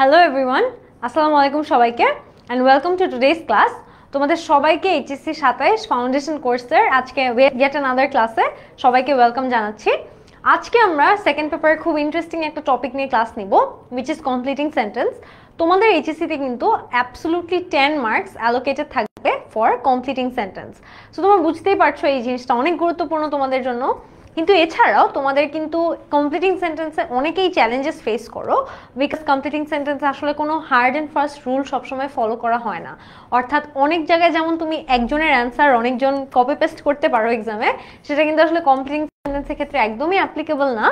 Hello everyone, আসসালামু আলাইকুম সবাইকে and welcome to today's class. তোমাদের সবাইকে এইচএসসি 27 ফাউন্ডেশন কোর্সের আজকে yet another ক্লাসে সবাইকে ওয়েলকাম জানাচ্ছি। আজকে আমরা সেকেন্ড পেপারে খুব ইন্টারেস্টিং একটা টপিক নিয়ে ক্লাস নিব, which is completing sentence. তোমাদের এইচএসসিতে কিন্তু অ্যাবসলিউটলি 10 মার্কস অ্যালোকেটেড থাকবে ফর কমপ্লিটিং সেন্টেন্স। সো তোমরা বুঝতেই পারছো এই জিনিসটা অনেক গুরুত্বপূর্ণ তোমাদের জন্য। কিন্তু এছাড়াও তোমাদের কিন্তু কমপ্লিটিং সেন্টেন্সে অনেকেই চ্যালেঞ্জেস ফেস করো, বিকজ কমপ্লিটিং সেন্টেন্সে আসলে কোনো হার্ড অ্যান্ড ফাস্ট রুল সবসময় ফলো করা হয় না। অর্থাৎ অনেক জায়গায় যেমন তুমি একজনের অ্যান্সার অনেকজন কপি পেস্ট করতে পারো এক্সামে, সেটা কিন্তু আসলে কমপ্লিটিং সেন্টেন্সের ক্ষেত্রে একদমই অ্যাপ্লিকেবল না।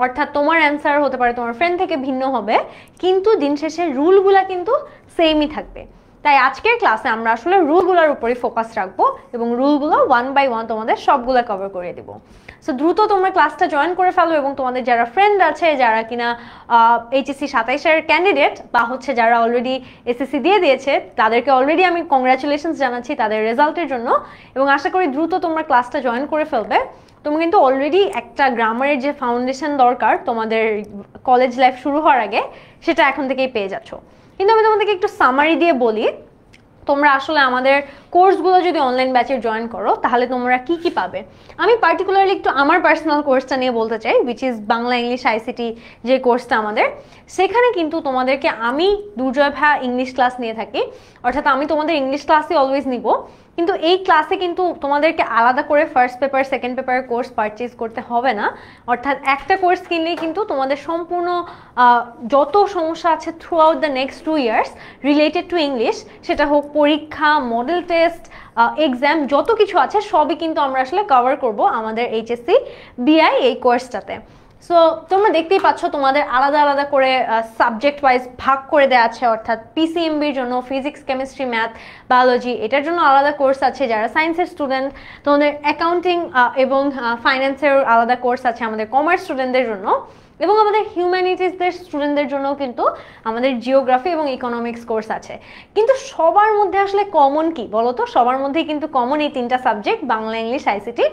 অর্থাৎ তোমার অ্যান্সার হতে পারে তোমার ফ্রেন্ড থেকে ভিন্ন হবে, কিন্তু দিন শেষে রুলগুলা কিন্তু সেমই থাকবে। তাই আজকের ক্লাসে আমরা আসলে রুলগুলোর উপরে ফোকাস রাখবো এবং রুলগুলো 1 বাই 1 তোমাদের সবগুলো কভার করে দিব। সো দ্রুত তোমরা ক্লাসটা জয়েন করে ফেলো এবং তোমাদের যারা ফ্রেন্ড আছে, যারা কিনা এইচএসসি 27-এর ক্যান্ডিডেট বা হচ্ছে যারা অলরেডি এসএসসি দিয়ে দিয়েছে, তাদেরকে অলরেডি আমি কংগ্রাচুলেশনস জানাচ্ছি তাদের রেজাল্টের জন্য, এবং আশা করি দ্রুত তোমরা ক্লাসটা জয়েন করে ফেলবে। তুমি কিন্তু অলরেডি একটা গ্রামারের যে ফাউন্ডেশন দরকার তোমাদের কলেজ লাইফ শুরু হওয়ার আগে, সেটা এখন থেকেই পেয়ে যাচ্ছ। কিন্তু আমি তোমাদেরকে একটু সামারি দিয়ে বলি, তোমরা আসলে আমাদের কোর্সগুলো যদি অনলাইন ব্যাচে জয়েন করো তাহলে তোমরা কি কি পাবে। আমি পার্টিকুলারলি একটু আমার পার্সোনাল কোর্সটা নিয়ে বলতে চাই, which is Bangla English ICT যে কোর্সটা আমাদের, সেখানে কিন্তু তোমাদেরকে আমি দুর্জয় ভাইয়া ইংলিশ ক্লাস নিয়ে থাকি। অর্থাৎ আমি তোমাদের ইংলিশ ক্লাসই অলওয়েজ নিব, কিন্তু এই ক্লাসে কিন্তু তোমাদেরকে আলাদা করে ফার্স্ট পেপার সেকেন্ড পেপারের কোর্স পারচেজ করতে হবে না। অর্থাৎ একটা কোর্স কিনলেই কিন্তু তোমাদের সম্পূর্ণ যত সমস্যা আছে through out the next 2 years related to English, সেটা হোক পরীক্ষা, মডেল টেস্ট, এক্সাম, যত কিছু আছে সবই কিন্তু আমরা আসলে কভার করব আমাদের এইচএসসি বিআই এই কোর্সটাতে। সো তোমরা দেখতেই পাচ্ছ তোমাদের আলাদা আলাদা করে সাবজেক্ট ওয়াইজ ভাগ করে দেওয়া আছে। অর্থাৎ পিসিএমবির জন্য ফিজিক্স, কেমিস্ট্রি, ম্যাথ, বায়োলজি, এটার জন্য আলাদা কোর্স আছে। যারা সায়েন্সের স্টুডেন্ট তোমাদের অ্যাকাউন্টিং এবং ফাইন্যান্সের আলাদা কোর্স আছে আমাদের কমার্স স্টুডেন্টদের জন্য, এবং আমাদের হিউম্যানিটিসদের স্টুডেন্টদের জন্য কিন্তু আমাদের জিওগ্রাফি এবং ইকোনমিক্স কোর্স আছে। কিন্তু সবার মধ্যে আসলে কমন কি বলো তো? সবার মধ্যেই কিন্তু কমন এই 3টা সাবজেক্ট, বাংলা ইংলিশ আইসিটি।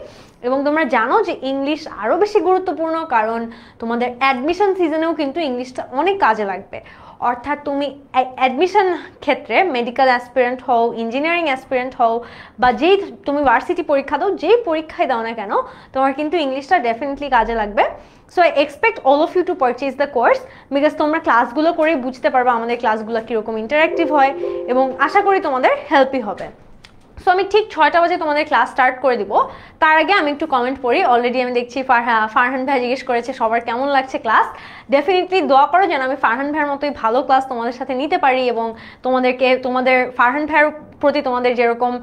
এবং তোমরা জানো যে ইংলিশ আরও বেশি গুরুত্বপূর্ণ, কারণ তোমাদের অ্যাডমিশন সিজনেও কিন্তু ইংলিশটা অনেক কাজে লাগবে। অর্থাৎ তুমি অ্যাডমিশন ক্ষেত্রে মেডিকেল অ্যাসপিরেন্ট হও, ইঞ্জিনিয়ারিং অ্যাসপিরেন্ট হও, বা যেই তুমি ভার্সিটি পরীক্ষা দাও, যেই পরীক্ষায় দাও না কেন, তোমার কিন্তু ইংলিশটা ডেফিনেটলি কাজে লাগবে। So I expect all of you to purchase the course, because তোমরা ক্লাসগুলো করেই বুঝতে পারবে আমাদের ক্লাসগুলো কীরকম ইন্টারাক্টিভ হয়, এবং আশা করি তোমাদের হেল্পই হবে। সো আমি ঠিক 6টা বাজে তোমাদের ক্লাস স্টার্ট করে দিব। তার আগে আমি একটু কমেন্ট পড়ি। অলরেডি আমি দেখছি ফারহান ভাই জিজ্ঞেস করেছে সবার কেমন লাগছে ক্লাস। ডেফিনেটলি দোয়া করো যেন আমি ফারহান ভাইয়ের মতোই ভালো ক্লাস তোমাদের সাথে নিতে পারি, এবং তোমাদের ফারহান ভাইয়ের প্রতি তোমাদের যেরকম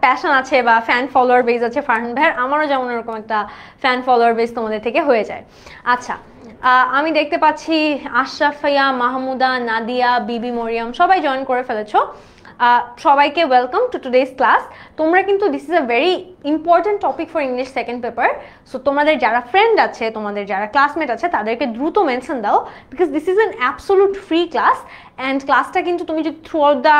প্যাশন আছে বা ফ্যান ফলোয়ার বেস আছে ফারহান ভাইয়ের, আমারও যেমন এরকম একটা ফ্যান ফলোয়ার বেস তোমাদের থেকে হয়ে যায়। আচ্ছা, আমি দেখতে পাচ্ছি আশরাফিয়া, মাহমুদা, নাদিয়া, বিবি মরিয়ম সবাই জয়েন করে ফেলেছো। সবাইকে ওয়েলকাম টু টুডেজ ক্লাস। তোমরা কিন্তু this is a very important topic for English second paper. So তোমাদের যারা ফ্রেন্ড আছে, তোমাদের যারা ক্লাসমেট আছে, তাদেরকে দ্রুত মেনশন দাও, because this is an absolute free class. And ক্লাসটা কিন্তু তুমি যদি throughout the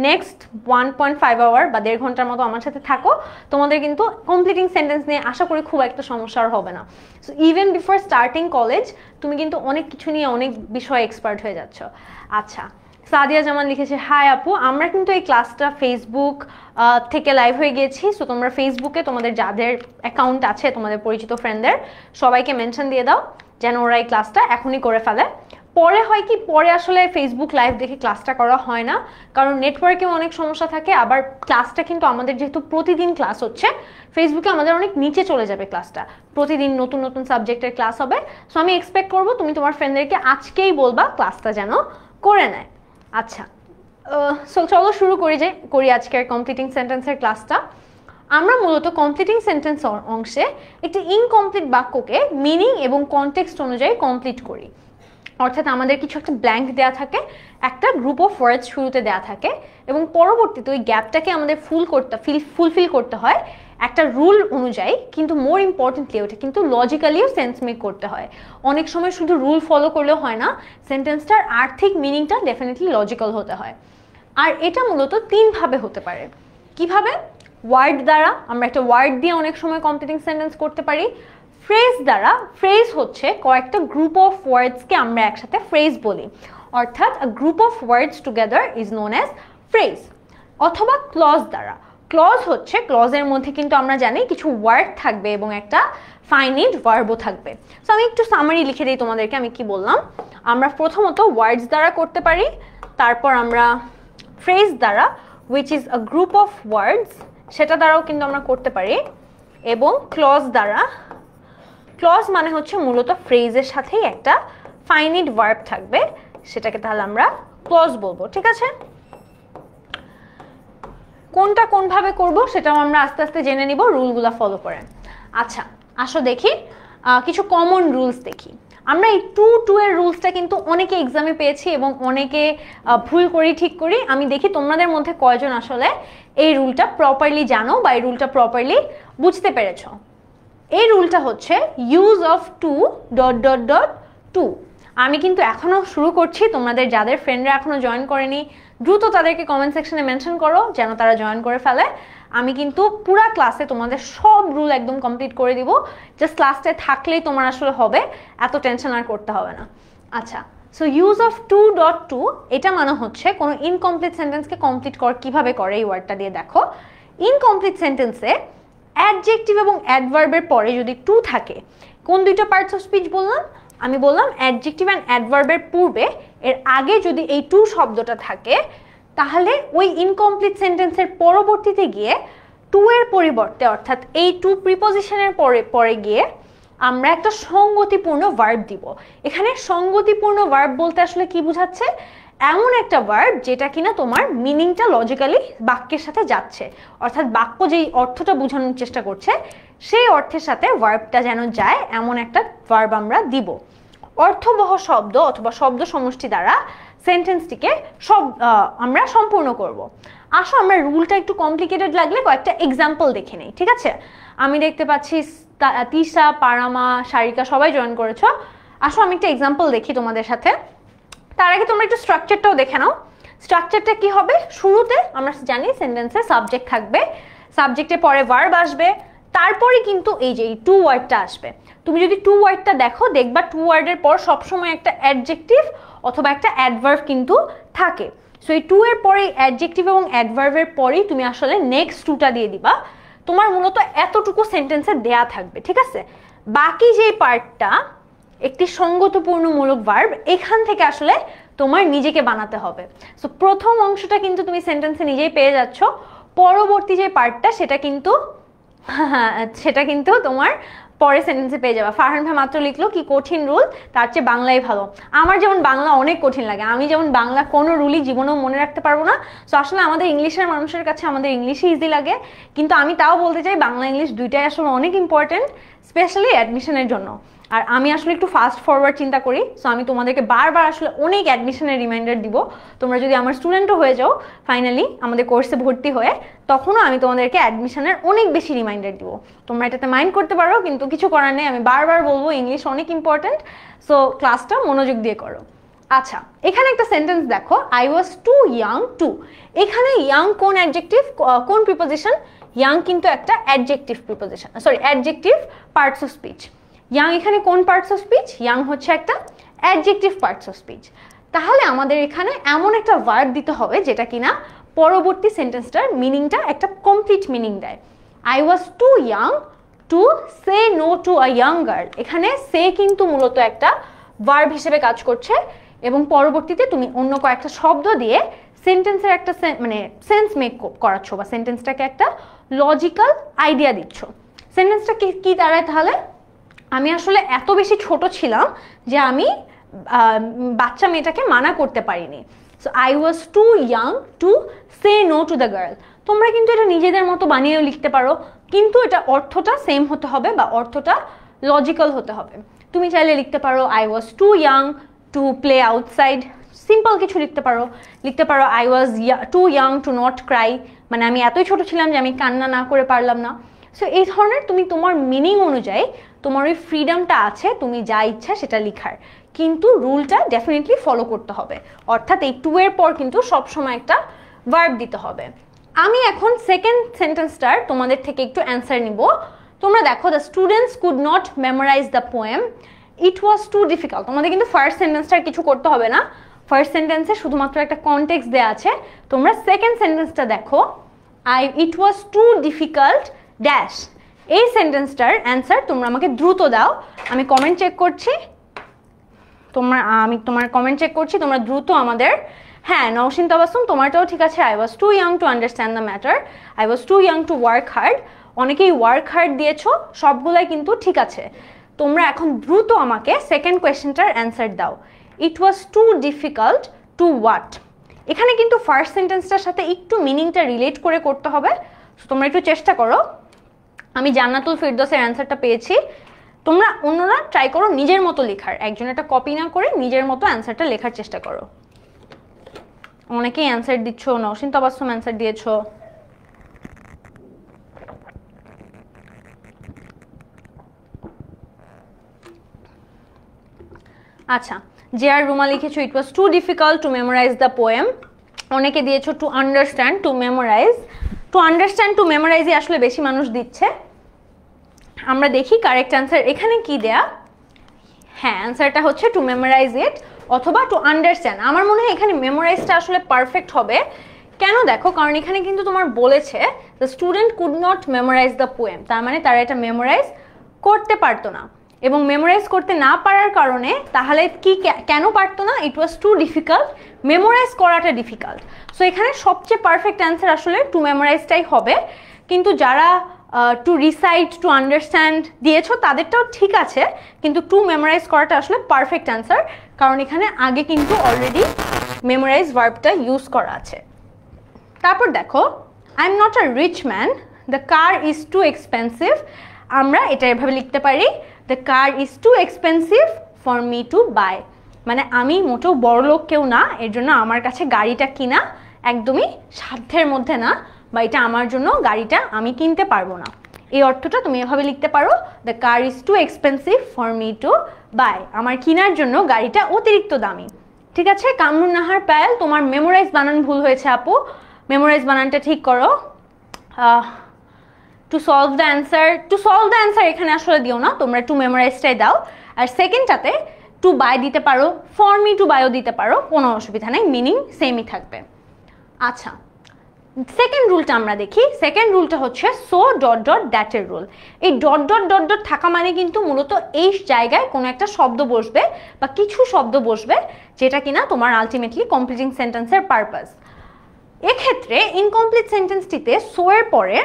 next 1.5 hour বা 1.5 ঘন্টার মতো আমার সাথে থাকো, তোমাদের কিন্তু কমপ্লিটিং সেন্টেন্স নিয়ে আশা করি খুব একটা সমস্যা হবে না। So even before starting college তুমি কিন্তু অনেক কিছু নিয়ে অনেক বিষয়ে এক্সপার্ট হয়ে যাচ্ছ। আচ্ছা, সাদিয়া জামান লিখেছে, হাই আপু, আমরা কিন্তু এই ক্লাসটা ফেসবুক থেকে লাইভ হয়ে গিয়েছি। সো তোমরা ফেসবুকে তোমাদের যাদের অ্যাকাউন্ট আছে, তোমাদের পরিচিত ফ্রেন্ডদের সবাইকে মেনশন দিয়ে দাও যেন ওরা এই ক্লাসটা এখনই করে ফেলে। পরে হয় কি, পরে আসলে ফেসবুক লাইভ দেখে ক্লাসটা করা হয় না, কারণ নেটওয়ার্কেও অনেক সমস্যা থাকে। আবার ক্লাসটা কিন্তু আমাদের যেহেতু প্রতিদিন ক্লাস হচ্ছে, ফেসবুকে আমাদের অনেক নিচে চলে যাবে ক্লাসটা। প্রতিদিন নতুন নতুন সাবজেক্টের ক্লাস হবে। সো আমি এক্সপেক্ট করবো তুমি তোমার ফ্রেন্ডদেরকে আজকেই বলবা ক্লাসটা যেন করে নেয়। আচ্ছা, সো চলো শুরু করি আজকের কমপ্লিটিং সেন্টেন্সের ক্লাসটা। আমরা মূলত কমপ্লিটিং সেন্টেন্স অংশে একটি ইনকমপ্লিট বাক্যকে মিনিং এবং কনটেক্সট অনুযায়ী কমপ্লিট করি। অর্থাৎ আমাদের কিছু একটা ব্ল্যাঙ্ক দেওয়া থাকে, একটা গ্রুপ অফ ওয়ার্ডস শুরুতে দেওয়া থাকে, এবং পরবর্তীতে ওই গ্যাপটাকে আমাদের ফুলফিল করতে হয় একটা রুল অনুযায়ী। কিন্তু মোর ইম্পর্টেন্টলি ওটা কিন্তু লজিক্যালিও সেন্স মেক করতে হয়। অনেক সময় শুধু রুল ফলো করলেও হয় না, সেন্টেন্সটার আর্থিক মিনিংটা ডেফিনেটলি লজিক্যাল হতে হয়। আর এটা মূলত 3 ভাবে হতে পারে। কিভাবে? ওয়ার্ড দ্বারা, আমরা একটা ওয়ার্ড দিয়ে অনেক সময় কমপ্লিটিং সেন্টেন্স করতে পারি। ফ্রেজ দ্বারা, ফ্রেজ হচ্ছে কয়েকটা গ্রুপ অফ ওয়ার্ডসকে আমরা একসাথে ফ্রেজ বলি। অর্থাৎ a group of words together is known as phrase. অথবা ক্লজ দ্বারা। ক্লজ হচ্ছে, ক্লজের মধ্যে কিন্তু আমরা জানি কিছু ওয়ার্ড থাকবে এবং একটা ফাইনিট ভার্বও থাকবে। সো আমি একটু সামারি লিখে দিই তোমাদেরকে আমি কি বললাম। আমরা প্রথমত ওয়ার্ডস দ্বারা করতে পারি, তারপর আমরা ফ্রেজ দ্বারা which is a group of words সেটা দ্বারাও কিন্তু আমরা করতে পারি, এবং ক্লজ দ্বারা। ক্লজ মানে হচ্ছে মূলত ফ্রেজের সাথেই একটা ফাইনিট ভার্ব থাকবে, সেটাকে তাহলে আমরা ক্লজ বলবো। ঠিক আছে, কোনটা কোনভাবে করব সেটাও আমরা আস্তে আস্তে জেনে নিব রুলগুলো ফলো করে। আচ্ছা আসো দেখি কিছু কমন রুলস দেখি। আমরা এই টু এর রুলসটা কিন্তু অনেকে এক্সামে পেয়েছি এবং অনেকে ভুল করি ঠিক করি। আমি দেখি তোমাদের মধ্যে কয়জন আসলে এই রুলটা প্রপারলি জানো বা এই রুলটা প্রপারলি বুঝতে পেরেছো। এই রুলটা হচ্ছে use of too dot dot dot to. আমি কিন্তু এখনো শুরু করছি, তোমাদের যাদের ফ্রেন্ডরা এখনো জয়েন করেনি দ্রুত তাদেরকে কমেন্ট সেকশনে মেনশন করো যেন তারা জয়েন করে ফেলে। আমি কিন্তু পুরা ক্লাসে তোমাদের সব রুল একদম কমপ্লিট করে দিব, জাস্ট ক্লাসটায় থাকলেই তোমার আসলে হবে, এত টেনশন আর করতে হবে না। আচ্ছা, so use of too dot to এটা মানে হচ্ছে কোনো ইনকমপ্লিট সেন্টেন্সকে কমপ্লিট কিভাবে করে এই ওয়ার্ডটা দিয়ে দেখো। ইনকমপ্লিট সেন্টেন্সে অ্যাডজেক্টিভ এবং অ্যাডভার্বের পরে যদি টু থাকে, কোন দুইটা পার্টস অফ স্পিচ বললাম? আমি বললাম অ্যাডজেক্টিভ অ্যান্ড অ্যাডভার্বের পূর্বে এর আগে যদি এই টু শব্দটা থাকে, তাহলে ওই ইনকমপ্লিট সেন্টেন্সের পরবর্তীতে গিয়ে টু এর পরিবর্তে অর্থাৎ এই টু প্রিপোজিশনের পরে গিয়ে আমরা একটা সঙ্গতিপূর্ণ ভার্ব দিব। এখানে সঙ্গতিপূর্ণ ভার্ব বলতে আসলে কি বোঝাচ্ছে? এমন একটা ভার্ব যেটা কিনা তোমার মিনিংটা লজিক্যালি বাক্যের সাথে যাচ্ছে, অর্থাৎ বাক্য যেই অর্থটা বোঝানোর চেষ্টা করছে সেই অর্থের সাথে ভার্বটা যেন যায় এমন একটা ভার্ব আমরা দিব। অর্থবহ শব্দ অথবা শব্দ সমষ্টি দ্বারা সেন্টেন্সটিকে আমরা সম্পূর্ণ করব। আসো আমরা রুলটা একটু কমপ্লিকেটেড লাগলে কয়েকটা এক্সাম্পল দেখে নেই। ঠিক আছে, আমি দেখতে পাচ্ছি তিশা, পারামা, সারিকা সবাই জয়েন করেছো। আসো আমি একটা এক্সাম্পল দেখি তোমাদের সাথে। তার আগে তোমরা একটু স্ট্রাকচারটাও দেখে নাও। স্ট্রাকচারটা কি হবে? শুরুতে আমরা জানি সেন্টেন্সে সাবজেক্ট থাকবে, সাবজেক্টের পরে ভার্ব আসবে, তারপরে কিন্তু এই যে এই টু ওয়ার্ডটা আসবে। তুমি যদি টু ওয়ার্ডটা দেখো দেখবা টু ওয়ার্ডের পর সবসময় একটা অ্যাডজেক্টিভ অথবা একটা অ্যাডভার্ব কিন্তু থাকে। সো এই টু এর পরে অ্যাডজেক্টিভ এবং অ্যাডভার্বের পরেই তুমি আসলে নেক্সট টুটা দিয়ে দিবা। তোমার মূলত এতটুকু সেন্টেন্সে দেয়া থাকবে। ঠিক আছে, বাকি যে পার্টটা একটি সঙ্গতিপূর্ণমূলক ভার্ব, এখান থেকে আসলে তোমার নিজেকে বানাতে হবে। সো প্রথম অংশটা কিন্তু তুমি সেন্টেন্সে নিজেই পেয়ে যাচ্ছ, পরবর্তী যে পার্টটা সেটা কিন্তু তোমার পরে সেন্টেন্সে পেয়ে যাবে। ফারহান ভাই মাত্র লিখলো কি কঠিন রুল, তার চেয়ে বাংলাই ভালো। আমার যেমন বাংলা অনেক কঠিন লাগে, আমি যেমন বাংলা কোনো রুলই জীবনেও মনে রাখতে পারবো না। সো আসলে আমাদের ইংলিশের মানুষের কাছে আমাদের ইংলিশই ইজি লাগে, কিন্তু আমি তাও বলতে চাই বাংলা ইংলিশ দুইটাই আসলে অনেক ইম্পর্টেন্ট, স্পেশালি অ্যাডমিশনের জন্য। আর আমি আসলে একটু ফাস্ট ফরওয়ার্ড চিন্তা করি, সো আমি তোমাদেরকে বারবার আসলে অনেক অ্যাডমিশনের রিমাইন্ডার দিব। তোমরা যদি আমার স্টুডেন্টও হয়ে যাও ফাইনালি আমাদের কোর্সে ভর্তি হয়ে, তখনও আমি তোমাদেরকে অ্যাডমিশনের অনেক বেশি রিমাইন্ডার দিব। তোমরা এটাতে মাইন্ড করতে পারো, কিন্তু কিছু করার নেই, আমি বারবার বলবো ইংলিশ অনেক ইম্পর্টেন্ট। সো ক্লাসটা মনোযোগ দিয়ে করো। আচ্ছা, এখানে একটা সেন্টেন্স দেখো, I was too young to. এখানে ইয়াং কোন অ্যাডজেক্টিভ, কোন প্রিপোজিশন? ইয়াং কিন্তু একটা adjective preposition, sorry adjective parts of speech. Young এখানে কোন পার্টস অফ স্পিচ? ইয়াং হচ্ছে একটা অ্যাডজেক্টিভ পার্টস অফ স্পিচ। তাহলে আমাদের এখানে এমন একটা ভার্ব দিতে হবে যেটা কিনা পরবর্তী সেন্টেন্সটার মিনিংটা একটা কমপ্লিট মিনিং দেয়। I was too young to say no to a young girl. এখানে সে কিন্তু মূলত একটা ভার্ব হিসেবে কাজ করছে এবং পরবর্তীতে তুমি অন্য কয়েকটা শব্দ দিয়ে সেন্টেন্সের একটা মানে সেন্স মেক করাচ্ছ বা সেন্টেন্সটাকে একটা লজিক্যাল আইডিয়া দিচ্ছ। সেন্টেন্সটা কি দাঁড়ায় তাহলে? আমি আসলে এত বেশি ছোট ছিলাম যে আমি বাচ্চা মেয়েটাকে মানা করতে পারিনি। So I was too young to say no to the girl. তোমরা কিন্তু এটা নিজেদের মতো বানিয়েও লিখতে পারো, কিন্তু এটা অর্থটা সেম হতে হবে বা অর্থটা লজিক্যাল হতে হবে। তুমি চাইলে লিখতে পারো I was too young to play outside, simple কিছু লিখতে পারো I was too young to not cry, মানে আমি এতই ছোট ছিলাম যে আমি কান্না না করে পারলাম না। সো এই ধরনের তুমি তোমার মিনিং অনুযায়ী তোমার ওই ফ্রিডমটা আছে তুমি যা ইচ্ছা সেটা লিখার, কিন্তু রুলটা ডেফিনেটলি ফলো করতে হবে। অর্থাৎ এই টু এর পর কিন্তু সবসময় একটা ভার্ব দিতে হবে। আমি এখন সেকেন্ড সেন্টেন্সটার তোমাদের থেকে একটু অ্যান্সার নিব। তোমরা দেখো, the students could not memorise the poem, it was too difficult. তোমাদের কিন্তু ফার্স্ট সেন্টেন্সটার কিছু করতে হবে না, ফার্স্ট সেন্টেন্সে শুধুমাত্র একটা কনটেক্সট দেয়া আছে, তোমরা সেকেন্ড সেন্টেন্সটা দেখো, ইট ওয়াজ টু ডিফিকাল্ট ড্যাশ। এই সেন্টেন্সটার অ্যান্সার তোমরা আমাকে দ্রুত দাও। আমি কমেন্ট চেক করছি, আমি তোমার কমেন্ট চেক করছি, তোমরা দ্রুত আমাদের। হ্যাঁ নওশিন তাবাসসুম, তোমারটাও ঠিক আছে। I was too young to understand the matter, I was too young to work hard. অনেকেই ওয়ার্ক হার্ড দিয়েছো, সবগুলাই কিন্তু ঠিক আছে। তোমরা এখন দ্রুত আমাকে সেকেন্ড কোয়েশ্চেনটার অ্যান্সার দাও। ইট was too difficult two what. এখানে কিন্তু ফার্স্ট সেন্টেন্সটার সাথে একটু মিনিংটা রিলেট করে করতে হবে, তোমরা একটু চেষ্টা করো। আমি জান্নাতুল ফিরদৌসের অ্যান্সারটা পেয়েছি, তোমরা অন্যরা ট্রাই করো নিজের মতো লেখার, একজন একটা কপি না করে নিজের মতো অ্যান্সারটা লেখার চেষ্টা করো। অনেকেই অ্যান্সার দিচ্ছ, নওশিন তাবাসসুম অ্যান্সার দিয়েছো। আচ্ছা, যে আর রুমা লিখেছো it was too difficult to memorize the poem. অনেকে দিয়েছো to understand to memorize. To understand to মেমোরাইজই আসলে বেশি মানুষ দিচ্ছে। আমরা দেখি কারেক্ট অ্যান্সার এখানে কি দেয়া। হ্যাঁ অ্যান্সারটা হচ্ছে টু মেমোরাইজ ইট অথবা টু আন্ডারস্ট্যান্ড। আমার মনে হয় এখানে মেমোরাইজটা আসলে পারফেক্ট হবে। কেন দেখো, কারণ এখানে কিন্তু তোমার বলেছে the student could not memorise the poem, তার মানে তারা এটা মেমোরাইজ করতে পারতো না। এবং মেমোরাইজ করতে না পারার কারণে তাহলে কি কেন পারতো না, ইট ওয়াজ টু ডিফিকাল্ট, মেমোরাইজ করাটা ডিফিকাল্ট। সো এখানে সবচেয়ে পারফেক্ট অ্যান্সার আসলে টু মেমোরাইজটাই হবে। কিন্তু যারা টু রিসাইট টু আন্ডারস্ট্যান্ড দিয়েছো তাদেরটাও ঠিক আছে, কিন্তু টু মেমোরাইজ করাটা আসলে পারফেক্ট অ্যান্সার, কারণ এখানে আগে কিন্তু অলরেডি মেমোরাইজ ভার্বটা ইউজ করা আছে। তারপর দেখো, I am not a rich man, the car is too expensive. আমরা এটা এভাবে লিখতে পারি, the car is too expensive for me to buy. মানে আমি মোটেও বড় লোক কেউ না, এর জন্য আমার কাছে গাড়িটা কিনা একদমই সাধ্যের মধ্যে না, বা এটা আমার জন্য গাড়িটা আমি কিনতে পারবো না। এই অর্থটা তুমি এভাবে লিখতে পারো, the car is too expensive for me to buy. আমার কেনার জন্য গাড়িটা অতিরিক্ত দামি। ঠিক আছে, কামরুন নাহার পায়েল, তোমার মেমোরাইজ বানান ভুল হয়েছে আপু, মেমোরাইজ বানানটা ঠিক করো। To solve the answer, to solve the answer এখানে আসলে দিও না, তোমরা টু মেমোরাইজটাই দাও। আর সেকেন্ডটাতে টু বাই দিতে পারো, ফর মি টু বাইও দিতে পারো, কোনো অসুবিধা নেই, মিনিং সেমই থাকবে। আচ্ছা, সেকেন্ড রুলটা আমরা দেখি। সেকেন্ড রুলটা হচ্ছে সো ডট ডট দ্যাটের রুল। এই ডট ডট ডট ডট থাকা মানে কিন্তু মূলত এই জায়গায় কোনো একটা শব্দ বসবে বা কিছু শব্দ বসবে, যেটা কিনা তোমার আলটিমেটলি কমপ্লিটিং সেন্টেন্সের পারপাস। এক্ষেত্রে ইনকমপ্লিট সেন্টেন্সটিতে সো এর পরে,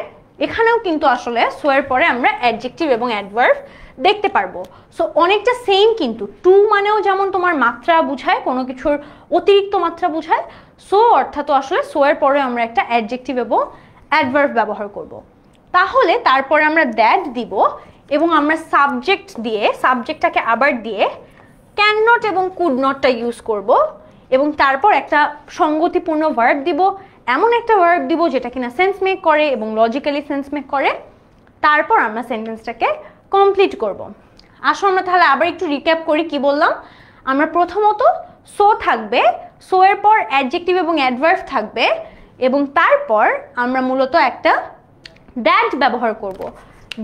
এখানেও কিন্তু আসলে সো এর পরে আমরা অ্যাডজেক্টিভ এবং অ্যাডভার্ব দেখতে পারবো। সো অনেকটা সেম, কিন্তু টু মানেও যেমন তোমার মাত্রা বুঝায়, কোনো কিছুর অতিরিক্ত মাত্রা বুঝায়, সো অর্থাৎ আসলে সো এর পরে আমরা একটা অ্যাডজেক্টিভ এবং অ্যাডভার্ব ব্যবহার করব। তাহলে তারপরে আমরা দ্যাট দিব এবং আমরা সাবজেক্ট দিয়ে, সাবজেক্টটাকে আবার দিয়ে ক্যান নট এবং কুড নটটা ইউজ করব, এবং তারপর একটা সঙ্গতিপূর্ণ ভার্ব দিব, এমন একটা ভার্ব দিব যেটা কিনা সেন্স মেক করে এবং লজিক্যালি সেন্স মেক করে। তারপর আমরা সেন্টেন্সটাকে কমপ্লিট করব। আসো আমরা তাহলে আবার একটু রিক্যাপ করি কি বললাম। আমরা প্রথমত সো থাকবে, সো এর পর অ্যাডজেক্টিভ এবং অ্যাডভার্ব থাকবে, এবং তারপর আমরা মূলত একটা দ্যাট ব্যবহার করব।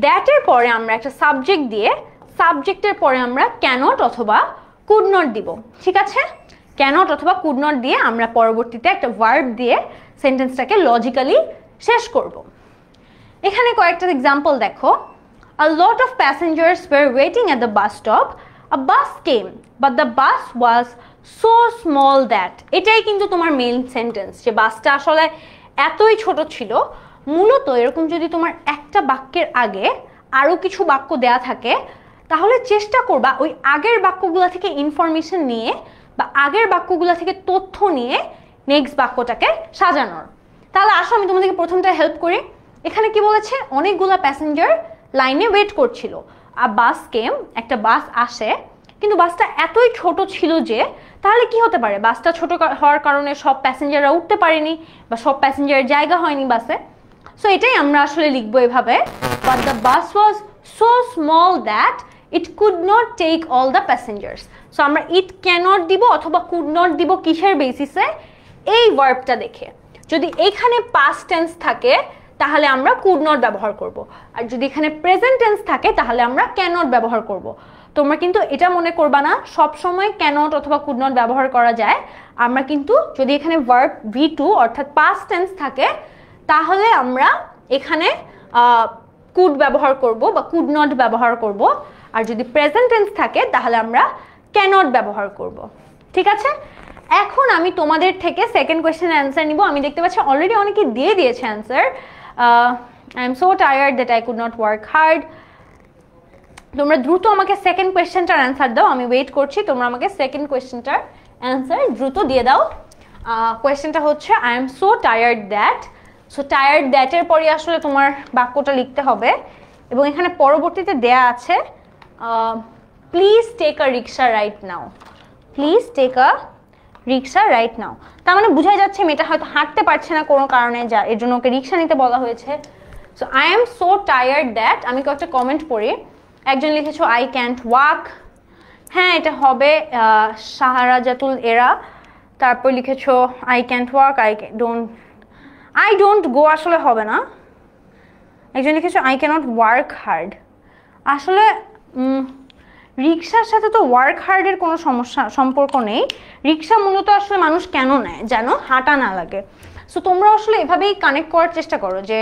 দ্যাটের পরে আমরা একটা সাবজেক্ট দিয়ে, সাবজেক্টের পরে আমরা ক্যানট অথবা কুড নট দিব। ঠিক আছে, ক্যানট অথবা কুড নট দিয়ে আমরা পরবর্তীতে একটা ভার্ব দিয়ে সেন্টেন্সটাকে লজিক্যালি শেষ করব। এখানে কয়েকটা এক্সাম্পল দেখো। A lot of passengers were waiting at the bus stop. A bus came, but the bus was so small that, এটাই কিন্তু তোমার মেইন সেন্টেন্স, যে বাসটা আসলে এতই ছোট ছিল। মূলত এরকম যদি তোমার একটা বাক্যের আগে আরো কিছু বাক্য দেয়া থাকে, তাহলে চেষ্টা করবা ওই আগের বাক্যগুলো থেকে ইনফরমেশন নিয়ে বা আগের বাক্যগুলো থেকে তথ্য নিয়ে নেক্সট বাক্যটাকে সাজানোর। তাহলে আসো আমি তোমাদেরকে প্রথমটা হেল্প করি। এখানে কি বলেছে, অনেকগুলা প্যাসেঞ্জার লাইনে ওয়েট করছিল। আর বাস কেম, একটা বাস আসে, কিন্তু বাসটা এতই ছোট ছিল যে, তাহলে কি হতে পারে, বাসটা ছোট হওয়ার কারণে সব প্যাসেঞ্জাররা উঠতে পারেনি বা সব প্যাসেঞ্জারের জায়গা হয়নি বাসে। সো এটাই আমরা আসলে লিখবো এভাবে, but the bus was so small that it could not take all the passengers. So আমরা ইট ক্যানট দিব অথবা কুড নট দিব কিসের বেসিসে, এই ভার্বটা দেখে। যদি এখানে পাস্ট টেন্স থাকে তাহলে আমরা কুড নট ব্যবহার করব, আর যদি এখানে প্রেজেন্ট টেন্স থাকে তাহলে আমরা ক্যানট ব্যবহার করব। তোমরা কিন্তু এটা মনে করবা না সব সময় ক্যানট অথবা কুড নট ব্যবহার করা যায়। আমরা কিন্তু যদি এখানে ভার্ব V2 অর্থাৎ পাস্ট টেন্স থাকে তাহলে আমরা এখানে কুড ব্যবহার করব বা কুড নট ব্যবহার করব, আর যদি প্রেজেন্ট টেন্স থাকে তাহলে আমরা ক্যানট ব্যবহার করব। ঠিক আছে, এখন আমি তোমাদের থেকে সেকেন্ড কোয়েশ্চেনের অ্যান্সার নিব। আমি দেখতে পাচ্ছি অলরেডি অনেকে দিয়ে দিয়েছে answer. I am so tired that I could not work hard. তোমরা দ্রুত আমাকে সেকেন্ড কোয়েশ্চেনটার অ্যান্সার দাও, আমি ওয়েট করছি। তোমরা আমাকে সেকেন্ড কোয়েশ্চেনটার অ্যান্সার দ্রুত দিয়ে দাও। কোয়েশ্চেনটা হচ্ছে I am so tired that. So tired দ্যাটের পরে আসলে তোমার বাক্যটা লিখতে হবে, এবং এখানে পরবর্তীতে দেয়া আছে please take a rickshaw right now. Please take a rickshaw right now, তার মানে বোঝাই যাচ্ছে মেয়েটা হয়তো হাঁটতে পারছে না কোনো কারণে, যা এর জন্য ওকে রিক্সা নিতে বলা হয়েছে। So I am so tired that, আমি কয়েকটা কমেন্ট পড়ি। একজন লিখেছো আই ক্যান্ট ওয়াক, হ্যাঁ এটা হবে শাহরাজাতুল এরা। তারপর লিখেছো I can't walk, I don't go আসলে হবে না। একজন লিখেছো আই ক্যানট ওয়ার্ক হার্ড। আসলে রিক্সার সাথে তো ওয়ার্ক হার্ডের কোনো সম্পর্ক নেই। রিক্সা মূলত আসলে মানুষ কেন নেয় যেন হাঁটা না লাগে। সো তোমরা আসলে এভাবেই কানেক্ট করার চেষ্টা করো যে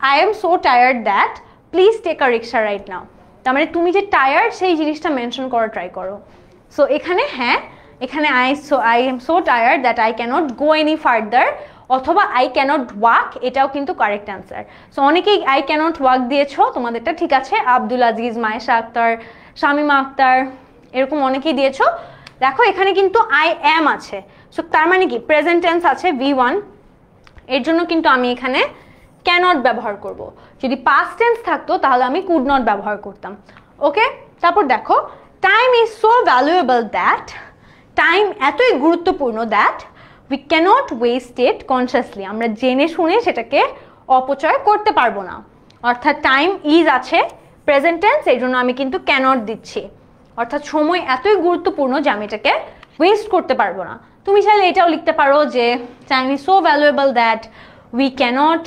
I am so tired that please take a rickshaw right now, তার মানে তুমি যে টায়ার্ড সেই জিনিসটা মেনশন করার ট্রাই করো। সো এখানে হ্যাঁ, এখানে I am so tired that I can't go any further অথবা আই ক্যানট ওয়াক, এটাও কিন্তু কারেক্ট অ্যান্সার। সো অনেকেই আই ক্যানট ওয়াক দিয়েছো, তোমাদেরটা ঠিক আছে। আব্দুল আজিজ, মায়েশা আক্তার, শামিমা আক্তার, এরকম অনেকেই দিয়েছো। দেখো এখানে কিন্তু আই অ্যাম আছে, সো তার মানে কি প্রেজেন্ট টেন্স আছে V1, এর জন্য কিন্তু আমি এখানে ক্যানট ব্যবহার করব। যদি পাস্ট টেন্স থাকতো তাহলে আমি কুড নট ব্যবহার করতাম। ওকে, তারপর দেখো time is so valuable that, time এতই গুরুত্বপূর্ণ that we can't waste it consciously, আমরা জেনে শুনে সেটাকে অপচয় করতে পারবো না। অর্থাৎ টাইম ইজ আছে প্রেজেন্ট টেন্স, এই জন্য আমি কিন্তু ক্যানট দিচ্ছি। অর্থাৎ সময় এতই গুরুত্বপূর্ণ যে আমি এটাকে ওয়েস্ট করতে পারবো না। তুমি চাইলে এটাও লিখতে পারো যে time is so valuable that we can't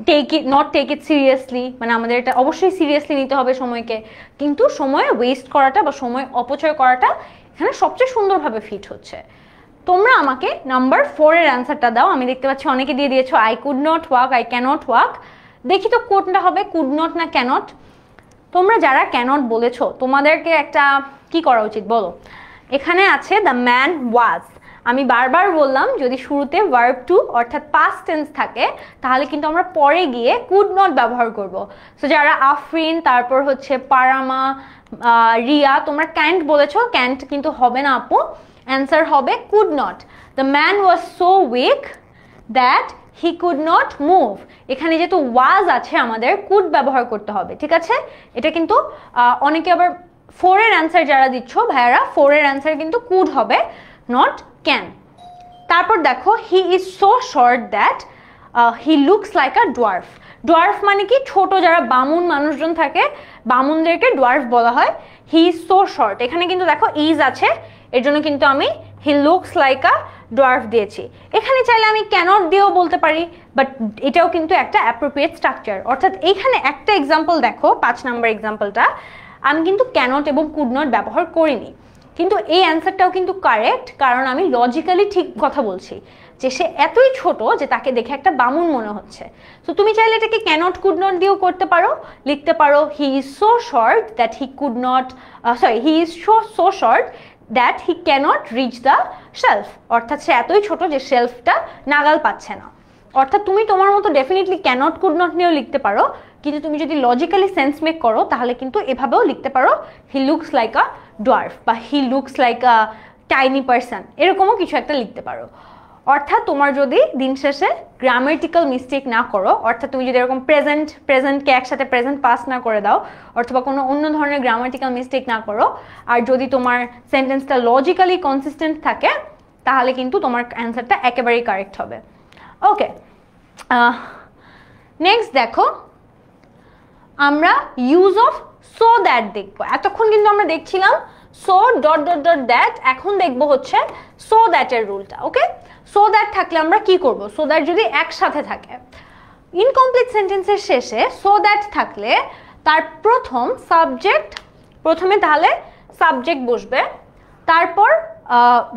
take it seriously, মানে আমাদের এটা অবশ্যই সিরিয়াসলি নিতে হবে সময়কে, কিন্তু সময় ওয়েস্ট করাটা বা সময় অপচয় করাটা এখানে সবচেয়ে সুন্দরভাবে ফিট হচ্ছে। তোমরা আমাকে নাম্বার 4 এর অ্যান্সারটা দাও। আমি দেখতে পাচ্ছি অনেকে দিয়ে দিয়েছো I could not walk, I can't walk. দেখি তো কোনটা হবে, কুড নট না ক্যানট। তোমরা যারা ক্যানট বলেছো তোমাদেরকে একটা কি করা উচিত বলো। এখানে আছে দ্য ম্যান ওয়াজ, আমি বারবার বললাম যদি শুরুতে ভার্ব টু অর্থাৎ পাস্ট টেন্স থাকে তাহলে কিন্তু আমরা পরে গিয়ে কুড নট ব্যবহার করব। সো যারা আফরিন, তারপর হচ্ছে পারামা, রিয়া, তোমরা ক্যান্ট বলেছো, ক্যান্ট কিন্তু হবে না আপু, অ্যান্সার হবে could not. The man was so weak that he could not move, এখানে যেহেতু ওয়াজ আছে আমাদের কুড ব্যবহার করতে হবে। ঠিক আছে, এটা কিন্তু অনেকে আবার 4 এর অ্যান্সার যারা দিচ্ছ ভাইয়ারা, 4 এর অ্যান্সার কিন্তু কুড হবে, নট ক্যান। তারপর দেখো হি is so short that he looks like a dwarf. Dwarf মানে কি, ছোট যারা বামুন মানুষজন থাকে বামুনদেরকে ডোয়ার্ফ বলা হয়। হি ইজ সো শর্ট, এখানে কিন্তু দেখো ইজ আছে, এর জন্য কিন্তু আমি হি লুকস লাইক আ ডোয়ার্ফ দিয়েছি। এখানে চাইলে আমি ক্যানট দিয়েও বলতে পারি, বাট এটাও কিন্তু একটা অ্যাপ্রোপ্রিয়েট স্ট্রাকচার। অর্থাৎ এইখানে একটা এক্সাম্পল দেখো, 5 নম্বর এক্সাম্পলটা, আমি কিন্তু ক্যানট এবং কুড নট ব্যবহার করিনি, কিন্তু এই অ্যান্সারটাও কিন্তু কারেক্ট, কারণ আমি লজিক্যালি ঠিক কথা বলছি যে সে এতই ছোট যে তাকে দেখে একটা বামুন মনে হচ্ছে। তো তুমি চাইলে এটাকে ক্যানট কুড নট দিয়েও করতে পারো, লিখতে পারো he is so short that he could not, he is so short that he can't reach the shelf, অর্থাৎ সে এতই ছোট যে শেলফটা নাগাল পাচ্ছে না। অর্থাৎ তুমি তোমার মতো ডেফিনেটলি ক্যানট কুড নট নিয়েও লিখতে পারো, কিন্তু তুমি যদি লজিক্যালি সেন্স মেক করো তাহলে কিন্তু এভাবেও লিখতে পারো he looks like a dwarf বা he looks like a tiny person, এরকমও কিছু একটা লিখতে পারো। অর্থাৎ তোমার যদি দিন শেষে গ্রামাটিক্যাল মিস্টেক না করো, অর্থাৎ তুমি যদি এরকম প্রেজেন্টকে একসাথে প্রেজেন্ট পাস না করে দাও অথবা কোনো অন্য ধরনের গ্রামাটিক্যাল মিস্টেক না করো, আর যদি তোমার সেন্টেন্সটা লজিক্যালি কনসিস্টেন্ট থাকে তাহলে কিন্তু তোমার অ্যান্সারটা একেবারেই কারেক্ট হবে। ওকে, নেক্সট দেখো আমরা ইউজ অফ সো দ্যাট দেখবো। এতক্ষণ কিন্তু আমরা দেখছিলাম so dot dot dot that, এখন দেখবো হচ্ছে সো দ্যাটের রুলটা। ওকে, সো দ্যাট থাকলে আমরা কি করব, সো দ্যাট যদি একসাথে থাকে ইনকমপ্লিট সেন্টেন্সের শেষে সো দ্যাট থাকলে তার প্রথম সাবজেক্ট, প্রথমে তাহলে সাবজেক্ট বসবে, তারপর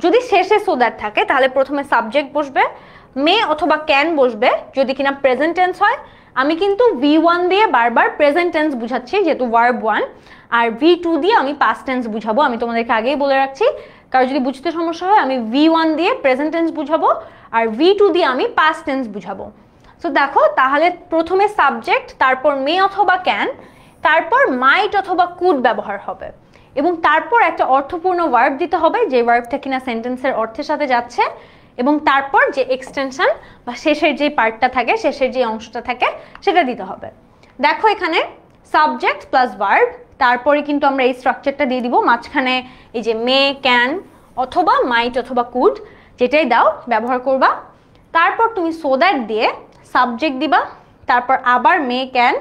যদি শেষে সো দ্যাট থাকে তাহলে প্রথমে সাবজেক্ট বসবে, মে অথবা ক্যান বসবে যদি কিনা প্রেজেন্ট টেন্স হয়। আমি কিন্তু V1 দিয়ে বারবার প্রেজেন্ট টেন্স বুঝাচ্ছি যেহেতু ভার্ব 1, আর V2 দিয়ে আমি পাস্ট টেন্স বুঝাবো। আমি তোমাদেরকে আগেই বলে রাখছি, কারণ যদি বুঝতে সমস্যা হয় আমি V1 দিয়ে প্রেজেন্ট টেন্স বুঝাবো আর V2 দিয়ে আমি পাস্ট টেন্স বুঝাবো। সো দেখো তাহলে প্রথমে সাবজেক্ট, তারপর মে অথবা ক্যান, তারপর মাইট অথবা কুড ব্যবহার হবে, এবং তারপর একটা অর্থপূর্ণ ভার্ব দিতে হবে যে ভার্বটা কিনা সেন্টেন্সের অর্থের সাথে যাচ্ছে, এবং তারপর যে এক্সটেনশন বা শেষের যে পার্টটা থাকে, শেষের যে অংশটা থাকে সেটা দিতে হবে। দেখো এখানে সাবজেক্ট প্লাস ভার্ব, তারপরে কিন্তু আমরা এই স্ট্রাকচারটা দিয়ে দিব, মাঝখানে এই যে মে ক্যান অথবা মাইট অথবা কুড যেটাই দাও ব্যবহার করবা। তারপর তুমি সো দ্যাট দিয়ে সাবজেক্ট দিবা, তারপর আবার মে ক্যান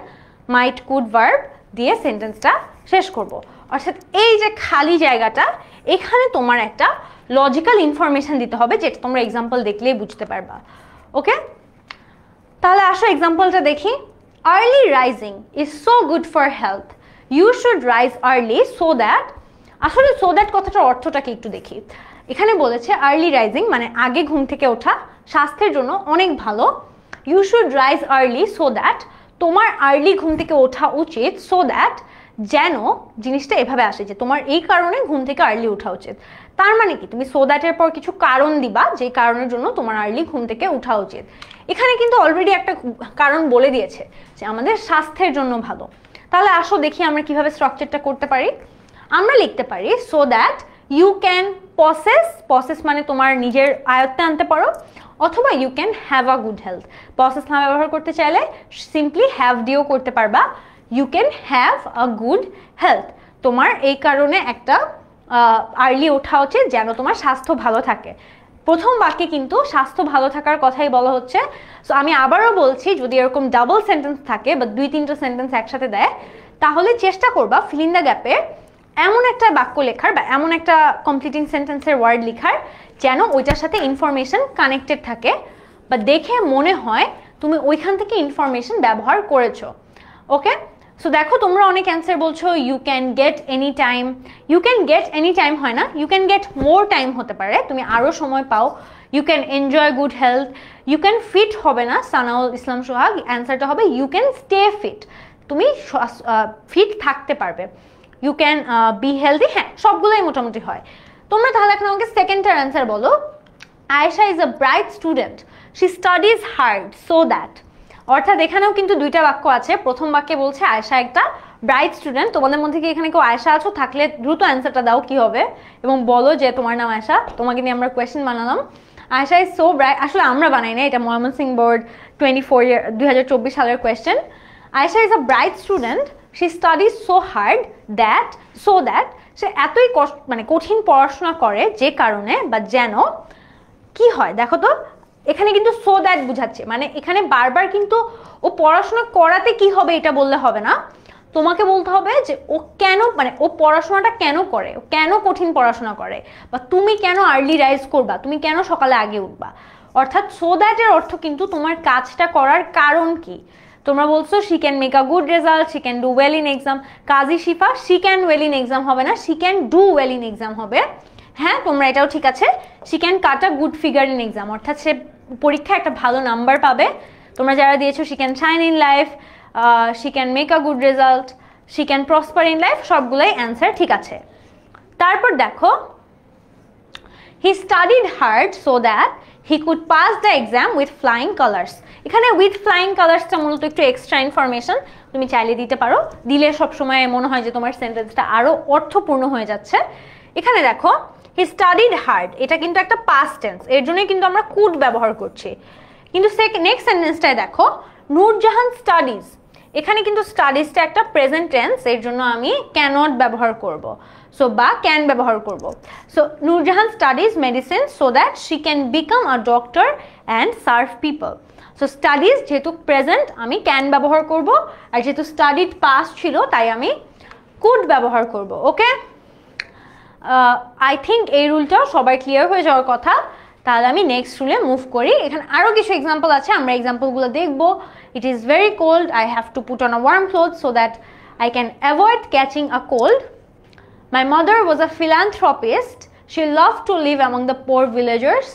মাইট কুড ভার্ব দিয়ে সেন্টেন্সটা শেষ করব। অর্থাৎ এই যে খালি জায়গাটা, এখানে তোমার একটা লজিক্যাল ইনফরমেশন দিতে হবে যেটা তোমরা এক্সাম্পল দেখলেই বুঝতে পারবা। ওকে, তাহলে আসো এক্সাম্পলটা দেখি। Early rising is so good for health, you should rise early so that. আসলে সো দ্যাট কথাটার অর্থটা কি একটু দেখি। এখানে বলেছে আর্লি রাইজিং মানে আগে ঘুম থেকে ওঠা স্বাস্থ্যের জন্য অনেক ভালো। You should rise early so that, তোমার আর্লি ঘুম থেকে ওঠা উচিত, সো দ্যাট যেন জিনিসটা এভাবে আসে যে তোমার এই কারণে ঘুম থেকে আর্লি ওঠা উচিত। তার মানে কি, তুমি সো দ্যাটের পর কিছু কারণ দিবা যে কারণের জন্য তোমার আর্লি ঘুম থেকে ওঠা উচিত। এখানে কিন্তু অলরেডি একটা কারণ বলে দিয়েছে যে আমাদের স্বাস্থ্যের জন্য ভালো। তাহলে আসো দেখি আমরা কিভাবে স্ট্রাকচারটা করতে পারি। আমরা লিখতে পারি so that you can possess, possess মানে তোমার নিজের আয়ত্তে আনতে পারো, অথবা you can have a good health. Possess না ব্যবহার করতে চাইলে সিম্পলি হ্যাভ দিয়েও করতে পারবা। You can have a good health, তোমার এই কারণে একটা আর্লি ওঠা উচিত যেন তোমার স্বাস্থ্য ভালো থাকে। প্রথম বাক্যে কিন্তু স্বাস্থ্য ভালো থাকার কথাই বলা হচ্ছে। সো আমি আবারও বলছি, যদি এরকম ডাবল সেন্টেন্স থাকে বা 2-3টা সেন্টেন্স একসাথে দেয়, তাহলে চেষ্টা করবা ফিল ইন দ্য গ্যাপে এমন একটা বাক্য লেখার বা এমন একটা কমপ্লিটিং সেন্টেন্সের ওয়ার্ড লেখার যেন ওইটার সাথে ইনফরমেশন কানেক্টেড থাকে বা দেখে মনে হয় তুমি ওইখান থেকে ইনফরমেশন ব্যবহার করেছো। ওকে, সো দেখো তোমরা অনেক অ্যান্সার বলছো you can get any time. You can get any time হয় না, you can get more time হতে পারে, তুমি আরও সময় পাও। You can enjoy good health. You can fit হবে না, সানাউল ইসলাম সোহাগ, অ্যান্সারটা হবে ইউ ক্যান স্টে ফিট, তুমি ফিট থাকতে পারবে। ইউ ক্যান বি হেলদি, হ্যাঁ সবগুলোই মোটামুটি হয়। তোমরা তাহলে এখন আমাকে সেকেন্ডটার অ্যান্সার বলো। Ayesha is a bright student, she studies hard so that. অর্থাৎ এখানেও কিন্তু 2টা বাক্য আছে। প্রথম বাক্যে বলছে আয়েশা একটা ব্রাইট স্টুডেন্ট। তোমাদের মধ্যে কি এখানে কেউ আয়েশা আছো? থাকলে দ্রুত অ্যান্সারটা দাও কি হবে এবং বলো যে তোমার নাম আয়েশা, তোমাকে নিয়ে আমরা কোয়েশ্চেন বানালাম। আয়েশা ইজ সো ব্রাইট, আসলে আমরা বানাই না, এটা ময়মনসিং বোর্ড 2024 সালের question. Ayesha is a bright student, she studies so hard that, so that সে এতই মানে কঠিন পড়াশোনা করে যে কারণে বা যেন কি হয়। দেখো তো এখানে কিন্তু সো দ্যাট বুঝাচ্ছে, মানে এখানে বারবার কিন্তু ও পড়াশোনা করাতে কি হবে এটা বললে হবে না, তোমাকে বলতে হবে যে ও কেন, মানে ও পড়াশোনাটা কেন করে, ও কেন কঠিন পড়াশোনা করে, বা তুমি কেন আর্লি রাইজ করবা, তুমি কেন সকালে আগে উঠবা। অর্থাৎ সো দ্যাটের অর্থ কিন্তু তোমার কাজটা করার কারণ কি। তোমরা বলছো she can make a good result, she can do well in exam. Kazi Shifa she can well in exam হবে না, she can do well in exam হবে। হ্যাঁ তোমরা এটাও ঠিক আছে, she can cut a good figure in exam, অর্থাৎ সে পরীক্ষায় একটা ভালো নাম্বার পাবে। তোমরা যারা দিয়েছো she can shine in life, she can make a good result, she can prosper in life, সবগুলোই অ্যান্সার ঠিক আছে। তারপর দেখো হি studied hard so that he could pass the exam with flying colours. এখানে উইথ ফ্লাইং কালার্সটা মূলত একটু extra information, তুমি চাইলে দিতে পারো, দিলে সবসময় মনে হয় যে তোমার সেন্টেন্সটা আরও অর্থপূর্ণ হয়ে যাচ্ছে। এখানে দেখো হি স্টাডিড হার্ড, এটা কিন্তু একটা পাস্ট টেন্স, এর জন্যই কিন্তু আমরা কুড ব্যবহার করছি। কিন্তু নেক্সট সেন্টেন্সটায় দেখো নূরজাহান স্টাডিজ, এখানে কিন্তু স্টাডিজটা একটা প্রেজেন্ট টেন্স, এর জন্য আমি ক্যানট ব্যবহার করব, সো বা ক্যান ব্যবহার করব। So Nurjahan studies medicine so that she can become a doctor and serve people. So studies যেহেতু প্রেজেন্ট আমি ক্যান ব্যবহার করব, আর যেহেতু স্টাডিড পাস্ট ছিল তাই আমি কুড ব্যবহার করব। ওকে, আই থিঙ্ক এই রুলটাও সবাই ক্লিয়ার হয়ে যাওয়ার কথা। তাহলে আমি নেক্সট রুলে মুভ করি। এখানে আরও কিছু এক্সাম্পল আছে, আমরা এক্সাম্পলগুলো দেখবো। It is very cold, I have to put on a warm cloth so that I can avoid catching a cold. My mother was a philanthropist. She loved to live among the poor villagers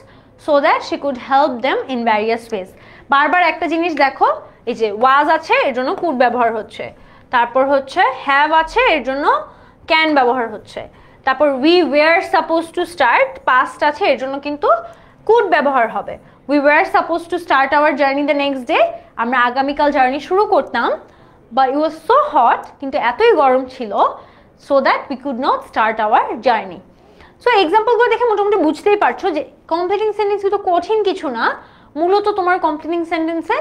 so that she could help them in various ways. বারবার একটা জিনিস দেখো, এই যে was আছে এর জন্য could ব্যবহার হচ্ছে, তারপর হচ্ছে have আছে এর জন্য can ব্যবহার হচ্ছে, তারপর we were supposed to start past আছে এর জন্য কিন্তু could ব্যবহার হবে। we were supposed to start our journey the next day, আমরা আগামীকাল জার্নি শুরু করতাম, but it was so hot, কিন্তু এতই গরম ছিল, so that we could not start our journey. So এক্সাম্পলগুলো দেখে মোটামুটি বুঝতেই পারছো যে কমপ্লিটিং সেন্টেন্স কিন্তু কঠিন কিছু না, মূলত তোমার কমপ্লিটিং সেন্টেন্সে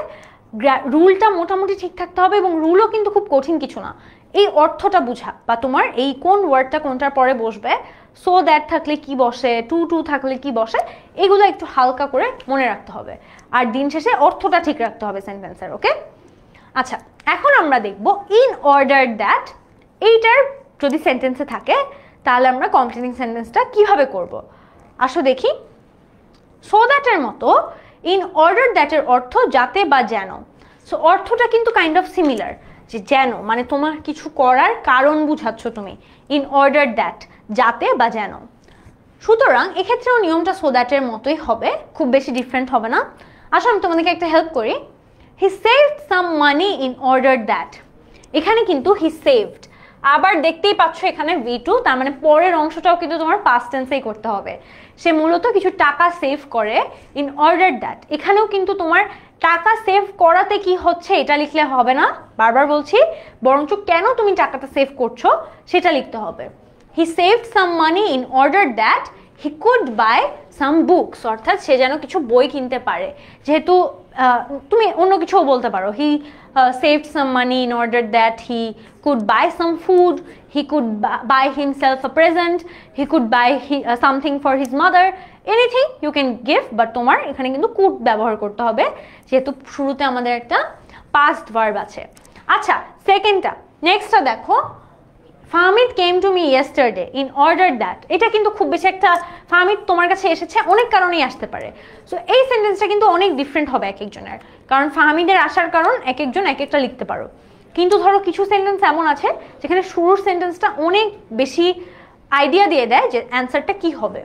রুলটা মোটামুটি ঠিক থাকতে হবে, এবং রুলও কিন্তু খুব কঠিন কিছু না, এই অর্থটা বোঝা বা তোমার এই কোন ওয়ার্ডটা কোনটার পরে বসবে, সো দ্যাট থাকলে কি বসে, টু টু থাকলে কি বসে, এগুলো একটু হালকা করে মনে রাখতে হবে, আর দিন শেষে অর্থটা ঠিক রাখতে হবে সেন্টেন্সের। ওকে, আচ্ছা এখন আমরা দেখব ইন অর্ডার দ্যাট, এইটার যদি সেন্টেন্সে থাকে তাহলে আমরা কমপ্লিটিং সেন্টেন্সটা কিভাবে করব। আসো দেখি। সো দ্যাটের মতো ইন অর্ডার দ্যাটের অর্থ যাতে বা যেন। সো অর্থটা কিন্তু কাইন্ড অফ সিমিলার, যে যেন মানে তোমার কিছু করার কারণ বুঝাচ্ছ তুমি, ইন অর্ডার দ্যাট যাতে বা যেন। সুতরাং এক্ষেত্রেও নিয়মটা সো দ্যাটের মতোই হবে, খুব বেশি ডিফারেন্ট হবে না। আসো আমি তোমাদেরকে একটা হেল্প করি। হি saved some money in order that, এখানে কিন্তু হি সেভড, আবার দেখতেই পাচ্ছ এখানে V2, তার মানে পরের অংশটাও কিন্তু তোমার পাস্ট টেন্সেই করতে হবে। সে মূলত কিছু টাকা সেভ করে ইন অর্ডার দ্যাট, এখানেও কিন্তু তোমার টাকা সেভ করাতে কি হচ্ছে এটা লিখলে হবে না, বারবার বলছি, বরঞ্চ কেন তুমি টাকাটা সেভ করছো সেটা লিখতে হবে। হি saved some money in order that he could buy some books, অর্থাৎ সে যেন কিছু বই কিনতে পারে, যেহেতু তুমি অন্য কিছুও বলতে পারো, হি saved some money in order that he could buy some food, he could buy himself a present, he could buy something for his mother, anything you can give, but তোমার এখানে কিন্তু could ব্যবহার করতে হবে, যেহেতু শুরুতে আমাদের একটা past verb আছে। আচ্ছা সেকেন্ডটা, নেক্সটটা দেখো, Fahmid came to me yesterday in order that, এটা কিন্তু খুব বেশি একটা, ফাহমিদ তোমার কাছে এসেছে অনেক কারণেই আসতে পারে, সো এই সেন্টেন্সটা কিন্তু অনেক ডিফারেন্ট হবে এক একজনের, কারণ ফাহমিদের আসার কারণ এক একজন এক একটা লিখতে পারো। কিন্তু ধরো কিছু সেন্টেন্স এমন আছে যেখানে শুরুর সেন্টেন্সটা অনেক বেশি আইডিয়া দিয়ে দেয় যে অ্যান্সারটা কি হবে,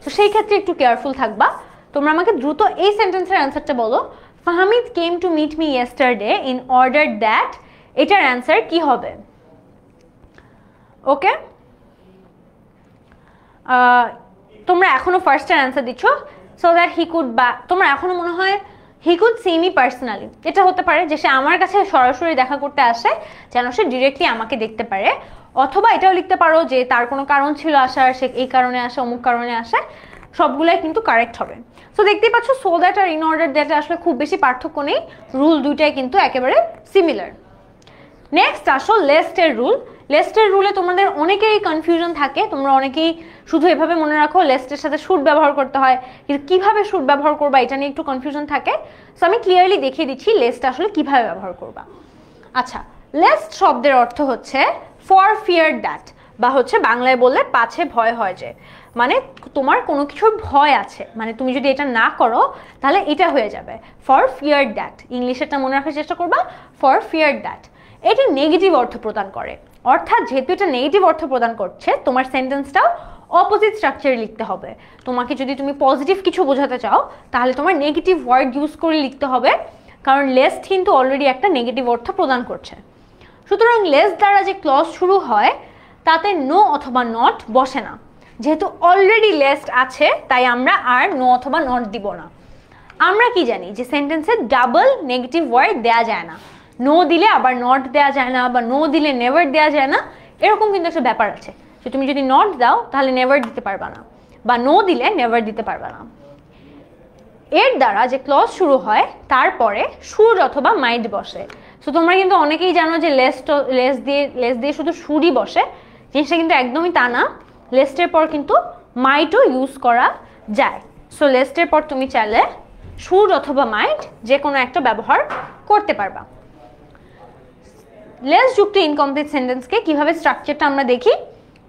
তো সেই ক্ষেত্রে একটু কেয়ারফুল থাকবা। তোমরা আমাকে দ্রুত এই সেন্টেন্সের অ্যান্সারটা বলো, Fahmid came to meet me yesterday in order that, এটার অ্যান্সার কি হবে? ওকে, তোমরা এখনো ফার্স্টের অ্যান্সার দিচ্ছ, সো দ্যাট হি কুড, বা তোমরা এখনো মনে হয় he could see me personally, এটা হতে পারে যে সে আমার কাছে সরাসরি দেখা করতে আসে যেন সে ডিরেক্টলি আমাকে দেখতে পারে, অথবা এটাও লিখতে পারো যে তার কোনো কারণ ছিল আসার, সে এই কারণে আসে অমুক কারণে আসে, সবগুলাই কিন্তু কারেক্ট হবে। সো দেখতেই পাচ্ছ সো দ্যাট আর ইন অর্ডার দ্যাট আসলে খুব বেশি পার্থক্য নেই, রুল দুইটাই কিন্তু একেবারে সিমিলার। নেক্সট আসো লেস্টের রুল। লেস্টের রুলে তোমাদের অনেকেরই কনফিউশন থাকে, তোমরা অনেকেই শুধু এভাবে মনে রাখো লেস্টের সাথে শুড ব্যবহার করতে হয়, কিন্তু কিভাবে শুড ব্যবহার করবা এটা নিয়ে একটু কনফিউশন থাকে, সো আমি ক্লিয়ারলি দেখিয়ে দিচ্ছি লেস্ট আসলে কিভাবে ব্যবহার করবা। আচ্ছা, লেস্ট শব্দের অর্থ হচ্ছে ফর ফিয়ার দ্যাট, বা হচ্ছে বাংলায় বললে পাছে ভয় হয় যে, মানে তোমার কোনো কিছুর ভয় আছে, মানে তুমি যদি এটা না করো তাহলে এটা হয়ে যাবে, ফর ফিয়ার দ্যাট, ইংলিশেরটা মনে রাখার চেষ্টা করবা, ফর ফিয়ার দ্যাট। এটি নেগেটিভ অর্থ প্রদান করে, অর্থাৎ যেহেতু এটা নেগেটিভ অর্থ প্রদান করছে তোমার সেন্টেন্সটাও অপোজিট স্ট্রাকচারে লিখতে হবে। তোমাকে যদি তুমি পজিটিভ কিছু বোঝাতে চাও তাহলে তোমার নেগেটিভ ওয়ার্ড ইউজ করে লিখতে হবে, কারণ লেস্ট কিন্তু অলরেডি একটা নেগেটিভ অর্থ প্রদান করছে। সুতরাং লেস দ্বারা যে ক্লজ শুরু হয় তাতে নো অথবা নট বসে না, যেহেতু অলরেডি লেস্ট আছে তাই আমরা আর নো অথবা নট দিব না। আমরা কি জানি যে সেন্টেন্সে ডাবল নেগেটিভ ওয়ার্ড দেয়া যায় না, নো দিলে আবার নট দেওয়া যায় না, বা নো দিলে নেভার দেওয়া যায় না, এরকম কিন্তু একটা ব্যাপার আছে যে তুমি যদি নট দাও তাহলে নেভার দিতে পারবা না, বা নো দিলে নেভার দিতে পারবা না। এর দ্বারা যে ক্লজ শুরু হয় তারপরে শুড অথবা মাইট বসে। সো তোমরা কিন্তু অনেকেই জানো যে লেস দিয়ে শুধু শুডই বসে, জিনিসটা কিন্তু একদমই তা না, লেস্টের পর কিন্তু মাইটও ইউজ করা যায়। সো লেস্টের পর তুমি চাইলে শুড অথবা মাইট যে কোনো একটা ব্যবহার করতে পারবা। লেস যুক্ত ইনকমপ্লিট সেন্টেন্সকে কিভাবে স্ট্রাকচারটা আমরা দেখি।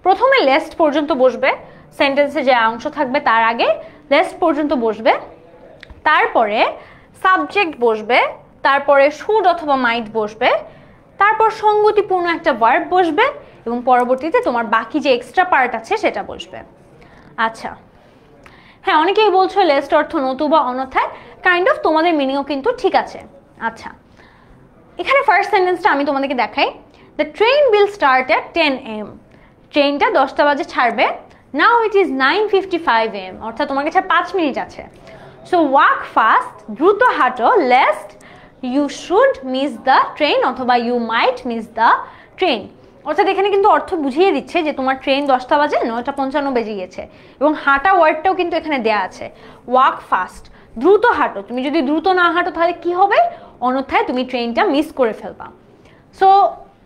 প্রথমে লেস্ট পর্যন্ত বসবে, সেন্টেন্সে যে অংশ থাকবে তার আগে লেস্ট পর্যন্ত বসবে, তারপরে সাবজেক্ট বসবে, তারপরে শুড অথবা মাইট বসবে, তারপর সঙ্গতিপূর্ণ একটা ভার্ব বসবে এবং পরবর্তীতে তোমার বাকি যে এক্সট্রা পার্ট আছে সেটা বসবে। আচ্ছা, হ্যাঁ, অনেকেই বলছো লেস্ট অর্থ নতুবা অন্যথায়, কাইন্ড অফ তোমাদের মিনিংও কিন্তু ঠিক আছে। আচ্ছা, এখানে ফার্স্ট সেন্টেন্সটা আমি তোমাদেরকে দেখাই। The train will start at 10 AM। ট্রেনটা 10টা বাজে ছাড়বে। নাও ইট ইজ 9:55 AM, অর্থাৎ তোমার কাছে 5 মিনিট আছে। সো ওয়াক ফাস্ট, দ্রুত হাঁটো, lest you should miss the train অথবা you might miss the train. অর্থাৎ এখানে কিন্তু অর্থ বুঝিয়ে দিচ্ছে যে তোমার ট্রেন 10টা বাজে, 9:55 বেজে গিয়েছে। এবং হাঁটা ওয়ার্ডটাও কিন্তু এখানে দেয়া আছে, ওয়াক ফাস্ট, দ্রুত হাঁটো। তুমি যদি দ্রুত না হাঁটো তাহলে কি হবে, অন্যথায় তুমি ট্রেনটা মিস করে ফেলবা। সো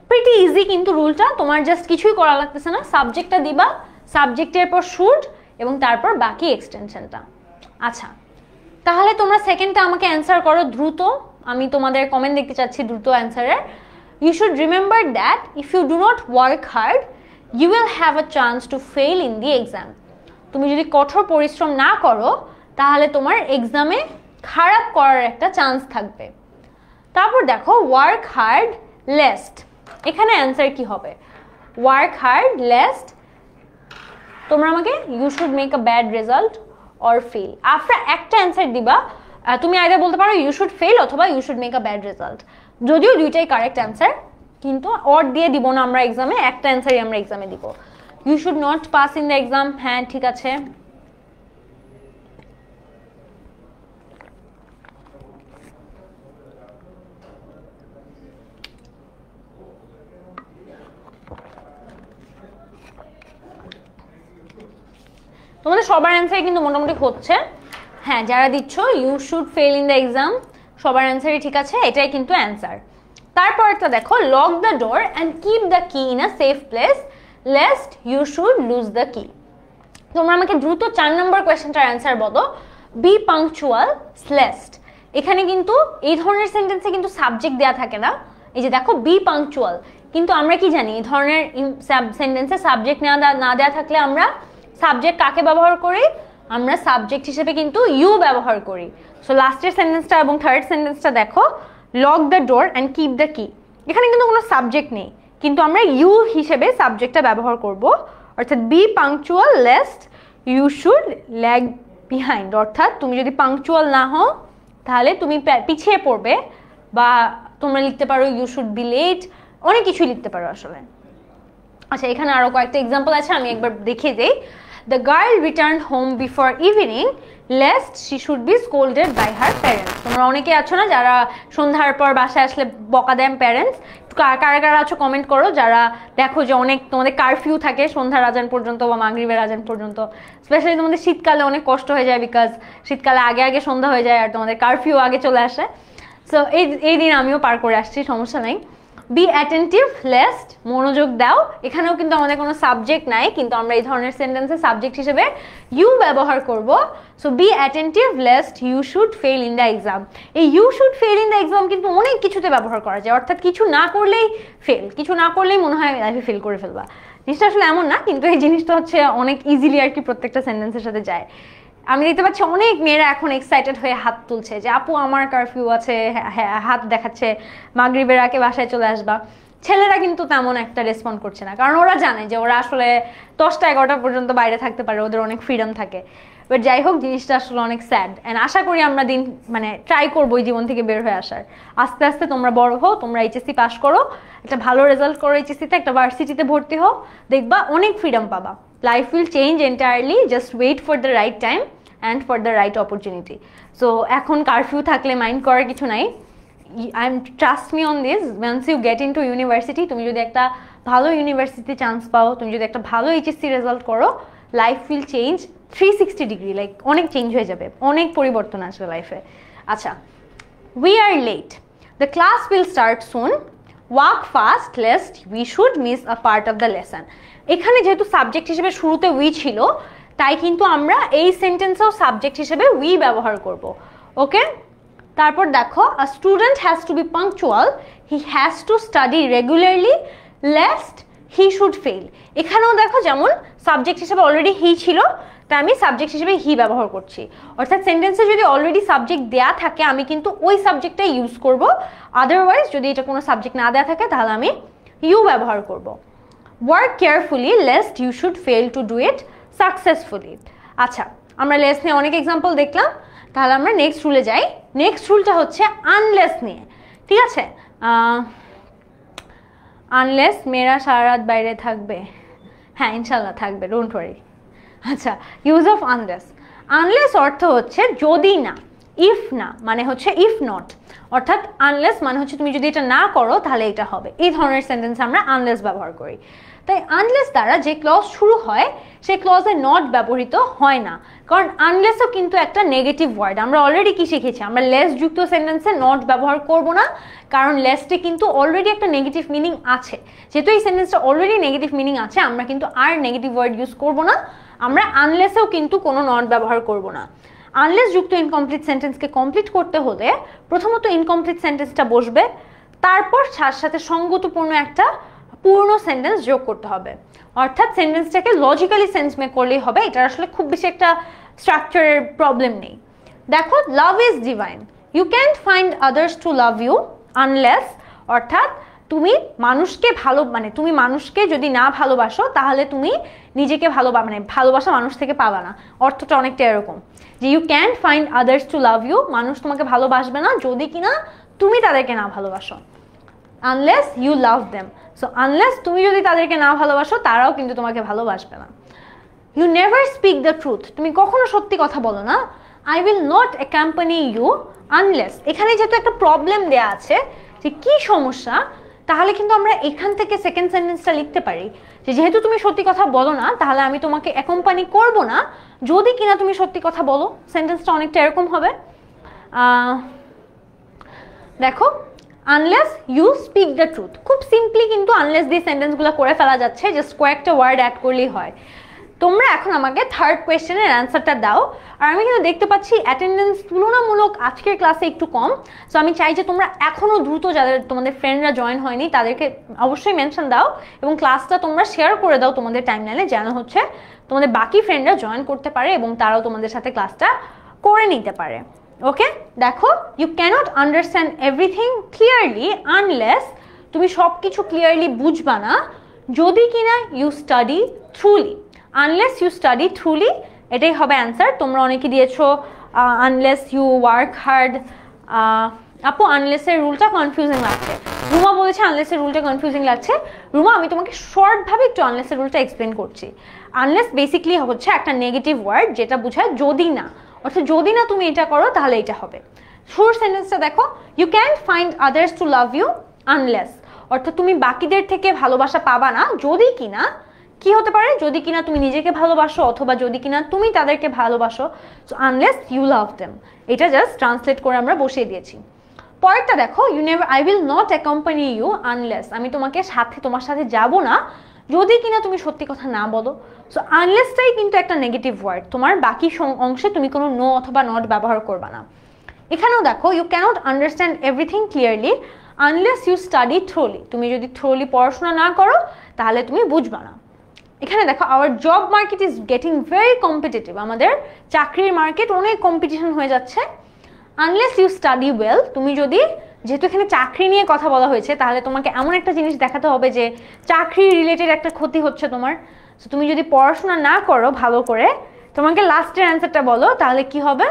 প্রিটি ইজি কিন্তু রুলটা, তোমার জাস্ট কিছুই করা লাগতেছে না, সাবজেক্টটা দিবা, সাবজেক্টের পর শুড এবং তারপর বাকি এক্সটেনশনটা। আচ্ছা, তাহলে তোমরা সেকেন্ডটা আমাকে অ্যান্সার করো দ্রুত। আমি তোমাদের কমেন্ট দেখতে চাচ্ছি দ্রুত অ্যান্সারের। You should remember that if you do not work hard, you will have a chance to fail in the exam. তুমি যদি কঠোর পরিশ্রম না করো তাহলে তোমার এক্সামে খারাপ করার একটা চান্স থাকবে। তারপর দেখো ওয়ার্ক হার্ড লেস্ট, এখানে অ্যান্সার কি হবে? ওয়ার্ক হার্ড লেস্ট, তোমরা আমাকে you should make a bad result or fail, after একটা অ্যান্সার দিবা। তুমি আইদার বলতে পারো ইউ শুড ফেল অথবা you should make a bad result, যদিও দুইটাই কারেক্ট অ্যান্সার, কিন্তু অর দিয়ে দিব না আমরা এক্সামে, একটা অ্যান্সারই আমরা এক্সামে দিব। You should not pass in the exam, হ্যাঁ ঠিক আছে। তোমাদের সবার অ্যান্সারই কিন্তু মোটামুটি হচ্ছে। হ্যাঁ, যারা দিচ্ছ you should fail in the exam, সবার অ্যান্সারই ঠিক আছে, এটাই কিন্তু অ্যান্সার। তারপরটা দেখো, lock the door and keep the key in a safe place lest you should lose the key. তোমরা আমাকে দ্রুত 4 নম্বর কোয়েশ্চেনটার অ্যান্সার বলো। বি পাংচুয়াল লেস্ট, এখানে কিন্তু এই ধরনের সেন্টেন্সে কিন্তু সাবজেক্ট দেওয়া থাকে না। এই যে দেখো বি পাংচুয়াল, কিন্তু আমরা কি জানি এই ধরনের সেন্টেন্সে সাবজেক্ট না দেওয়া থাকলে আমরা সাবজেক্ট কাকে ব্যবহার করি? আমরা সাবজেক্ট হিসেবে কিন্তু ইউ ব্যবহার করি। সো লাস্টের সেন্টেন্সটা এবং থার্ড সেন্টেন্সটা দেখো, lock the door and keep the কি, এখানে কিন্তু কোনো সাবজেক্ট নেই, কিন্তু আমরা ইউ হিসেবে সাবজেক্টটা ব্যবহার করব। অর্থাৎ be punctual lest you should lag behind, অর্থাৎ তুমি যদি পাংচুয়াল না হও তাহলে তুমি পিছিয়ে পড়বে, বা তোমরা লিখতে পারো ইউ শুড বি লেট, অনেক কিছুই লিখতে পারো আসলে। আচ্ছা, এখানে আরো কয়েকটা এক্সাম্পল আছে, আমি একবার দেখিয়ে দেই। The girl returned home before evening lest she should be scolded by her parents. তোমরা অনেকে আছো না যারা সন্ধ্যার পর বাসায় আসলে বকা দেন প্যারেন্টস, কারা কারা আছো কমেন্ট করো। যারা দেখো যে অনেক তোমাদের কারফিউ থাকে সন্ধ্যার আজান পর্যন্ত বা মাগরিবের আজান পর্যন্ত, স্পেশালি তোমাদের শীতকালে অনেক কষ্ট হয়ে যায়, বিকজ শীতকালে আগে আগে সন্ধ্যা হয়ে যায় আর তোমাদের কারফিউ আগে চলে আসে। সো এই দিন আমিও পার করে আসছি, সমস্যা নাই। বি অ্যাটেন্টিভ লেস্ট, মনোযোগ দাও, এখানেও কিন্তু আমাদের কোনো সাবজেক্ট নাই, কিন্তু আমরা এই ধরনের সেন্টেন্সে সাবজেক্ট হিসেবে ইউ ব্যবহার করব। So be attentive lest you should fail in the exam. এই you should fail in the exam কিন্তু অনেক কিছুতে ব্যবহার করা যায়, অর্থাৎ কিছু না করলেই ফেল, কিছু না করলেই মনে হয় লাইফে ফেল করে ফেলবা। জিনিসটা আসলে এমন না, কিন্তু এই জিনিসটা হচ্ছে অনেক ইজিলি আর কি প্রত্যেকটা সেন্টেন্সের সাথে যায়। আমি দেখতে পাচ্ছি অনেক মেয়েরা এখন এক্সাইটেড হয়ে হাত তুলছে যে আপু আমার কারফিউ আছে, হাত দেখাচ্ছে, মাগরিবের আগে বাসায় চলে আসবা। ছেলেরা কিন্তু তেমন একটা রেসপন্ড করছে না, কারণ ওরা জানে যে ওরা আসলে 10টা 11টা পর্যন্ত বাইরে থাকতে পারে, ওদের অনেক ফ্রিডম থাকে। বাট যাই হোক, জিনিসটা আসলে অনেক স্যাড, অ্যান্ড আশা করি আমরা ট্রাই করবো এই জীবন থেকে বের হয়ে আসার। আস্তে আস্তে তোমরা বড় হও, তোমরা এইচএসসি পাস করো, একটা ভালো রেজাল্ট করো এইচএসসিতে, একটা ভার্সিটিতে ভর্তি হও, দেখবা অনেক ফ্রিডম পাবা। Life will change entirely, just wait for the right time and for the right opportunity. So এখন কারফিউ থাকলে মাইন্ড করার কিছু নাই। Trust me on this, once you get into university, তুমি যদি একটা ভালো ইউনিভার্সিটি চান্স পাও, তুমি যদি একটা ভালো এইচএসসি রেজাল্ট করো, life will change 360 degree, like অনেক চেঞ্জ হয়ে যাবে, অনেক পরিবর্তন আসবে লাইফে। আচ্ছা, we are late, the class will start soon, walk fast lest we should miss a part of the lesson. এখানে যেহেতু সাবজেক্ট হিসেবে শুরুতে উই ছিল, তাই কিন্তু আমরা এই সেন্টেন্সেও সাবজেক্ট হিসেবে উই ব্যবহার করব। ওকে, তারপর দেখো, আ student has to be punctual, he has to study regularly lest he should fail. এখানেও দেখো যেমন সাবজেক্ট হিসেবে অলরেডি হি ছিল, তাই আমি সাবজেক্ট হিসেবে হি ব্যবহার করছি। অর্থাৎ সেন্টেন্সে যদি অলরেডি সাবজেক্ট দেয়া থাকে আমি কিন্তু ওই সাবজেক্টটাই ইউজ করব, আদারওয়াইজ যদি এটা কোনো সাবজেক্ট না দেয়া থাকে তাহলে আমি ইউ ব্যবহার করব। Work carefully lest you should fail to do it successfully. আচ্ছা, আমরা লেস নিয়ে অনেক এক্সাম্পল দেখলাম, তাহলে আমরা নেক্সট রুলে যাই। নেক্সট রুলটা হচ্ছে আনলেস নিয়ে, ঠিক আছে? আনলেস মেয়েরা সারা রাত বাইরে থাকবে, হ্যাঁ ইনশাল্লাহ থাকবে, ডোন্ট ওয়ারি। আচ্ছা, ইউজ অফ আনলেস। আনলেস অর্থ হচ্ছে যদি না, ইফ না মানে হচ্ছে ইফ নট, অর্থাৎ আনলেস মানে হচ্ছে তুমি যদি এটা না করো তাহলে এটা হবে, এই ধরনের সেন্টেন্স আমরা আনলেস ব্যবহার করি। তাই আনলেস দ্বারা যে ক্লজ শুরু হয় সেই ক্লজে নট ব্যবহৃত হয় না, কারণ আনলেসও কিন্তু একটা নেগেটিভ ওয়ার্ড। আমরা অলরেডি কি শিখেছি, আমরা লেস যুক্ত সেন্টেন্সে নট ব্যবহার করব না, কারণ লেসটি কিন্তু অলরেডি একটা নেগেটিভ মিনিং আছে। যেহেতু এই সেন্টেন্সটা অলরেডি নেগেটিভ মিনিং আছে, আমরা কিন্তু আর নেগেটিভ ওয়ার্ড ইউজ করব না। আমরা আনলেসেও কিন্তু কোনো নট ব্যবহার করব না। আনলেস যুক্ত ইনকমপ্লিট সেন্টেন্সকে কমপ্লিট করতে হলে প্রথমত ইনকমপ্লিট সেন্টেন্সটা বসবে, তারপর তার সাথে সঙ্গতপূর্ণ একটা পূর্ণ সেন্টেন্স যোগ করতে হবে। অর্থাৎ সেন্টেন্সটাকে লজিক্যালি সেন্স মেক করলেই হবে, এটার আসলে খুব বেশি একটা স্ট্রাকচারের প্রবলেম নেই। দেখো, love is divine, you can't find others to love you unless, অর্থাৎ তুমি মানুষকে তুমি মানুষকে যদি না ভালোবাসো তাহলে তুমি নিজেকে ভালোবাসা মানুষ থেকে পাবা না। অর্থটা অনেকটা এরকম যে you can't find others to love you, মানুষ তোমাকে ভালোবাসবে না যদি কিনা তুমি তাদেরকে না ভালোবাসো, unless you love them. So unless তুমি যদি তাদেরকে না ভালোবাসো তারাও কিন্তু তোমাকে ভালোবাসবে না। You never speak the truth, তুমি কখনো সত্যি কথা বলো না। I will not accompany you unless, এখানে যেহেতু একটা প্রবলেম দেয়া আছে যে কি সমস্যা, তাহলে কিন্তু আমরা এখান থেকে সেকেন্ড সেন্টেন্সটা লিখতে পারি যে যেহেতু তুমি সত্যি কথা বলো না তাহলে আমি তোমাকে অ্যাকম্পানি করব না যদি কিনা তুমি সত্যি কথা বলো। সেন্টেন্সটা অনেকটা এরকম হবে, দেখো, unless you speak the truth. খুব সিম্পলি কিন্তু আনলেস দিয়ে সেন্টেন্সগুলো করে ফেলা যাচ্ছে, জাস্ট কয়েকটা ওয়ার্ড অ্যাড করলেই হয়। তোমরা এখন আমাকে থার্ড কোয়েশ্চেনের অ্যান্সারটা দাও। আর আমি কিন্তু দেখতে পাচ্ছি অ্যাটেন্ডেন্স তুলনামূলক আজকের ক্লাসে একটু কম, সো আমি চাই যে তোমরা এখনও দ্রুত যাদের তোমাদের ফ্রেন্ডরা জয়েন হয়নি তাদেরকে অবশ্যই মেনশন দাও এবং ক্লাসটা তোমরা শেয়ার করে দাও তোমাদের টাইমলাইনে, যেন হচ্ছে তোমাদের বাকি ফ্রেন্ডরা জয়েন করতে পারে এবং তারাও তোমাদের সাথে ক্লাসটা করে নিতে পারে। ওকে, দেখো, you can't understand everything clearly unless, তুমি সব কিছু ক্লিয়ারলি বুঝবা না যদি কিনা you study thoroughly. Unless you study thoroughly, এটাই হবে অ্যান্সার। তোমরা অনেকে দিয়েছো আনলেস ইউ ওয়ার্ক হার্ড। আপু আনলেসের রুলটা কনফিউজিং লাগছে, রুমা বলেছে আনলেসের রুলটা কনফিউজিং লাগছে। রুমা, আমি তোমাকে শর্টভাবে একটু আনলেসের রুলটা এক্সপ্লেন করছি। আনলেস বেসিক্যালি হচ্ছে একটা নেগেটিভ ওয়ার্ড যেটা বোঝায় যদি না, অর্থাৎ যদি না তুমি এটা করো তাহলে এটা হবে। শুরুর সেন্টেন্সটা দেখো, you can't find others to love you unless, অর্থাৎ তুমি বাকিদের থেকে ভালোবাসা পাবা না যদি কিনা কি হতে পারে, যদি কিনা তুমি নিজেকে ভালোবাসো অথবা যদি কিনা তুমি তাদেরকে ভালোবাসো। So unless you love them, এটা জাস্ট ট্রান্সলেট করে আমরা বসিয়ে দিয়েছি। পরেরটা দেখো, I will not accompany you unless, আমি তোমার সাথে যাব না যদি কিনা তুমি সত্যি কথা না বলো। সো আনলেসটাই কিন্তু একটা নেগেটিভ ওয়ার্ড, তোমার বাকি অংশে তুমি কোনো নো অথবা নট ব্যবহার করবা না। এখানেও দেখো, you can't understand everything clearly unless you study thoroughly, তুমি যদি থ্রোলি পড়াশোনা না করো তাহলে তুমি বুঝবা না। এখানে দেখো, hour job market is getting very competitive, আমাদের চাকরির মার্কেট অনেক কম্পিটিশন হয়ে যাচ্ছে। আনলেস ইউ স্টাডি ওয়েল, তুমি যদি, যেহেতু এখানে চাকরি নিয়ে কথা বলা হয়েছে তাহলে তোমাকে এমন একটা জিনিস দেখাতে হবে যে চাকরি রিলেটেড একটা ক্ষতি হচ্ছে তোমার। সো তুমি যদি পড়াশোনা না করো ভালো করে, তোমাকে লাস্টের অ্যান্সারটা বলো তাহলে কি হবে।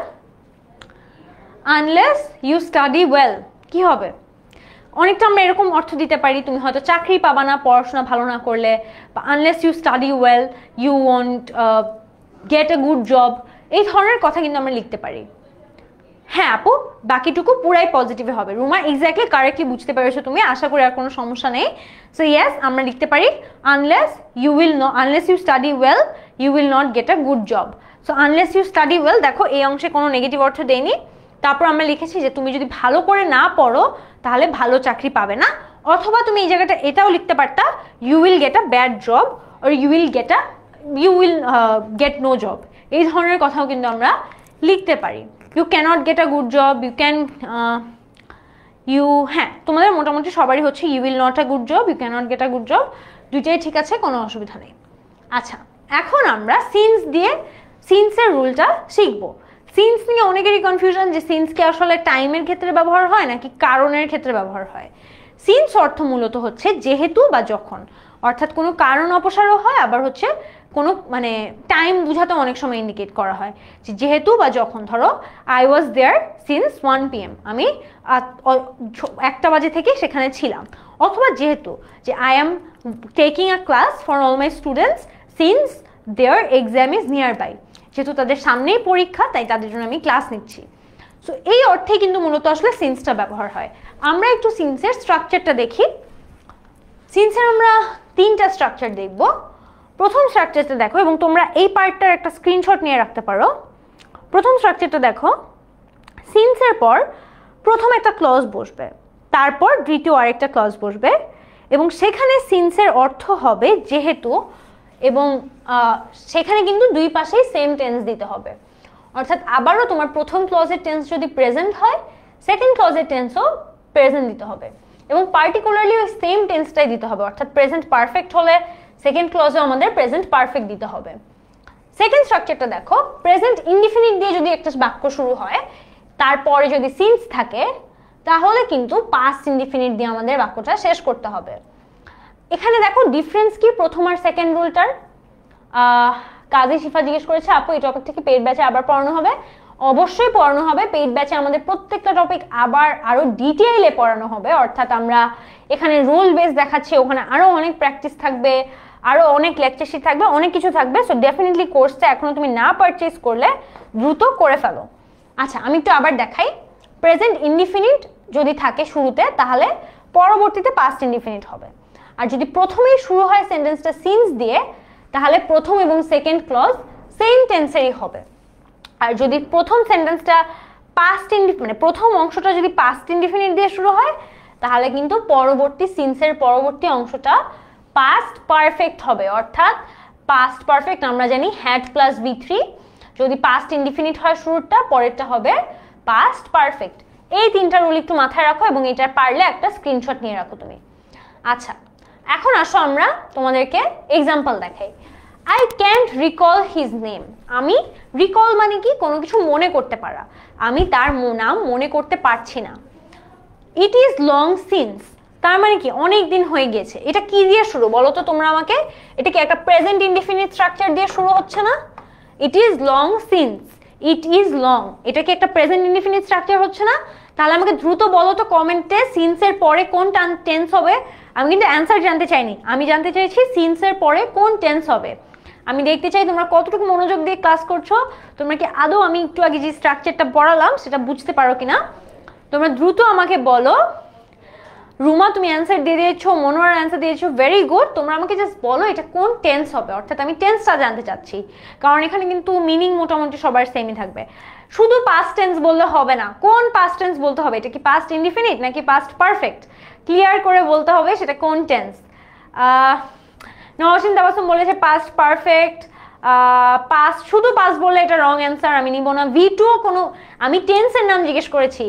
আনলেস ইউ স্টাডি ওয়েল কি হবে, অনেকটা আমরা এরকম অর্থ দিতে পারি, তুমি হয়তো চাকরি পাবা না পড়াশোনা ভালো না করলে, বা unless you study well you won't get a good job, এই ধরনের কথা কিন্তু আমরা লিখতে পারি। হ্যাঁ আপু, বাকিটুকু পুরাই পজিটিভে হবে। রুমা এক্স্যাক্টলি কারেক্টলি বুঝতে পেরেছো তুমি, আশা করি আর কোনো সমস্যা নেই। সো ইয়েস, আমরা লিখতে পারি unless you study well you will not get a good job. So unless you study well, দেখো এই অংশে কোনো নেগেটিভ অর্থ দেয়নি। তারপর আমরা লিখেছি যে তুমি যদি ভালো করে না পড়ো তাহলে ভালো চাকরি পাবে না, অথবা তুমি এই জায়গাটা এটাও লিখতে পারতা, you will get a bad job or you will get no job, এই ধরনের কথাও কিন্তু আমরা লিখতে পারি। You can't get a good job, হ্যাঁ তোমাদের মোটামুটি সবারই হচ্ছে you will not a good job, you can't get a good job, দুইটাই ঠিক আছে, কোনো অসুবিধা নেই। আচ্ছা, এখন আমরা সিন্স দিয়ে সিন্সের রুলটা শিখবো। সিন্স নিয়ে অনেকেরই কনফিউশন যে সিন্স কি আসলে টাইমের ক্ষেত্রে ব্যবহার হয় নাকি কারণের ক্ষেত্রে ব্যবহার হয়। সিন্স অর্থ মূলত হচ্ছে যেহেতু বা যখন, অর্থাৎ কোনো কারণ অপসারও হয়, আবার হচ্ছে কোনো মানে টাইম বুঝাতে অনেক সময় ইন্ডিকেট করা হয় যে যেহেতু বা যখন। ধরো I was there since 1 PM, আমি 1টা বাজে থেকে সেখানে ছিলাম। অথবা যেহেতু যে I am taking a class for all my students since their exam is nearby, যেহেতু তাদের সামনেই পরীক্ষা তাই তাদের জন্য আমি ক্লাস নিচ্ছি। সো এই অর্থে কিন্তু মূলত আসলে সিন্সটা ব্যবহার হয়। আমরা একটু সিন্সের স্ট্রাকচারটা দেখি। সিন্সের আমরা 3টা স্ট্রাকচার দেখব। প্রথম স্ট্রাকচারটা দেখো, এবং তোমরা এই পার্টটার একটা স্ক্রিনশট নিয়ে রাখতে পারো। প্রথম স্ট্রাকচারটা দেখো, সিন্সের পর প্রথম একটা ক্লজ বসবে, তারপর দ্বিতীয় আরেকটা ক্লজ বসবে, এবং সেখানে সিন্সের অর্থ হবে যেহেতু, এবং সেখানে কিন্তু দুই পাশেই সেম টেন্স দিতে হবে। অর্থাৎ আবারও তোমার প্রথম ক্লজের টেন্স যদি প্রেজেন্ট হয়, সেকেন্ড ক্লজের টেন্সও প্রেজেন্ট দিতে হবে, এবং পার্টিকুলারলি ওই সেম টেন্সটাই দিতে হবে। অর্থাৎ প্রেজেন্ট পারফেক্ট হলে সেকেন্ড ক্লজেও আমাদের প্রেজেন্ট পারফেক্ট দিতে হবে। সেকেন্ড স্ট্রাকচারটা দেখো, প্রেজেন্ট ইনডিফিনিট দিয়ে যদি একটা বাক্য শুরু হয়, তারপরে যদি সিন্স থাকে, তাহলে কিন্তু পাস্ট ইনডিফিনিট দিয়ে আমাদের বাক্যটা শেষ করতে হবে। এখানে দেখো ডিফারেন্স কি প্রথম আর সেকেন্ড রুলটার। কাজী শিফা জিজ্ঞেস করেছে, আপু এই টপিক থেকে পেইড ব্যাচে আবার পড়ানো হবে? অবশ্যই পড়ানো হবে। পেইড ব্যাচে আমাদের প্রত্যেকটা টপিক আবার আরো ডিটেইলে পড়ানো হবে। অর্থাৎ আমরা এখানে রুল বেস দেখাচ্ছি, ওখানে আরো অনেক প্র্যাকটিস থাকবে, আরো অনেক লেকচার শিট থাকবে, অনেক কিছু থাকবে। সো ডেফিনেটলি কোর্সটা এখনো তুমি না পারচেজ করলে দ্রুত করে ফেলো। আচ্ছা, আমি একটু আবার দেখাই। প্রেজেন্ট ইনডিফিনিট যদি থাকে শুরুতে, তাহলে পরবর্তীতে পাস্ট ইনডিফিনিট হবে। আর যদি প্রথমেই শুরু হয় সেন্টেন্সটা সিন্স দিয়ে, তাহলে প্রথম এবং সেকেন্ড ক্লজ সেম টেন্সেরই হবে। আর যদি প্রথম সেন্টেন্সটা পাস্ট মানে প্রথম অংশটা যদি পাস্ট ইনডিফিনিট দিয়ে শুরু হয়, তাহলে কিন্তু পরবর্তী সিন্সের পরবর্তী অংশটা পাস্ট পারফেক্ট হবে। অর্থাৎ পাস্ট পারফেক্ট আমরা জানি হ্যাড প্লাস V3, যদি পাস্ট ইনডিফিনিট হয় শুরুটা, পরেরটা হবে পাস্ট পারফেক্ট। এই 3টা রুল একটু মাথায় রাখো, এবং এটা পারলে একটা স্ক্রিনশট নিয়ে রাখো তুমি। আচ্ছা, এখন আসো আমরা তোমাদেরকে এক্সাম্পল দেখাই। I can't recall his name. আমি রিকল মানে কি, কোনো কিছু মনে করতে পারা। আমি তার নাম মনে করতে পারছি না। ইট ইজ লং সিন্স, তার মানে কি অনেক দিন হয়ে গেছে। এটা কি দিয়ে শুরু বলো তো তোমরা আমাকে? এটা কি একটা প্রেজেন্ট ইনডিফিনিট স্ট্রাকচার দিয়ে শুরু হচ্ছে না? ইট is long since, it is long, এটা কি একটা প্রেজেন্ট ইনডিফিনিট স্ট্রাকচার হচ্ছে না? তাহলে আমাকে দ্রুত বলো তো কমেন্টে সিন্সের পরে কোন টেন্স হবে। আমি কিন্তু অ্যান্সার জানতে চাইনি, আমি জানতে চাইছি সিন্সের পরে কোন টেন্স হবে। আমি দেখতে চাই তোমরা কতটুকু মনোযোগ দিয়ে ক্লাস করছো, তোমরা কি আদৌ আমি একটু আগে যে স্ট্রাকচারটা পড়ালাম সেটা বুঝতে পারো কিনা। তোমরা দ্রুত আমাকে বলো। রুমা তুমি অ্যান্সার দিয়ে দিয়েছো, মনোয়ার অ্যান্সার দিয়েছো, ভেরি গুড। তোমরা আমাকে জাস্ট বলো এটা কোন টেন্স হবে, অর্থাৎ আমি টেন্সটা জানতে চাচ্ছি, কারণ এখানে কিন্তু মিনিং মোটামুটি সবার সেমই থাকবে। শুধু পাস্ট টেন্স বললে হবে না, কোন পাস্ট টেন্স বলতে হবে? এটা কি পাস্ট ইনডিফিনিট নাকি পাস্ট পারফেক্ট? ক্লিয়ার করে বলতে হবে সেটা কোন টেন্স। নওশিন তাবাসুম বলেছে পাস্ট পারফেক্ট। পাস্ট, শুধু পাস্ট বললে এটা রং অ্যান্সার, আমি নিব না। V2 কোনো, আমি টেন্সের নাম জিজ্ঞেস করেছি,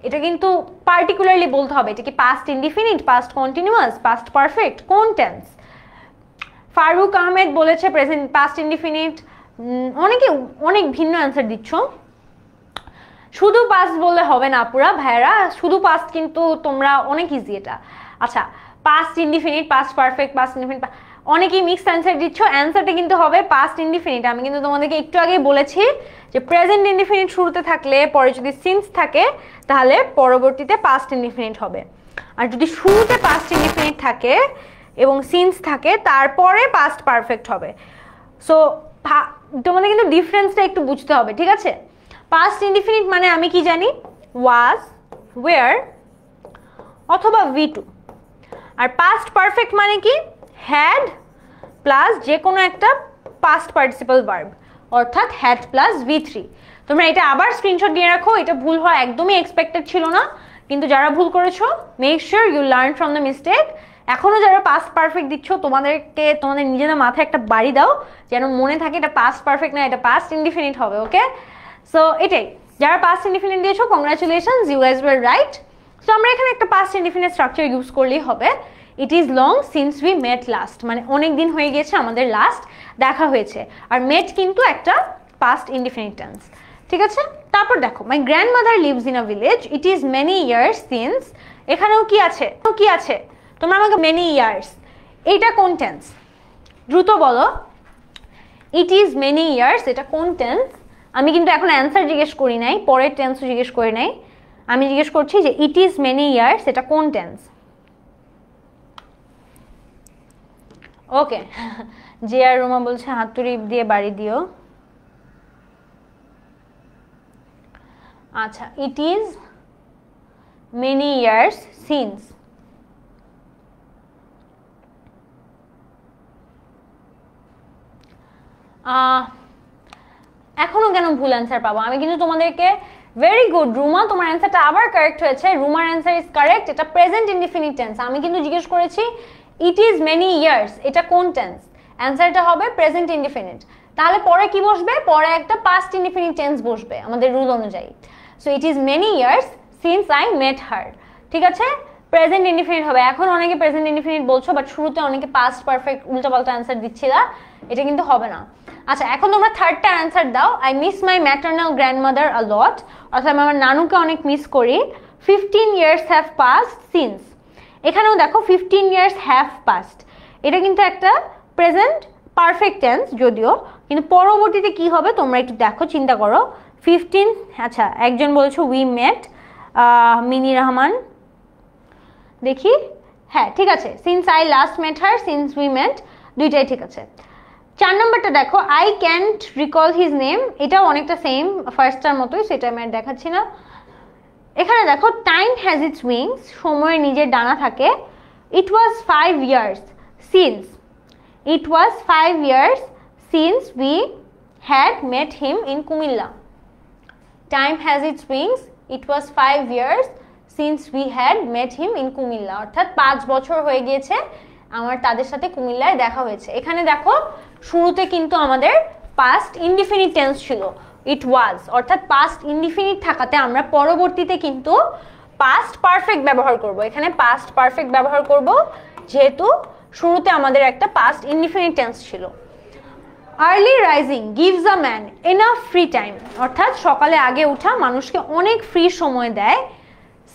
এটা কিন্তু পার্টিকুলারলি বলতে হবে এটা কি past indefinite, past continuous, past perfect, কোন টেন্স। ফারুক আহমেদ বলেছে প্রেজেন্ট পাস্ট ইনডিফিনিট। অনেকে অনেক ভিন্ন অ্যান্সার দিচ্ছ। শুধু পাস্ট বললে হবে না পুরা ভাইয়ারা, শুধু পাস্ট কিন্তু তোমরা অনেক ইজি এটা। আচ্ছা, past indefinite, past perfect, past indefinite, অনেকেই মিক্স অ্যান্সার দিচ্ছ। অ্যান্সারটা কিন্তু হবে পাস্ট ইনডিফিনিট। আমি কিন্তু তোমাদেরকে একটু আগে বলেছি যে প্রেজেন্ট ইনডিফিনিট শুরুতে থাকলে, পরে যদি সিন্স থাকে, তাহলে পরবর্তীতে পাস্ট ইনডিফিনিট হবে। আর যদি শুরুতে পাস্ট ইনডিফিনিট থাকে এবং সিন্স থাকে, তারপরে পাস্ট পারফেক্ট হবে। সো তোমাদের কিন্তু ডিফারেন্সটা একটু বুঝতে হবে, ঠিক আছে? পাস্ট ইনডিফিনিট মানে আমি কি জানি, ওয়াজ, ওয়ার অথবা V2। আর পাস্ট পারফেক্ট মানে কি, হ্যাড প্লাস যে কোনো একটা পাস্ট পার্টিসিপল ভার্ব, অর্থাৎ হ্যাড প্লাস V3। তোমরা এটা আবার স্ক্রিনশট দিয়ে রাখো, এটা ভুল হওয়া একদমই এক্সপেক্টেড ছিল না, কিন্তু যারা ভুল করেছো make sure you learn from the mistake. এখনো যারা পাস্ট পারফেক্ট দিচ্ছ, তোমাদের নিজেদের মাথায় একটা বাড়ি দাও, যেন মনে থাকে এটা পাস্ট পারফেক্ট না, এটা পাস্ট ইনডিফিনিট হবে। ওকে, সো এটাই, যারা পাস্ট ইনডিফিনিট দিয়েছো congratulations, you guys were right. So আমরা এখানে একটা পাস্ট ইনডিফিনিট স্ট্রাকচার ইউজ করলেই হবে। It is long since we met last, মানে অনেক দিন হয়ে গেছে আমাদের লাস্ট দেখা হয়েছে। আর মেট কিন্তু একটা পাস্ট ইনডিফিনিট টেন্স। ঠিক আছে, তারপর দেখো my grandmother lives in a village, it is many years since, এখানেও কি আছে তোমরা আমাকে মেনি ইয়ার্স, এইটা কোন টেন্স দ্রুত বলো। ইট ইজ মেনি ইয়ার্স এটা কোন টেন্স? আমি কিন্তু এখন অ্যান্সার জিজ্ঞেস করি নাই, পরের টেন্সও জিজ্ঞেস করি নাই, আমি জিজ্ঞেস করছি যে ইট ইজ মেনি ইয়ার্স এটা কোন টেন্স? ওকে, যে আর রোমা বলছে হাতুড়ি দিয়ে বাড়ি দিও। আচ্ছা, ইট ইজ মেনি ইয়ার্স সিন্স, এখনো কেন ভুল অ্যান্সার পাবো? আমি কিন্তু তোমাদেরকে ভেরি গুড রুমা, তোমার অ্যান্সারটা আবার কারেক্ট হয়েছে। রুমার অ্যান্সার ইজ কারেক্ট, এটা প্রেজেন্ট ইনডিফিনিট টেন্স। আমি কিন্তু জিজ্ঞেস করেছি ইট ইজ মেনি ইয়ার্স এটা কোন টেন্স? অ্যান্সারটা হবে প্রেজেন্ট ইনডিফিনিট। তাহলে পরে কি বসবে? পরে একটা পাস্ট ইনডিফিনিট টেন্স বসবে আমাদের রুল অনুযায়ী। So it is many years since I met her. ঠিক আছে, প্রেজেন্ট ইনডিফিনিট হবে। এখন অনেকে প্রেজেন্ট ইনডিফিনিট বলছো, বাট শুরুতে অনেকে পাস্ট পারফেক্ট উল্টাপাল্টা অ্যান্সার দিচ্ছিলা, এটা কিন্তু হবে না। আচ্ছা, এখন তোমরা থার্ডটা অ্যান্সার দাও। I miss my maternal grandmother a lot, অর্থাৎ আমি আমার নানুকে অনেক মিস করি। 15 years হ্যাভ পাস্ট সিন্স, এখানেও দেখো 15 years হ্যাভ পাস্ট, এটা কিন্তু একটা প্রেজেন্ট পারফেক্ট টেন্স যদিও, কিন্তু পরবর্তীতে কি হবে তোমরা একটু দেখো, চিন্তা করো। 15, আচ্ছা একজন বলছো উই মেট, মিনি রহমান, দেখি হ্যাঁ ঠিক আছে, since I last met her, since we met, দুইটাই ঠিক আছে। 4 নম্বরটা দেখো, I can't recall his name, এটাও অনেকটা সেম ফার্স্টটার মতোই, সেটা আমি আর দেখাচ্ছি না। এখানে দেখো টাইম হ্যাজ ইটস উইংস, সময়ের নিজের ডানা থাকে। ইট ওয়াজ 5 years since, it was 5 years since we had mate him in Comilla. Time has its wings, it was 5 years since we had mate him in Comilla, অর্থাৎ 5 বছর হয়ে গিয়েছে আমার তাদের সাথে কুমিল্লায় দেখা হয়েছে। এখানে দেখো শুরুতে কিন্তু আমাদের পাস্ট ইনডিফিনিট টেন্স ছিল ইট ওয়াজ, অর্থাৎ পাস্ট ইনডিফিনিট থাকাতে আমরা পরবর্তীতে কিন্তু পাস্ট পারফেক্ট ব্যবহার করব। এখানে পাস্ট পারফেক্ট ব্যবহার করব যেহেতু শুরুতে আমাদের একটা পাস্ট ইনডিফিনিট টেন্স ছিল। Early rising gives a man enough free time, অর্থাৎ সকালে আগে ওঠা মানুষকে অনেক ফ্রি সময় দেয়।